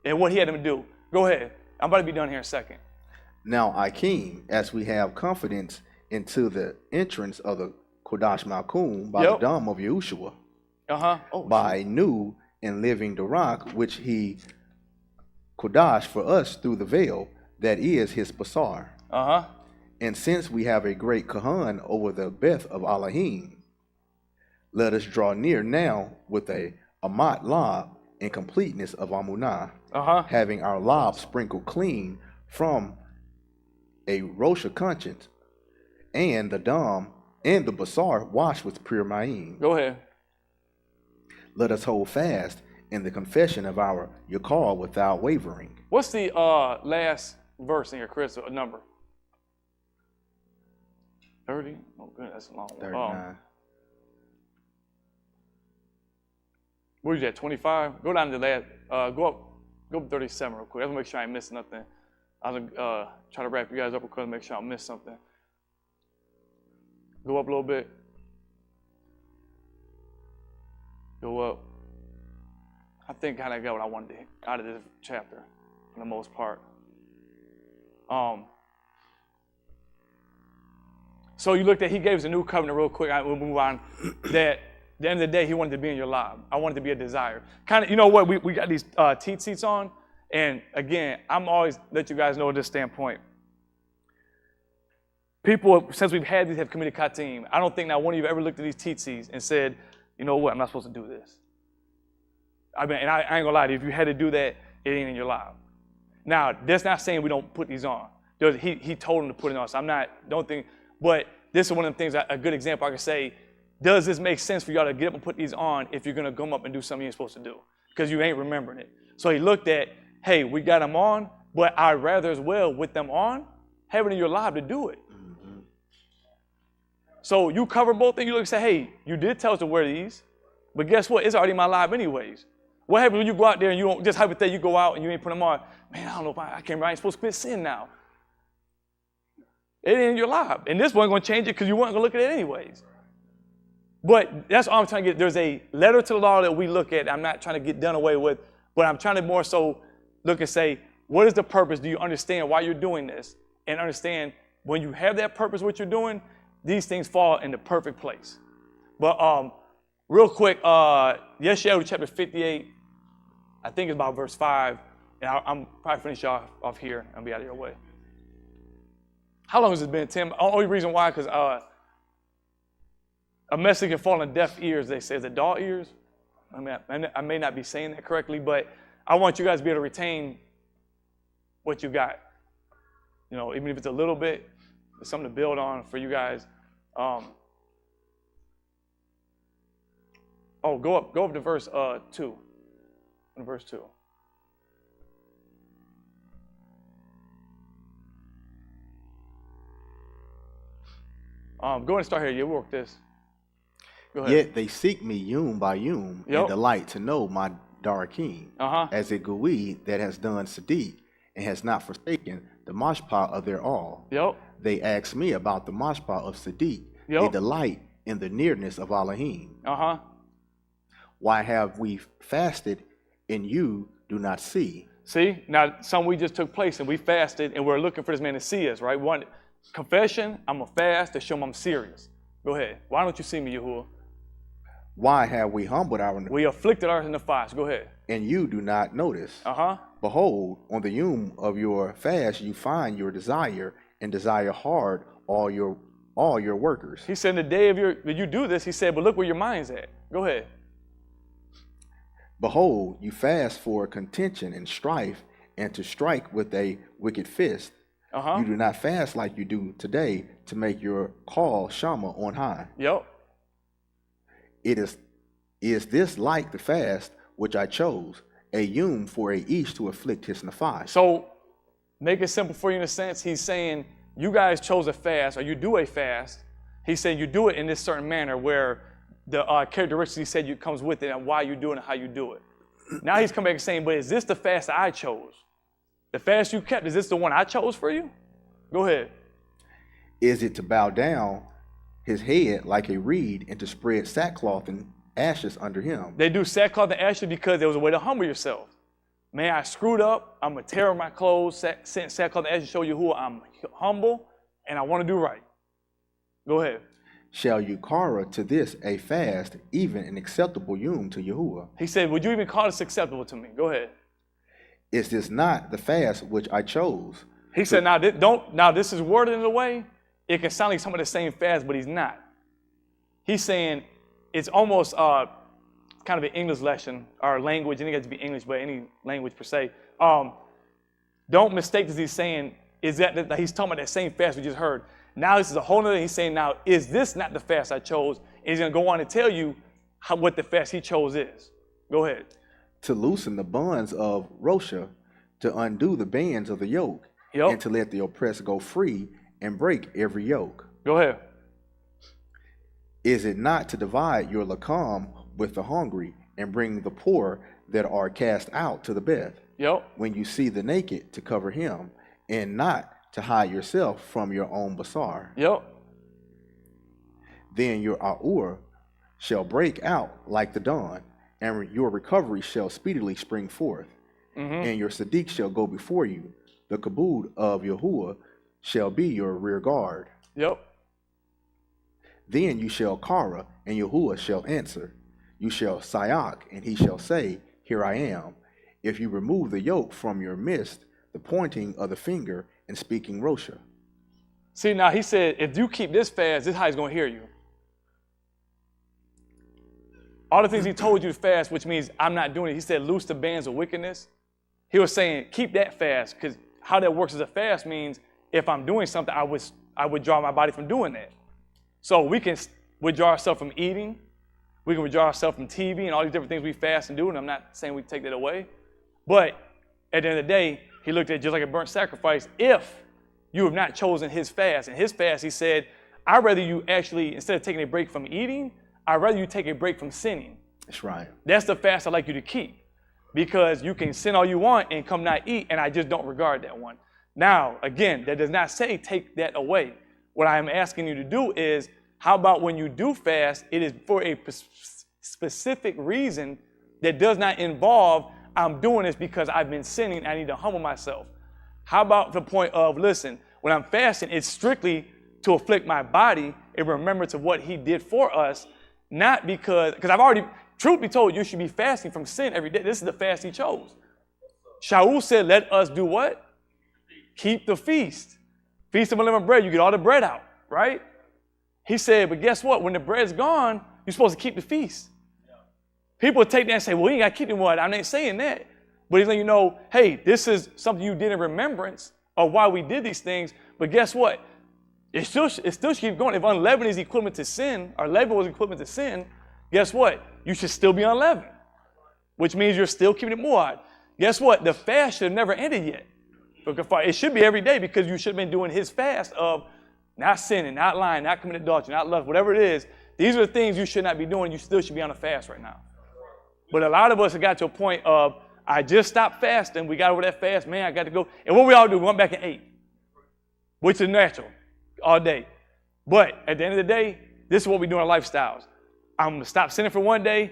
and what he had them do. Go ahead. I'm about to be done here in a second. Now, Akeem, as we have confidence into the entrance of the Kodash Malkum by the Dam of Yahushua. By new and living Darak, which he Kodash for us through the veil, that is his Basar. And since we have a great Kahan over the Beth of Elohim, let us draw near now with a Amat Lab in completeness of Amunah, having our Lab sprinkled clean from a Rosha conscience, and the Dam and the Basar washed with pure Ma'im. Go ahead. Let us hold fast in the confession of our Yakar without wavering. What's the last verse in here, Chris? A number? 30? Oh, good. That's a long one. 39. Where you at? 25? Go down to that. Go up 37 real quick. I want to make sure I ain't missing nothing. I was try to wrap you guys up real quick to make sure I don't miss something. Go up a little bit. Go up. I think I got what I wanted out of this chapter for the most part. So you looked at, he gave us a new covenant real quick. We'll move on. That at the end of the day, he wanted to be in your life. I wanted to be a desire. Kind of, you know what, we got these teat seats on. And again, I'm always let you guys know this standpoint. People, since we've had these, have committed katim. I don't think now one of you ever looked at these teat seats and said, you know what, I'm not supposed to do this. I mean, and I ain't gonna lie to you, if you had to do that, it ain't in your life. Now, that's not saying we don't put these on. He told him to put it on, so don't think, but this is one of the things, a good example I can say, does this make sense for y'all to get up and put these on if you're gonna come up and do something you ain't supposed to do? Because you ain't remembering it. So he looked at, hey, we got them on, but I'd rather as well with them on, have it in your life to do it. So you cover both things, you look and say, hey, you did tell us to wear these, but guess what? It's already in my life anyways. What happens when you go out there and you don't, just hypothetically, you go out and you ain't put them on? Man, I don't know if I can't, I ain't supposed to quit sin now. It ain't in your life. And this wasn't going to change it because you weren't going to look at it anyways. But that's all I'm trying to get. There's a letter to the law that we look at. I'm not trying to get done away with, but I'm trying to more so look and say, what is the purpose? Do you understand why you're doing this? And understand when you have that purpose, what you're doing, these things fall in the perfect place. But real quick, Yeshayahu chapter 58, I think it's about verse 5, and I'm probably finish off here and be out of your way. How long has it been, Tim? Only reason why, because a message can fall on deaf ears, they say. Is it dull ears? I mean, I may not be saying that correctly, but I want you guys to be able to retain what you got. You know, even if it's a little bit, it's something to build on for you guys. Go up to verse 2. In verse 2. Go ahead and start here. You work this. Go ahead. Yet they seek me yum by yum and delight to know my Darakim, as a Gui that has done Sadiq and has not forsaken the mashpah of their all. They ask me about the mashpah of Sadiq. They delight in the nearness of Elohim. Why have we fasted and you do not see? See, now some we just took place and we fasted and we're looking for this man to see us, right? One confession, I'm gonna fast to show him I'm serious. Go ahead. Why don't you see me, Yahuwah? Why have we humbled our... We afflicted ours in the fires. Go ahead. And you do not notice. Behold, on the yum of your fast you find your desire and desire hard all your workers. He said, in the day of that you do this, he said, but look where your mind's at. Go ahead. Behold, you fast for contention and strife and to strike with a wicked fist. You do not fast like you do today to make your call Shama on high. Is this like the fast which I chose, a yum for a ish to afflict his nafai? So, make it simple for you in a sense. He's saying, you guys chose a fast, or you do a fast. He's saying you do it in this certain manner where the characteristics he said comes with it and why you do it and how you do it. Now he's coming back and saying, but is this the fast that I chose? The fast you kept, is this the one I chose for you? Go ahead. Is it to bow down his head like a reed and to spread sackcloth and ashes under him? They do sackcloth and ashes because there was a way to humble yourself. Man, I screwed up. I'm going to tear my clothes, sackcloth and ashes, show you who I'm humble, and I want to do right. Go ahead. shall you kara to this a fast, even an acceptable to Yahuwah. He said, would you even call this acceptable to me? Go ahead. Is this not the fast which I chose? He said, now this is worded in a way, it can sound like some of the same fast, but he's not. He's saying it's almost kind of an English lesson, or language, and it gets to be English, but any language per se. Don't mistake this, he's saying, is that he's talking about that same fast we just heard. Now this is a whole nother, he's saying, now, is this not the fast I chose? And he's going to go on and tell you what the fast he chose is. Go ahead. To loosen the bonds of Rosha, to undo the bands of the yoke, and to let the oppressed go free and break every yoke. Go ahead. Is it not to divide your lakam with the hungry and bring the poor that are cast out to the bed? When you see the naked, to cover him, and not to hide yourself from your own basar. Then your aur shall break out like the dawn, and your recovery shall speedily spring forth. And your Sadiq shall go before you. The kabud of Yahuwah shall be your rear guard. Then you shall kara, and Yahuwah shall answer. You shall sayak, and he shall say, here I am. If you remove the yoke from your midst, the pointing of the finger and speaking Rosha. See, now he said, if you keep this fast, this is how he's going to hear you. All the things he told you to fast, which means I'm not doing it. He said, loose the bands of wickedness. He was saying, keep that fast, because how that works as a fast means if I'm doing something, I withdraw my body from doing that. So we can withdraw ourselves from eating. We can withdraw ourselves from TV and all these different things we fast and do, and I'm not saying we take that away. But at the end of the day, he looked at it just like a burnt sacrifice if you have not chosen his fast. And his fast, he said, I'd rather you actually, instead of taking a break from eating, I'd rather you take a break from sinning. That's right. That's the fast I'd like you to keep. Because you can sin all you want and come not eat, and I just don't regard that one. Now, again, that does not say take that away. What I am asking you to do is, how about when you do fast, it is for a specific reason that does not involve, I'm doing this because I've been sinning, I need to humble myself. How about the point of, listen, when I'm fasting, it's strictly to afflict my body in remembrance of what he did for us, not because I've already, truth be told, you should be fasting from sin every day. This is the fast he chose. Shaul said, let us do what? Keep the feast. Feast of unleavened bread, you get all the bread out, right? He said, but guess what? When the bread's gone, you're supposed to keep the feast. People take that and say, well, you got to keep it. What? I'm not saying that. But he's letting you know, hey, this is something you did in remembrance of why we did these things. But guess what? It still should keep going. If unleavened is equivalent to sin, or leaven was equivalent to sin, guess what? You should still be unleavened, which means you're still keeping it muad. Guess what? The fast should have never ended yet. It should be every day because you should have been doing his fast of not sinning, not lying, not committing adultery, not lust, whatever it is. These are the things you should not be doing. You still should be on a fast right now. But a lot of us have got to a point of, I just stopped fasting. We got over that fast. Man, I got to go. And what we all do, we went back and ate, which is natural all day. But at the end of the day, this is what we do in our lifestyles. I'm going to stop sinning for one day.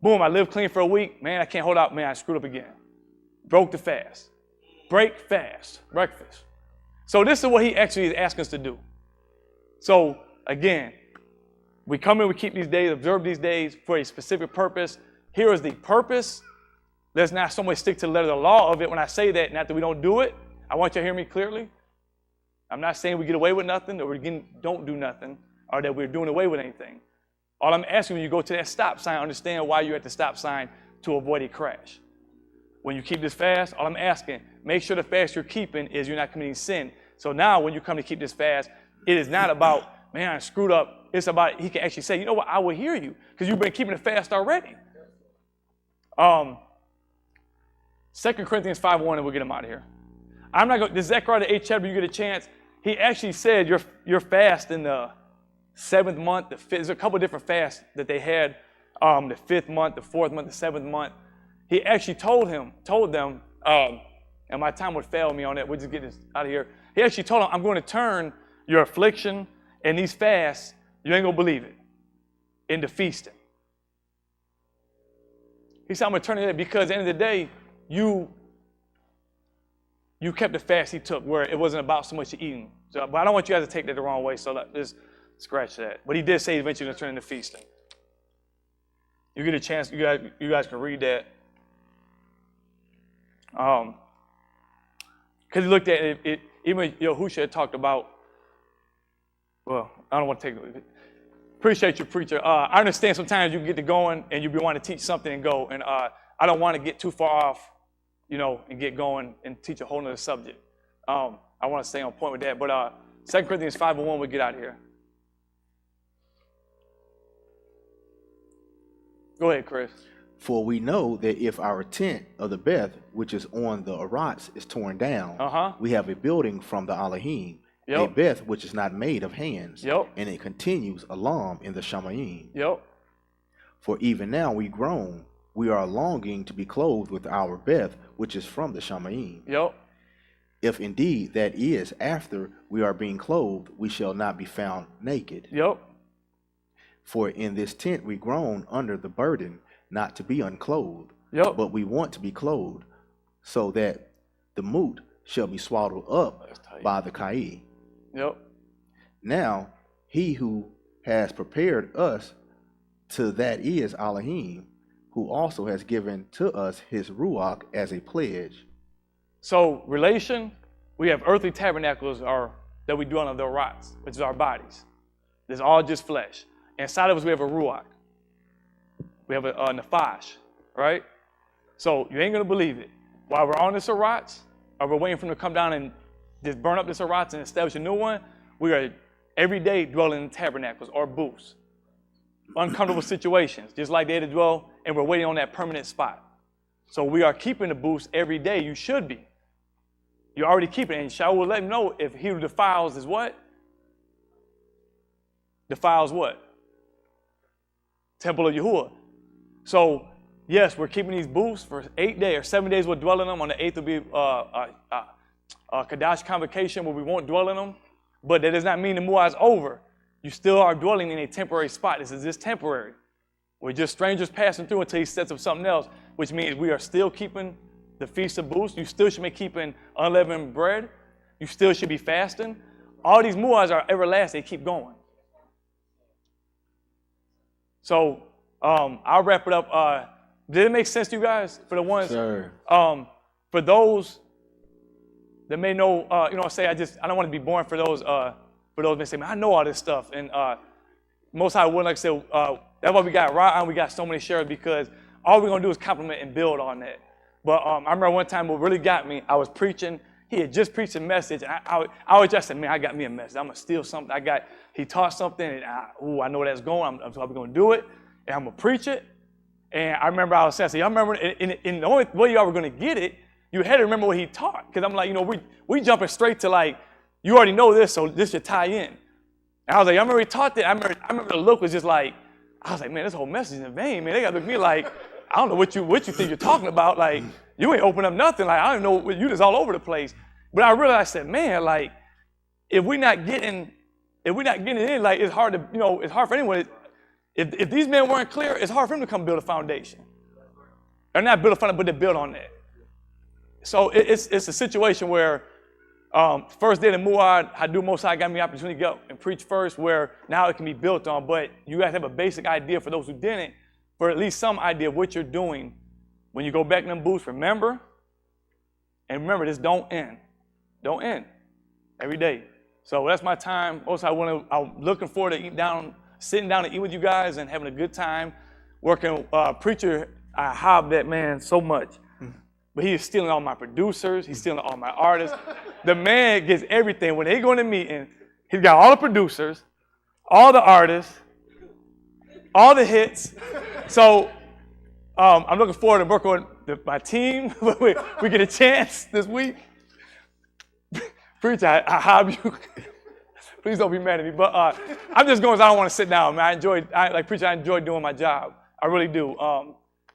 Boom, I live clean for a week. Man, I can't hold out. Man, I screwed up again. Broke the fast. Break fast. Breakfast. So this is what he actually is asking us to do. So again, we come in, we keep these days, observe these days for a specific purpose. Here is the purpose. Let's not so much stick to the letter of the law of it. When I say that, not that we don't do it. I want you to hear me clearly. I'm not saying we get away with nothing or we don't do nothing or that we're doing away with anything. All I'm asking when you go to that stop sign, understand why you're at the stop sign to avoid a crash. When you keep this fast, all I'm asking, make sure the fast you're keeping is you're not committing sin. So now when you come to keep this fast, it is not about, man, I screwed up. It's about, he can actually say, you know what, I will hear you because you've been keeping the fast already. 2 Corinthians 5:1, and we'll get him out of here. I'm not going to, Zechariah the 8th chapter, you get a chance. He actually said your fast in the 7th month, the 5th, there's a couple of different fasts that they had, the 5th month, the 4th month, the 7th month. He actually told them, and my time would fail me on that, we'll just get this out of here. He actually told them, I'm going to turn your affliction and these fasts, you ain't going to believe it, into feasting. He said, I'm going to turn it in because at the end of the day, you kept the fast he took where it wasn't about so much eating. So, but I don't want you guys to take that the wrong way. So just Scratch that. But he did say eventually going to turn into feasting. You get a chance, you guys can read that. Because he looked at it, even Yahushua had talked about, well, I don't want to take it. Appreciate you, preacher. I understand sometimes you can get to going and you want to teach something and go, and I don't want to get too far off, and get going and teach a whole nother subject. I want to stay on point with that. But 2 Corinthians 5:1, we'll get out of here. Go ahead, Chris. For we know that if our tent of the Beth, which is on the Arats, is torn down, we have a building from the Elohim, a Beth which is not made of hands, and it continues alam in the Shamayim. For even now we groan, we are longing to be clothed with our Beth, which is from the Shamayim. If indeed that is after we are being clothed, we shall not be found naked. For in this tent we groan under the burden not to be unclothed, but we want to be clothed, so that the moot shall be swallowed up by the Kai. Now he who has prepared us to that is Elohim, who also has given to us his Ruach as a pledge. So relation, we have earthly tabernacles that we dwell on the rots, which is our bodies. It's all just flesh. Inside of us, we have a Ruach. We have a Nephash, right? So you ain't going to believe it. While we're on the Arats, or we're waiting for them to come down and just burn up the Arats and establish a new one, we are every day dwelling in tabernacles or booths. Uncomfortable situations, just like they had to dwell, and we're waiting on that permanent spot. So we are keeping the booths every day. You should be. You're already keeping it. And Shaul will let him know if he who defiles is what? Defiles what? Temple of Yahuwah. So, yes, we're keeping these booths for 8 days or 7 days. We'll dwell in them. On the 8th will be Kadash convocation where we won't dwell in them. But that does not mean the Mu'ah is over. You still are dwelling in a temporary spot. This is just temporary. We're just strangers passing through until he sets up something else, which means we are still keeping the Feast of Booths. You still should be keeping unleavened bread. You still should be fasting. All these Mu'ahs are everlasting. They keep going. So I'll wrap it up. Did it make sense to you guys? For the ones, for those that may know, say I don't want to be boring for those that say, man, I know all this stuff. And most I would like to say, that's why we got Ra'an, we got so many shares, because all we're going to do is compliment and build on that. But I remember one time what really got me, I was preaching. He had just preached a message. And I was just saying, man, I got me a message. I'm going to steal something. He taught something, and I know where that's going. I'm probably going to do it, and I'm going to preach it. And I remember I was saying, I remember in the only way y'all were going to get it, you had to remember what he taught. Because I'm like, we jumping straight to like, you already know this, so this should tie in. And I was like, I remember he taught that. I remember the look was just like, I was like, man, this whole message is in vain, man. They got to look at me like, I don't know what you think you're talking about. Like, you ain't open up nothing. Like, I don't know, you just all over the place. But I realized, I said, man, like, if we're not getting in, like, it's hard to, it's hard for anyone. If these men weren't clear, it's hard for them to come build a foundation. Or not build a foundation, but to build on that. So it's a situation where first day of the Mu'ad, Hadu Mosai got me the opportunity to go and preach first, where now it can be built on. But you guys have a basic idea for those who didn't, for at least some idea of what you're doing when you go back in them booths. Remember, this don't end. Don't end every day. So that's my time. Also, I'm looking forward to sitting down to eat with you guys and having a good time. Working, preacher, I hob that man so much. But he is stealing all my producers. He's stealing all my artists. The man gets everything. When they go in a meeting, he's got all the producers, all the artists, all the hits. So I'm looking forward to working with my team. We get a chance this week. Preacher, I hob you. Please don't be mad at me. But I'm just going because I don't want to sit down, man. I enjoy doing my job. I really do.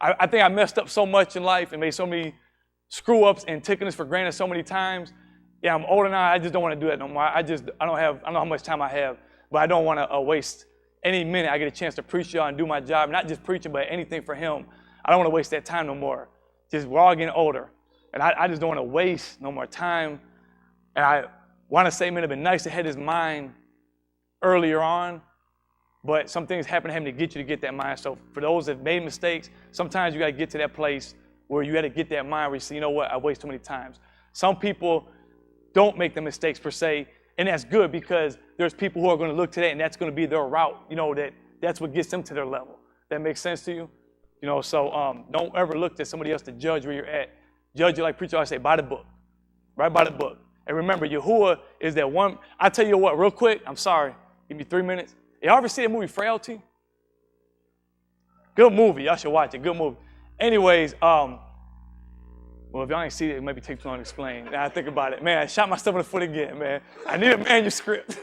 I think I messed up so much in life and made so many screw-ups and taken this for granted so many times. Yeah, I'm older now. I just don't want to do that no more. I don't know how much time I have, but I don't want to waste any minute I get a chance to preach y'all and do my job. Not just preaching, but anything for him. I don't want to waste that time no more. We're all getting older. And I just don't want to waste no more time. And I want to say, man, it'd been nice to have his mind earlier on, but some things happen to him to get you to get that mind. So for those that made mistakes, sometimes you got to get to that place where you got to get that mind where you say, you know what, I waste too many times. Some people don't make the mistakes per se, and that's good because there's people who are going to look to that and that's going to be their route, you know, that's what gets them to their level. That makes sense to you? You know, so don't ever look to somebody else to judge where you're at. Judge it like preacher always say, by the book, right by the book. And remember, Yahuwah is that one. I tell you what, real quick, I'm sorry, give me 3 minutes. Y'all ever see the movie Frailty? Good movie, y'all should watch it, good movie. Anyways, well, if y'all ain't see it, it maybe take too long to explain. Now I think about it. Man, I shot myself in the foot again, man. I need a manuscript.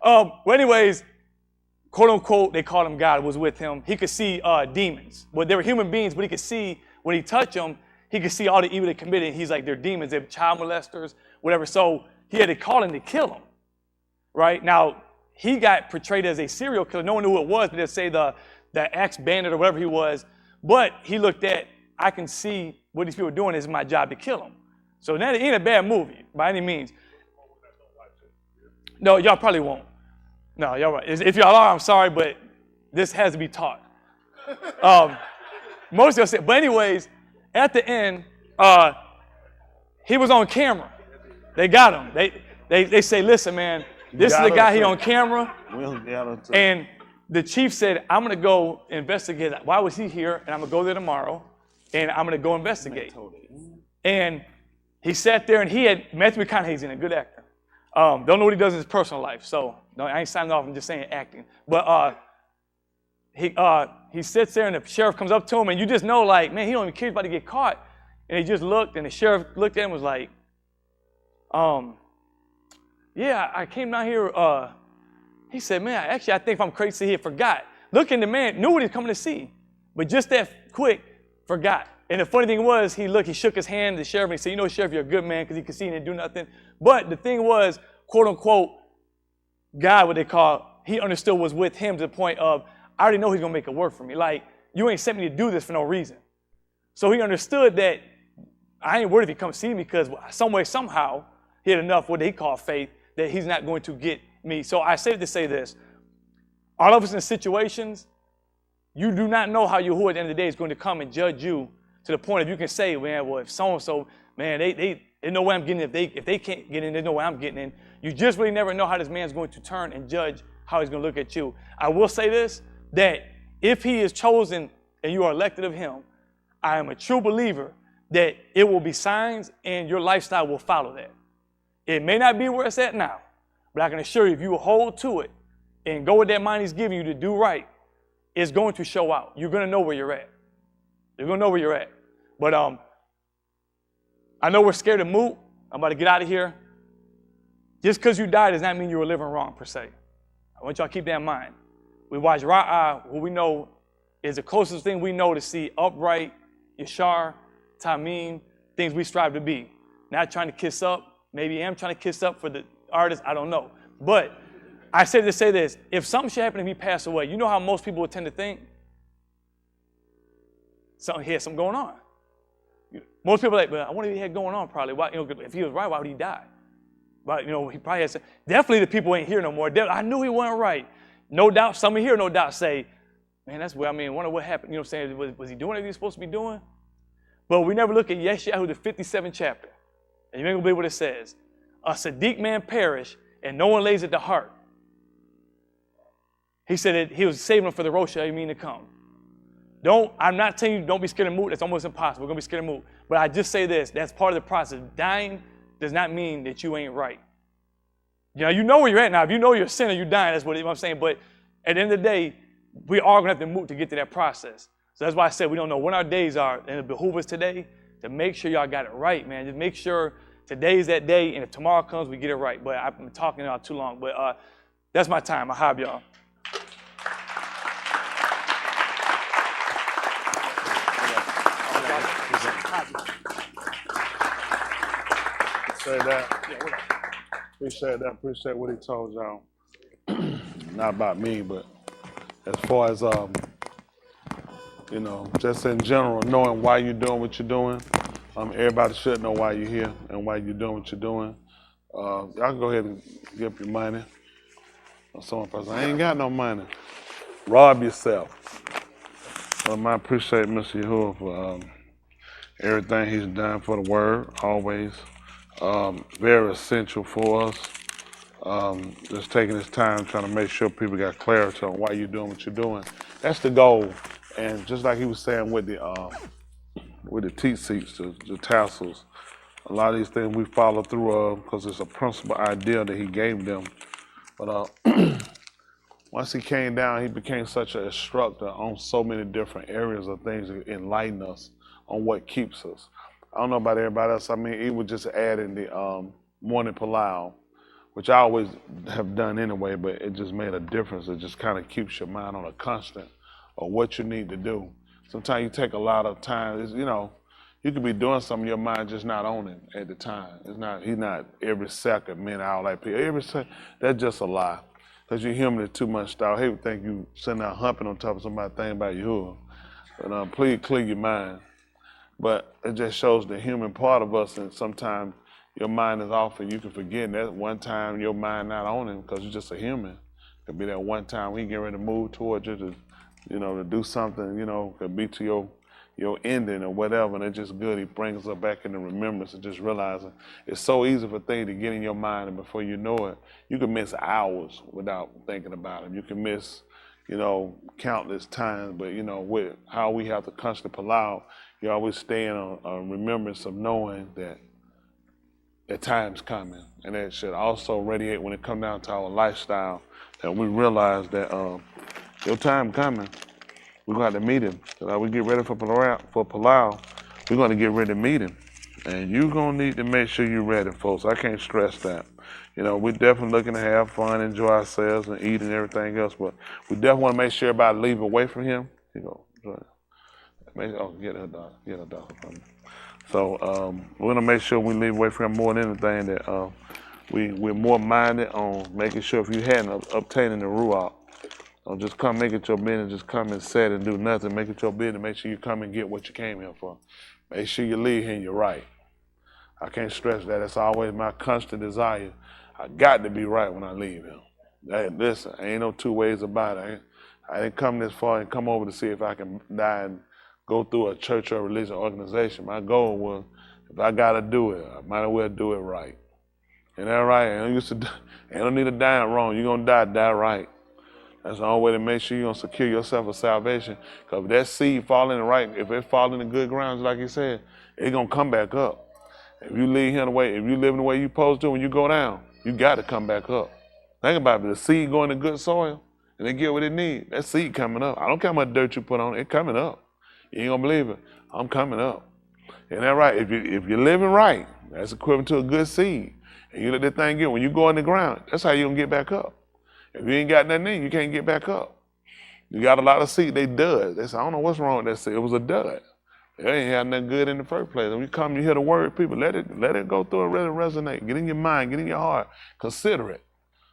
Well, anyways, quote unquote, they called him God, was with him. He could see demons. Well, they were human beings, but he could see, when he touched them, he could see all the evil they committed. He's like, they're demons, they're child molesters, whatever. So he had to call him to kill him, right? Now, he got portrayed as a serial killer. No one knew who it was, but they'd say the ex-bandit or whatever he was. But he looked at, I can see what these people are doing. It's my job to kill them. So that ain't a bad movie by any means. No, y'all probably won't. No, y'all right. If y'all are, I'm sorry, but this has to be taught. Most of y'all say, but anyways, at the end, he was on camera. They got him. They say, listen, man, this is the guy here on camera. And the chief said, I'm going to go investigate. Why was he here? And I'm going to go there tomorrow, and I'm going to go investigate. And he sat there, and he had Matthew McConaughey's in a good actor. Don't know what he does in his personal life, so no, I ain't signing off. I'm just saying acting. But he sits there, and the sheriff comes up to him, and you just know, like, man, he don't even care he's about to get caught. And he just looked, and the sheriff looked at him and was like, yeah, I came down here. He said, man, actually, I think if I'm crazy, he forgot. Looking, the man knew what he was coming to see, but just that quick, forgot. And the funny thing was, he shook his hand to the sheriff, and he said, you know, sheriff, you're a good man, because he could see he didn't do nothing. But the thing was, quote unquote, God, what they call, he understood was with him to the point of, I already know he's going to make it work for me. Like, you ain't sent me to do this for no reason. So he understood that I ain't worried if he comes see me, because some way, somehow, he had enough what they call faith that he's not going to get me. So I say to say this. All of us in situations, you do not know how Yahuwah at the end of the day is going to come and judge you to the point of you can say, man, well, if so-and-so, man, there's no way I'm getting in. If they can't get in, there's no way I'm getting in. You just really never know how this man's going to turn and judge how he's going to look at you. I will say this, that if he is chosen and you are elected of him, I am a true believer that it will be signs and your lifestyle will follow that. It may not be where it's at now, but I can assure you, if you will hold to it and go with that mind he's giving you to do right, it's going to show out. You're going to know where you're at. You're going to know where you're at. But I know we're scared to move. I'm about to get out of here. Just because you died does not mean you were living wrong, per se. I want y'all to keep that in mind. We watch Ra'ah, who we know is the closest thing we know to see upright, Yashar, Tamim, things we strive to be. Not trying to kiss up. Maybe I am trying to kiss up for the artist. I don't know. But I say to say this. If something should happen to me pass away, you know how most people would tend to think? He had something going on. Most people are like, well, I wonder if he had going on probably. Why, if he was right, why would he die? But, he probably had some. Definitely the people ain't here no more. I knew he wasn't right. No doubt, some here, no doubt say, man, that's what I wonder what happened. You know what I'm saying? Was he doing what he was supposed to be doing? But we never look at Yeshayahu, the 57th chapter. And you ain't gonna believe what it says. A Sadiq man perish, and no one lays at the heart. He said that he was saving them for the Rosh Hashanah to come. I'm not telling you don't be scared of moot. That's almost impossible. We're gonna be scared of moot. But I just say this, that's part of the process. Dying does not mean that you ain't right. You know where you're at now. If you know you're a sinner, you're dying. That's what I'm saying. But at the end of the day, we are gonna have to move to get to that process. So that's why I said we don't know when our days are, and it behooves us today to make sure y'all got it right, man. Just make sure today's that day, and if tomorrow comes, we get it right. But I've been talking about too long. But that's my time. I have y'all. Appreciate that. Appreciate what he told y'all. Not about me, but as far as just in general, knowing why you're doing what you're doing. Everybody should know why you're here and why you're doing what you're doing. Y'all can go ahead and give up your money. Someone person, I ain't got no money. Rob yourself. I appreciate Mr. Yahuwah for everything he's done for the word, always. Very essential for us. Just taking his time trying to make sure people got clarity on why you're doing what you're doing. That's the goal. And just like he was saying with the teat seats, the tassels, a lot of these things we follow through because it's a principal idea that he gave them. But once he came down, he became such an instructor on so many different areas of things that enlighten us on what keeps us. I don't know about everybody else. I mean, he was just adding the morning palau, which I always have done anyway, but it just made a difference. It just kind of keeps your mind on a constant of what you need to do. Sometimes you take a lot of time. You know, you could be doing something, your mind just not on it at the time. He's not every second, minute, hour like people. Every second, that's just a lie. Because you're human to too much style. He would think you sitting out humping on top of somebody thinking about you. But please clear your mind. But it just shows the human part of us, and sometimes your mind is off and you can forget that one time your mind not on him because you're just a human. It could be that one time we get ready to move towards you to, to do something, could be to your ending or whatever, and it's just good. He brings us back into remembrance and just realizing it's so easy for things to get in your mind, and before you know it, you can miss hours without thinking about them. You can miss, countless times, but with how we have to constantly pull out, you always stay in a remembrance of knowing that the time's coming, and that should also radiate when it comes down to our lifestyle, that we realize that your time coming. We're going to have to meet him. So we get ready for Palau, we're going to get ready to meet him. And you're going to need to make sure you're ready, folks. I can't stress that. We're definitely looking to have fun, enjoy ourselves, and eat and everything else, but we definitely want to make sure everybody leave away from him. Get her dog. So we're going to make sure we leave away from him more than anything, that we're more minded on making sure if you hadn't obtaining the Ruach, don't just come make it your business, just come and sit and do nothing. Make it your business, make sure you come and get what you came here for. Make sure you leave here and you're right. I can't stress that. It's always my constant desire. I got to be right when I leave here. Listen, ain't no two ways about it. I didn't come this far and come over to see if I can die and go through a church or religious organization. My goal was, if I got to do it, I might as well do it right. Ain't that right? Ain't no need to die wrong. You're going to die right. That's the only way to make sure you're going to secure yourself a salvation. Because if that seed fall in the right, if it fall in the good grounds, like he said, it's going to come back up. If you leave here the way, if you live in the way you're supposed to, when you go down, you got to come back up. Think about it. The seed go in the good soil, and they get what it needs. That seed coming up. I don't care how much dirt you put on it, it's coming up. You ain't going to believe it. I'm coming up. Isn't that right? If you're living right, that's equivalent to a good seed. And you let that thing get, when you go in the ground, that's how you're going to get back up. If you ain't got nothing in, you can't get back up. You got a lot of seed, they dud. They say, I don't know what's wrong with that seed. It was a dud. They ain't had nothing good in the first place. When you come, you hear the word, people, let it go through and let it resonate. Get in your mind, get in your heart. Consider it.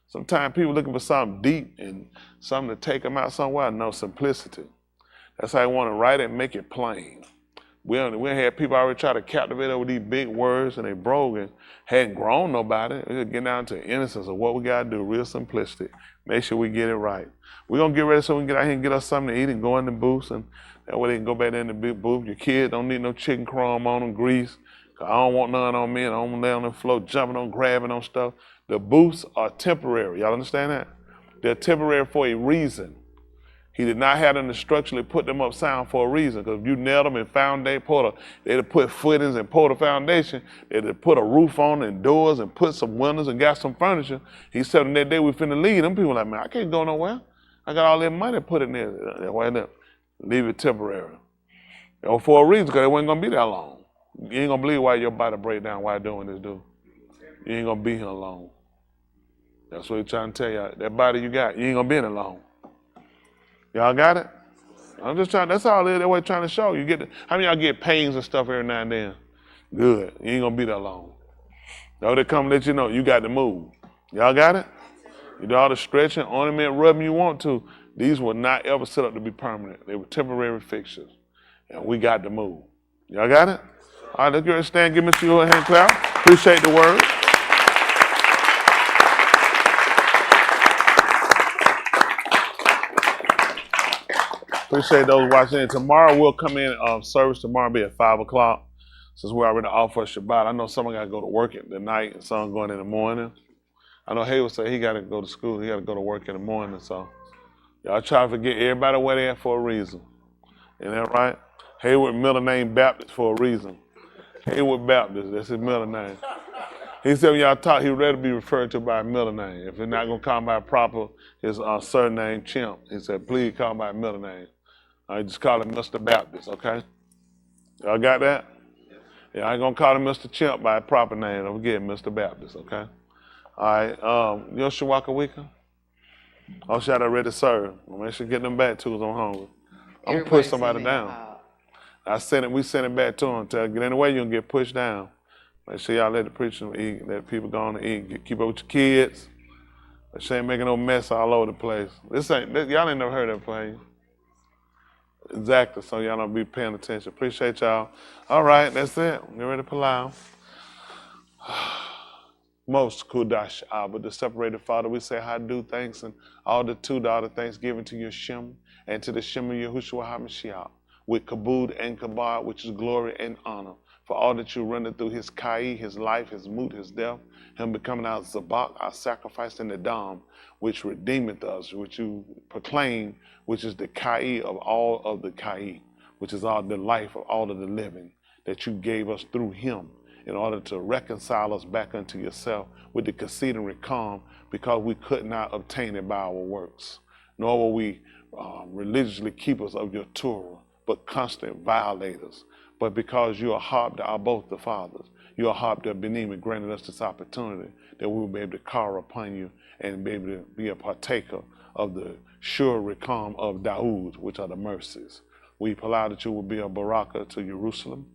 Sometimes people looking for something deep and something to take them out somewhere. No, simplicity. That's how I want to write it and make it plain. We had people already try to captivate us with these big words, and they broke and hadn't grown nobody. We just get down to innocence of what we got to do, real simplistic. Make sure we get it right. We're going to get ready so we can get out here and get us something to eat and go in the booths, and that way they can go back there in the big booth. Your kids don't need no chicken crumb on them, grease. I don't want none on me, and I don't want lay on the floor jumping on, grabbing on stuff. The booths are temporary. Y'all understand that? They're temporary for a reason. He did not have them to structurally put them up sound for a reason, because if you nailed them and they'd have put footings and poured a foundation, they'd have put a roof on and doors and put some windows and got some furniture. He said that day we finna leave. Them people like, man, I can't go nowhere. I got all that money put in there. Leave it temporary. Or for a reason, because it wasn't gonna be that long. You ain't gonna believe why your body break down while doing this, dude. You ain't gonna be here long. That's what he's trying to tell you. That body you got, you ain't gonna be in it long. Y'all got it? I'm just trying, that's all they're always trying to show. How many of y'all get pains and stuff every now and then? Good. You ain't gonna be that long. They come let you know you got to move. Y'all got it? You do all the stretching, ornament, rubbing you want to. These were not ever set up to be permanent. They were temporary fixtures. And we got to move. Y'all got it? All right, let's go and stand. Give Mr. Yahuwah a hand clap. Appreciate the word. Appreciate those watching. And tomorrow we'll come in. Service tomorrow will be at 5 o'clock. Since we're already off for Shabbat, I know someone got to go to work at the night and some going in the morning. I know Hayward said he got to go to school. He got to go to work in the morning. So y'all try to forget everybody where they at for a reason. Isn't that right? Hayward middle name Baptist for a reason. Hayward Baptist, that's his middle name. He said when y'all talk, he'd rather be referred to by a middle name. If he's not going to call him by proper, his surname Chimp. He said, please call him by a middle name. Just call him Mr. Baptist, okay? Y'all got that? Yeah, I ain't going to call him Mr. Chimp by a proper name. Don't forget Mr. Baptist, okay? All right, you know Shawaka Wika? Oh, shout out ready to serve. I'll make sure you get them back to us on hungry. I'm going to push somebody down. We sent it back to them. Tell get any way you're going to get pushed down. Make sure y'all let the preacher eat, let people go on and eat. Keep up with your kids. Make sure ain't making no mess all over the place. Y'all ain't never heard that play. Exactly, so y'all don't be paying attention. Appreciate y'all. All right, that's it. Get ready to pull out. Most Kudash Abba, the separated Father, we say how do thanks and all the $2 thanksgiving to your Shem and to the Shem of Yahushua HaMashiach with Kabod and Kabod, which is glory and honor for all that you rendered through his Kai, his life, his moot, his death, him becoming our Zabak, our sacrifice in the Dam, which redeemeth us, which you proclaim, which is the Kai of all of the Kai, which is all the life of all of the living that you gave us through him in order to reconcile us back unto yourself with the conceit and calm, because we could not obtain it by our works, nor will we religiously keepers of your Torah, but constant violators. But because you are Hab to our both the fathers, you are Hab to Benim, and granted us this opportunity that we will be able to call upon you and be able to be a partaker of the sure recom of Daoud, which are the mercies. We allow that you will be a baraka to Jerusalem,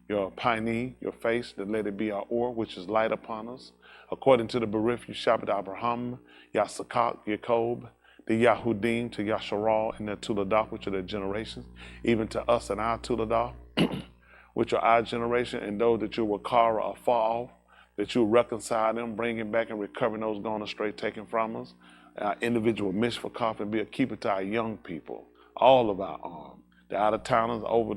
your Paini, your face, that let it be our or, which is light upon us. According to the Berith, Yeshabbat Abraham, Yasakak, Yacob, the Yahudim, to Yasharal, and the Tuladah, which are their generations, even to us and our Tuladah, which are our generation, and those that you will call afar off, that you will reconcile them, bringing back and recovering those gone astray, taken from us. Our individual mishpachah and be a keeper to our young people, all of our arms. The out-of-towners over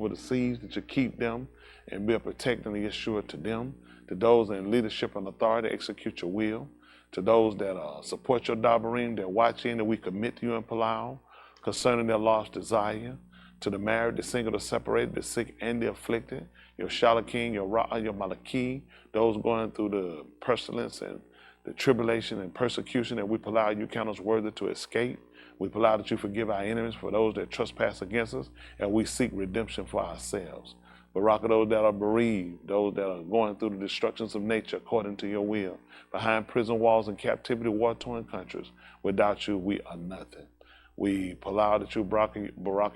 the seas, that you keep them and be a protector and Yeshua to them. To those in leadership and authority, execute your will. To those that support your dabarim, that watch in, that we commit to you in Palau, concerning their lost desire. To the married, the single, the separated, the sick, and the afflicted. Your Shalakim, your Ra'ah, your Malaki, those going through the pestilence and the tribulation and persecution, that we allow you count us worthy to escape. We allow that you forgive our enemies for those that trespass against us, and we seek redemption for ourselves. Barak those that are bereaved, those that are going through the destructions of nature according to your will, behind prison walls and captivity, war-torn countries. Without you, we are nothing. We allow that you, Barak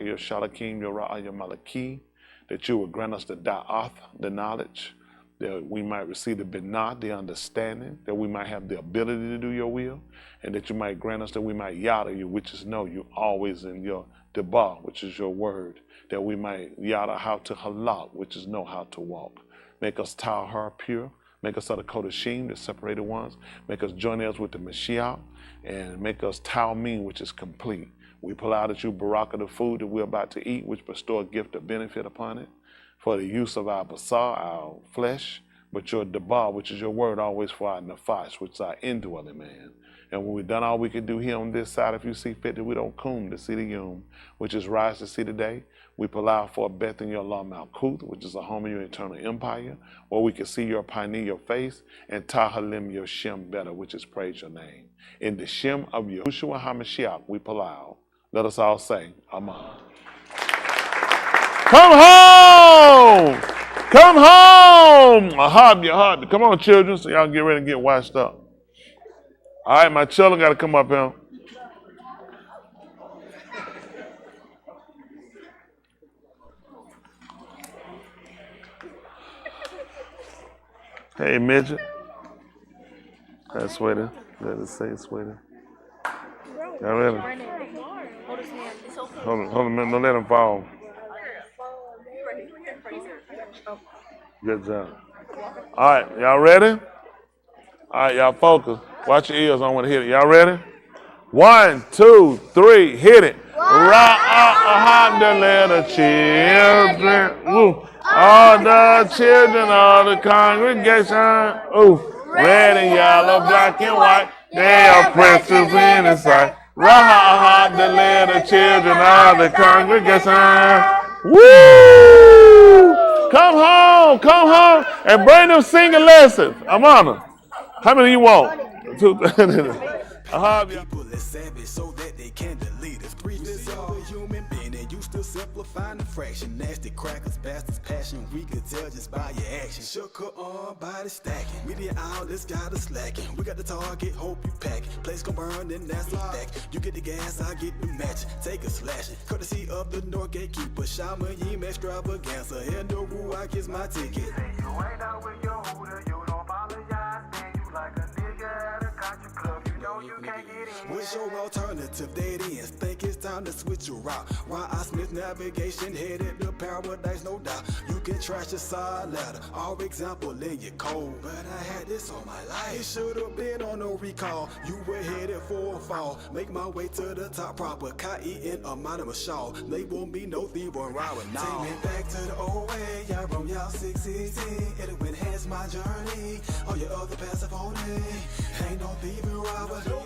your Shalakim, your Ra'ah, your Malaki, that you will grant us the Da'ath, the knowledge, that we might receive the Binah, the understanding, that we might have the ability to do your will, and that you might grant us that we might yada you, which is know you always in your Deba, which is your word, that we might yada how to halak, which is know how to walk. Make us tahar pure, make us out of Kodashim, the separated ones, make us join us with the Mashiach, and make us Talmim, which is complete. We pull out at you Baraka the food that we're about to eat, which bestow a gift of benefit upon it, for the use of our basar, our flesh, but your debar, which is your word, always for our nefesh, which is our indwelling man. And when we've done all we can do here on this side, if you see fit that we don't come to see the yom, which is rise to see the day, we allow for a Beth in your law Malkuth, which is a home of your eternal empire, where we can see your Paini, your face, and Tahalim, your Shem better, which is praise your name. In the Shem of Yahushua HaMashiach, we allow. Let us all say, Amen. Come home! Come home! Ahab. Come on, children, so y'all get ready to get washed up. All right, my children got to come up here. Hey, midget. Hey, sweetie. Let us say, sweetie. Y'all ready? Hold on, don't let him fall. Good job. All right, y'all ready? All right, y'all focus. Watch your ears, I don't want to hit it. Y'all ready? 1, 2, 3, hit it. 1, Rock the little children. Ooh. All the children of the congregation. Ooh. Red and yellow, black and white. They are princes in His sight. Rock the little children of the congregation. Woo! Come home, and bring them singing lessons. I'm on them. How many you want? People is savage so that they can delete us. Preach this of a human being and used to simplify the fraction. Nasty crackers, bastards, passion. We could tell just by your actions. Shook her arm, body stacking. Media outlets got us slacking. We got the target, hope you pack. Place gon' burn, then that's a fact. You get the gas, I get the match. Take a slash. Courtesy of the North Gatekeeper. Shaman Yim extravaganza. Head no rule, I kiss my ticket. You ain't out with your hooter, you don't apologize. Then you like a nigga at a country club. You can't get in. What's your alternative? Dead ends. Think it's time to switch your route. Ron I. Smith navigation headed to paradise, no doubt. You can trash a side ladder. Our example in your code. But I had this on my life. It should have been on no recall. You were headed for a fall. Make my way to the top proper. K-E-N anonymous shawl. Label me no thief or robber. Take me back to the old way. Y'all roam y'all 616. It'll enhance my journey. All your other passive only. Ain't no thieving robber. No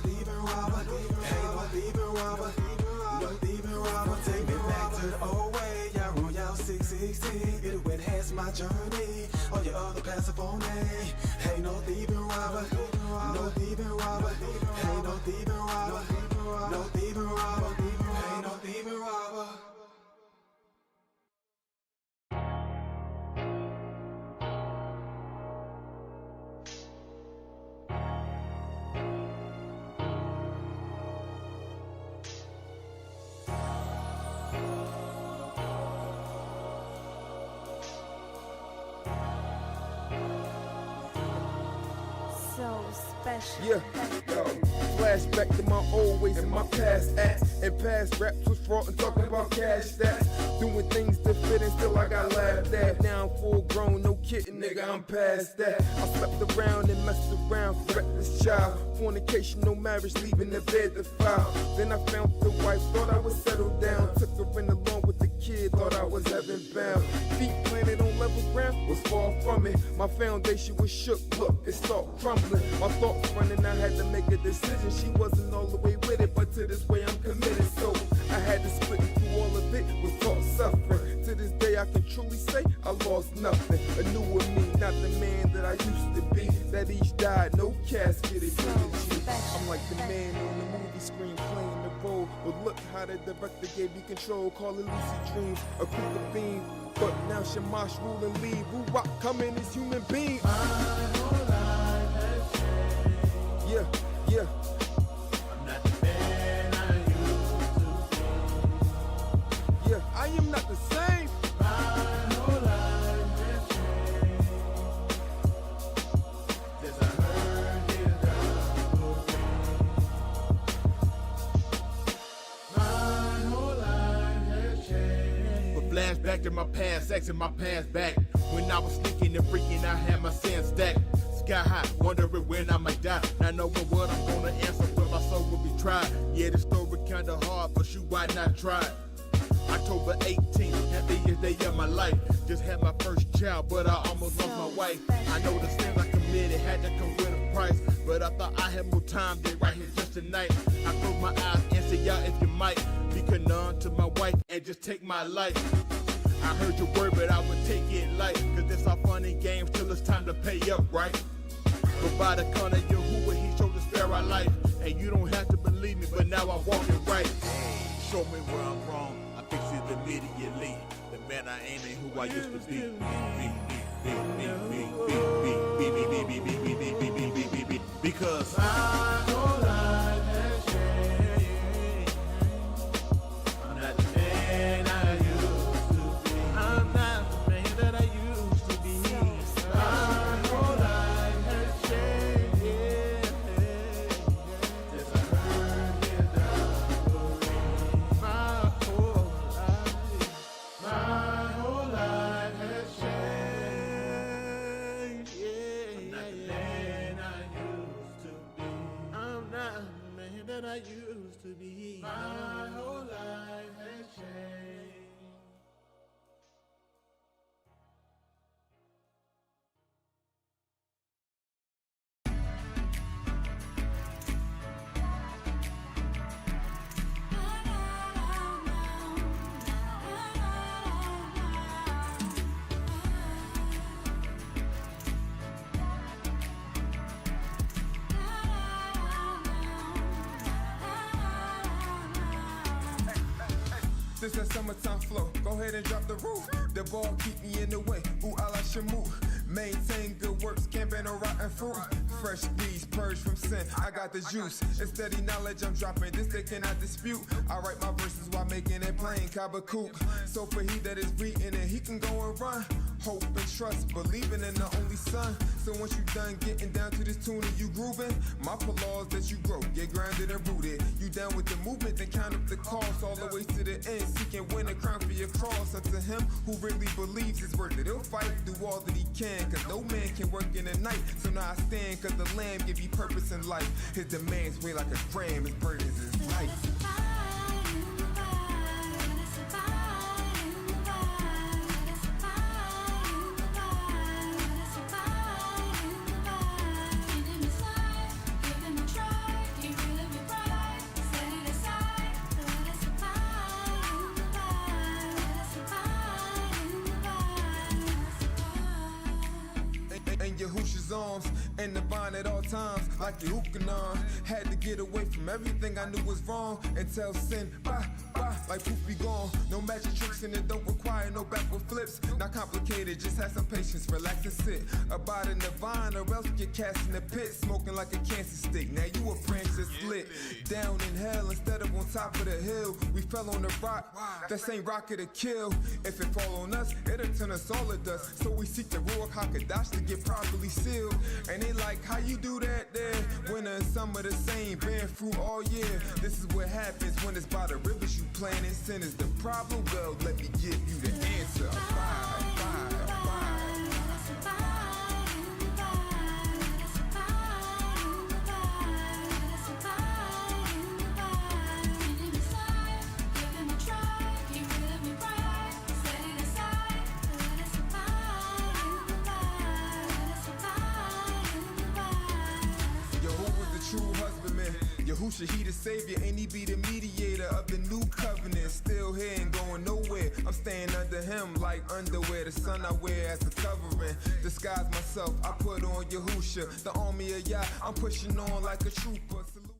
thieving robber. Ain't no thieving robber. No thieving robber. Take me back to the old way. Y'all roll y'all 616. It'll enhance my journey. All your other passive only. Ain't no thieving robber. No thieving robber. Ain't no thieving robber. No thieving robber. Ain't no thieving robber. Yeah, flashback to my old ways and my past acts. And past raps was fraud and talking about cash stats. Doing things that fit and still I got laughed at. Now I'm full grown, no kidding, nigga, I'm past that. I slept around and messed around, reckless child. Fornication, no marriage, leaving the bed to file. Then I found the wife, thought I would settle down. Took her in along with the kid, thought I was heaven bound. Feet planted on level ground, was far from it. My foundation was shook, look, it started crumbling. My thoughts running, I had to make a decision. She wasn't all the way with it, but to this way I'm committed. So I had to split through all of it, was taught suffering. To this day I can truly say I lost nothing. A newer me, not the man that I used to be. That each died, no casket, it I'm like the man on the movie screen playing the role. But look how the director gave me control. Call it lucid dreams, a crooked beam. But now Shamash rule and leave. Who rock coming as human beings. My whole life has changed. Yeah, yeah. I'm not the man I used to be. Yeah, I am not the same. My whole life has changed. Since I heard his gospel ring. My whole life has changed. But flashback to my past, sex in my past back. When I was sneaking and freaking, I had my sins stacked. Sky high, wondering when I might die. Not knowing what I'm gonna answer when my soul will be tried. Yeah, the story kinda hard, but shoot, why not try? October 18th, happiest day of my life. Just had my first child, but I almost lost my wife. I know the sins I committed had to come with a price, but I thought I had more time than right here just tonight. I close my eyes and say, y'all, if you might, be none to my wife and just take my life. I heard your word, but I would take it light, cause this all fun and games till it's time to pay up, right? But by the corner of Yahuwah, he showed to spare our life. And you don't have to believe me, but now I walk it right. Show me where I'm wrong, I fix it immediately. The man I ain't who I used to be. Because my whole life has changed. I'm not the man I used to be. I'm not the man that I used to be. My whole life has changed. Since I heard his gospel ring. My whole life has changed. I'm not the man I used to be. I'm not the man that I used used to be. My whole life has changed. This that summertime flow, go ahead and drop the roof. The ball keep me in the way, ooh, I like your move. Maintain good works, camping no rotten fruit. Fresh squeeze, purge from sin, I got the juice. It's steady knowledge I'm dropping, this they cannot dispute. I write my verses while making it plain, Kabakook. So for he that is reading it, he can go and run. Hope and trust, believing in the only son. So once you done getting down to this tune and you grooving, my laws that you grow, get grounded and rooted. You down with the movement, then count up the cost all the way to the end. Seek and win a crown for your cross. Unto him who really believes it's worth it, he'll fight, do all that he can. Cause no man can work in the night. So now I stand, cause the Lamb give you purpose in life. His demands weigh like a gram, his burdens is light. Yahusha's arms and the vine at all times, like the Ukanon. Had to get away from everything I knew was wrong and tell sin bye, bye, like poof be gone. No magic tricks and it don't require no backward flips. Not complicated, just have some patience, relax and sit. Abide in the vine or else get cast in the pit, smoking like a cancer stick. Now you a branch that's lit. Down in hell instead of on top of the hill. We fell on the rock, that same rock it'll kill. If it fall on us, it'll turn us all to dust. So we seek the Ruach HaKodesh to get properly sealed. And they like, how you do that there? Winter and summer the same, bearing fruit all year. This is what happens when it's by the rivers you planting. Sin is the problem, well, let me give you the answer. Yahusha, he the savior, and he be the mediator of the new covenant. Still here and going nowhere. I'm staying under him like underwear. The sun I wear as a covering. Disguise myself, I put on Yahusha. The army of Yah, I'm pushing on like a trooper. Salute.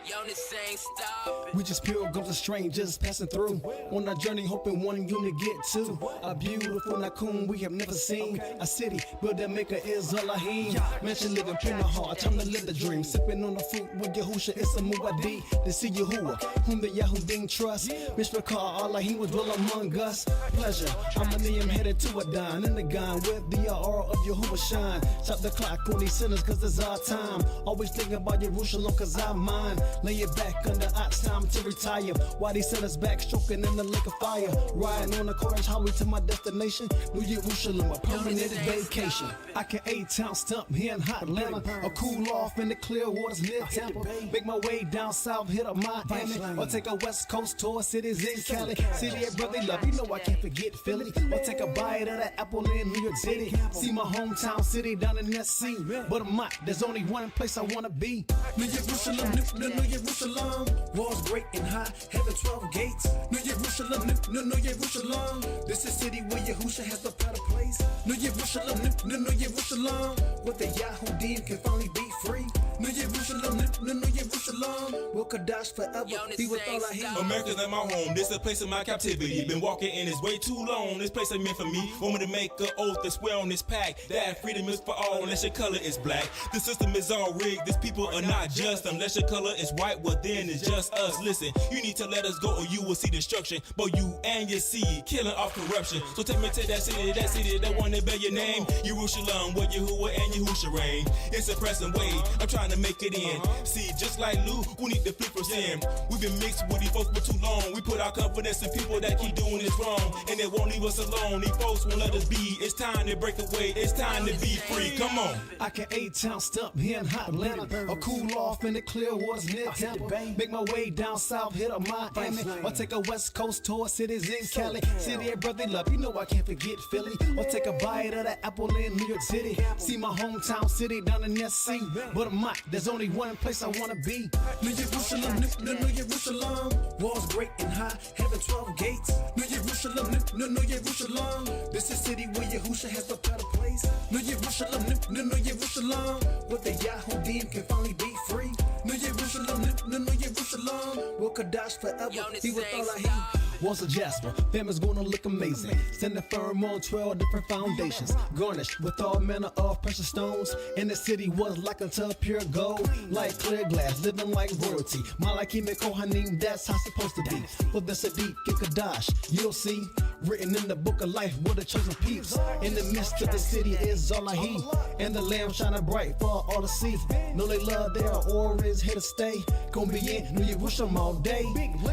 Yo, this ain't stopping. We just pilgrims and strangers passing through on our journey, hoping one unit get to a beautiful Nakum we have never seen. A city built that maker is Elohim. Mansion living in the heart, time to live the dream. Sipping on the fruit with Yahusha, it's a muaddi. To see Yahuwah, whom the Yahudim trust. Mishpachar, Elohim will dwell among us. Pleasure, I'm a name headed to a dine in the gun with the aura of Yahuwah shine. Stop the clock on these sinners, cause it's our time. Always thinking about Jerusalem, cause I'm mine. Lay it back under ox, time to retire. Why they set us back, stroking in the lake of fire. Riding on the orange highway to my destination, New Jerusalem, a permanent vacation. I can A-Town stump here in hot Atlanta, or cool off in the clear waters near Tampa. Make my way down south, hit up Miami, or take a west coast tour, cities in Cali. City of brotherly love, you know I can't forget Philly, or take a bite of that apple in New York City. See my hometown city down in that sea, but I'm not, there's only one place I wanna be. New Jerusalem, New Jerusalem. Walls great and high, heaven 12 gates. New Jerusalem, New Jerusalem. This is city where Yahusha has the better place. New Jerusalem, New Jerusalem. What the Yahudim can finally be free. New Jerusalem, New Jerusalem. Will Kadash forever be with all I hear. America's not my home, this a place of my captivity. Been walking in this way too long, this place ain't meant for me. Want me to make an oath and swear on this pack that freedom is for all unless your color is black. The system is all rigged, these people are not just. Unless your color is white, well then it's just us. Listen, you need to let us go or you will see destruction. But you and your seed, killing off corruption. So take me to that city, that one that bear your name. Jerusalem, where Yahuwah and Yahusha reign. It's a pressing way, I'm trying to make it in. See, just like Lou, we need to flip from sin. We've been mixed with these folks for too long. We put our confidence in people that keep doing this wrong, and they won't leave us alone. These folks won't let us be. It's time to break away, it's time to be free. Come on. I can 8-town stump here in hot Atlanta, or cool off in the clear waters near Tampa. Make my way down south, hit up Miami, or take a west coast tour, cities in Cali. City of brotherly love, you know I can't forget Philly, or take a bite of the apple in New York City. See my hometown city down in S.C. But there's only one place I wanna be. New Jerusalem, New Jerusalem. Walls great and high, heaven 12 gates. New Jerusalem, New Jerusalem. This is city where Yahusha has the better place. New Jerusalem, New Jerusalem. What the Yahudim can finally be free. New Jerusalem, New Jerusalem. Will Kadash forever be with all I hear. Walls of jasper, family's gonna look amazing. Standing firm on 12 different foundations, garnished with all manner of precious stones. And the city was like unto pure gold, like clear glass, living like royalty. Malakim and Kohanim, that's how it's supposed to be. For the Sadiq and Kadash, you'll see, written in the book of life, were the chosen peeps. In the midst of the city is Zolahi, and the lamp shining bright for all to see. Know they love their aura is here to stay. Gonna be in New Jerusalem all day.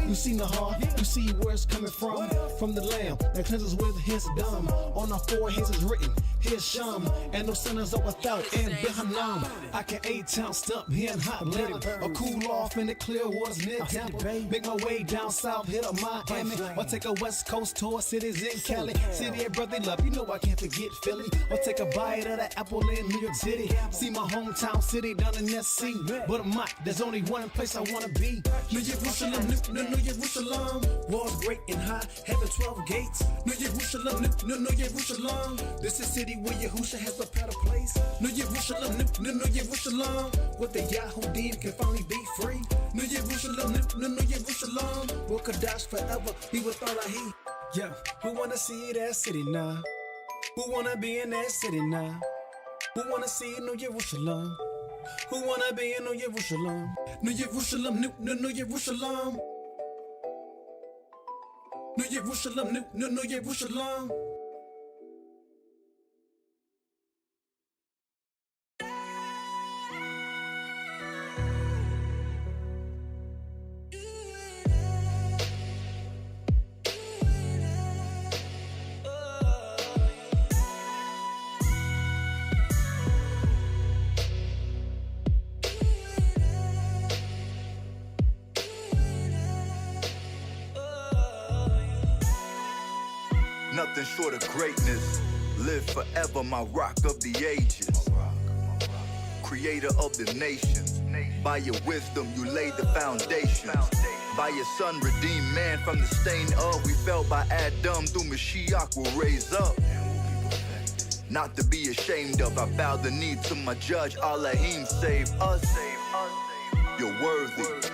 You see Nahar, you see where it's coming from the lamb that cleanses with his dumb. On our foreheads is written his sham, and no sinners are without and Behanam. I can 8-town stump here in hot Atlanta, or cool off in the clear waters near Tampa. Make my way down south, hit up Miami, or take a west coast tour, cities in Cali. City of brotherly love, you know I can't forget Philly, or take a bite of the apple in New York City. See my hometown city down in S.C. But there's only one place I wanna be. New Jerusalem, New Jerusalem. Walls great and high, heaven 12 gates. New Jerusalem, New Jerusalem. This is city where Yahusha has the better place. New Jerusalem, New Jerusalem. What the Yahudim can finally be free. New Jerusalem, New Jerusalem. Will Kadash forever be with all I hear. Yeah, who wanna see that city now? Who wanna be in that city now? Who wanna see New Jerusalem? Who wanna be in New Jerusalem? New Jerusalem, New Jerusalem. New Jerusalem, New Jerusalem. Nothing short of greatness. Live forever, my rock of the ages. Creator of the nations. By your wisdom, you laid the foundation. By your son, redeemed man from the stain of. We fell by Adam, through Mashiach will raise up. Not to be ashamed of, I bow the knee to my judge. Elohim, save us. You're worthy.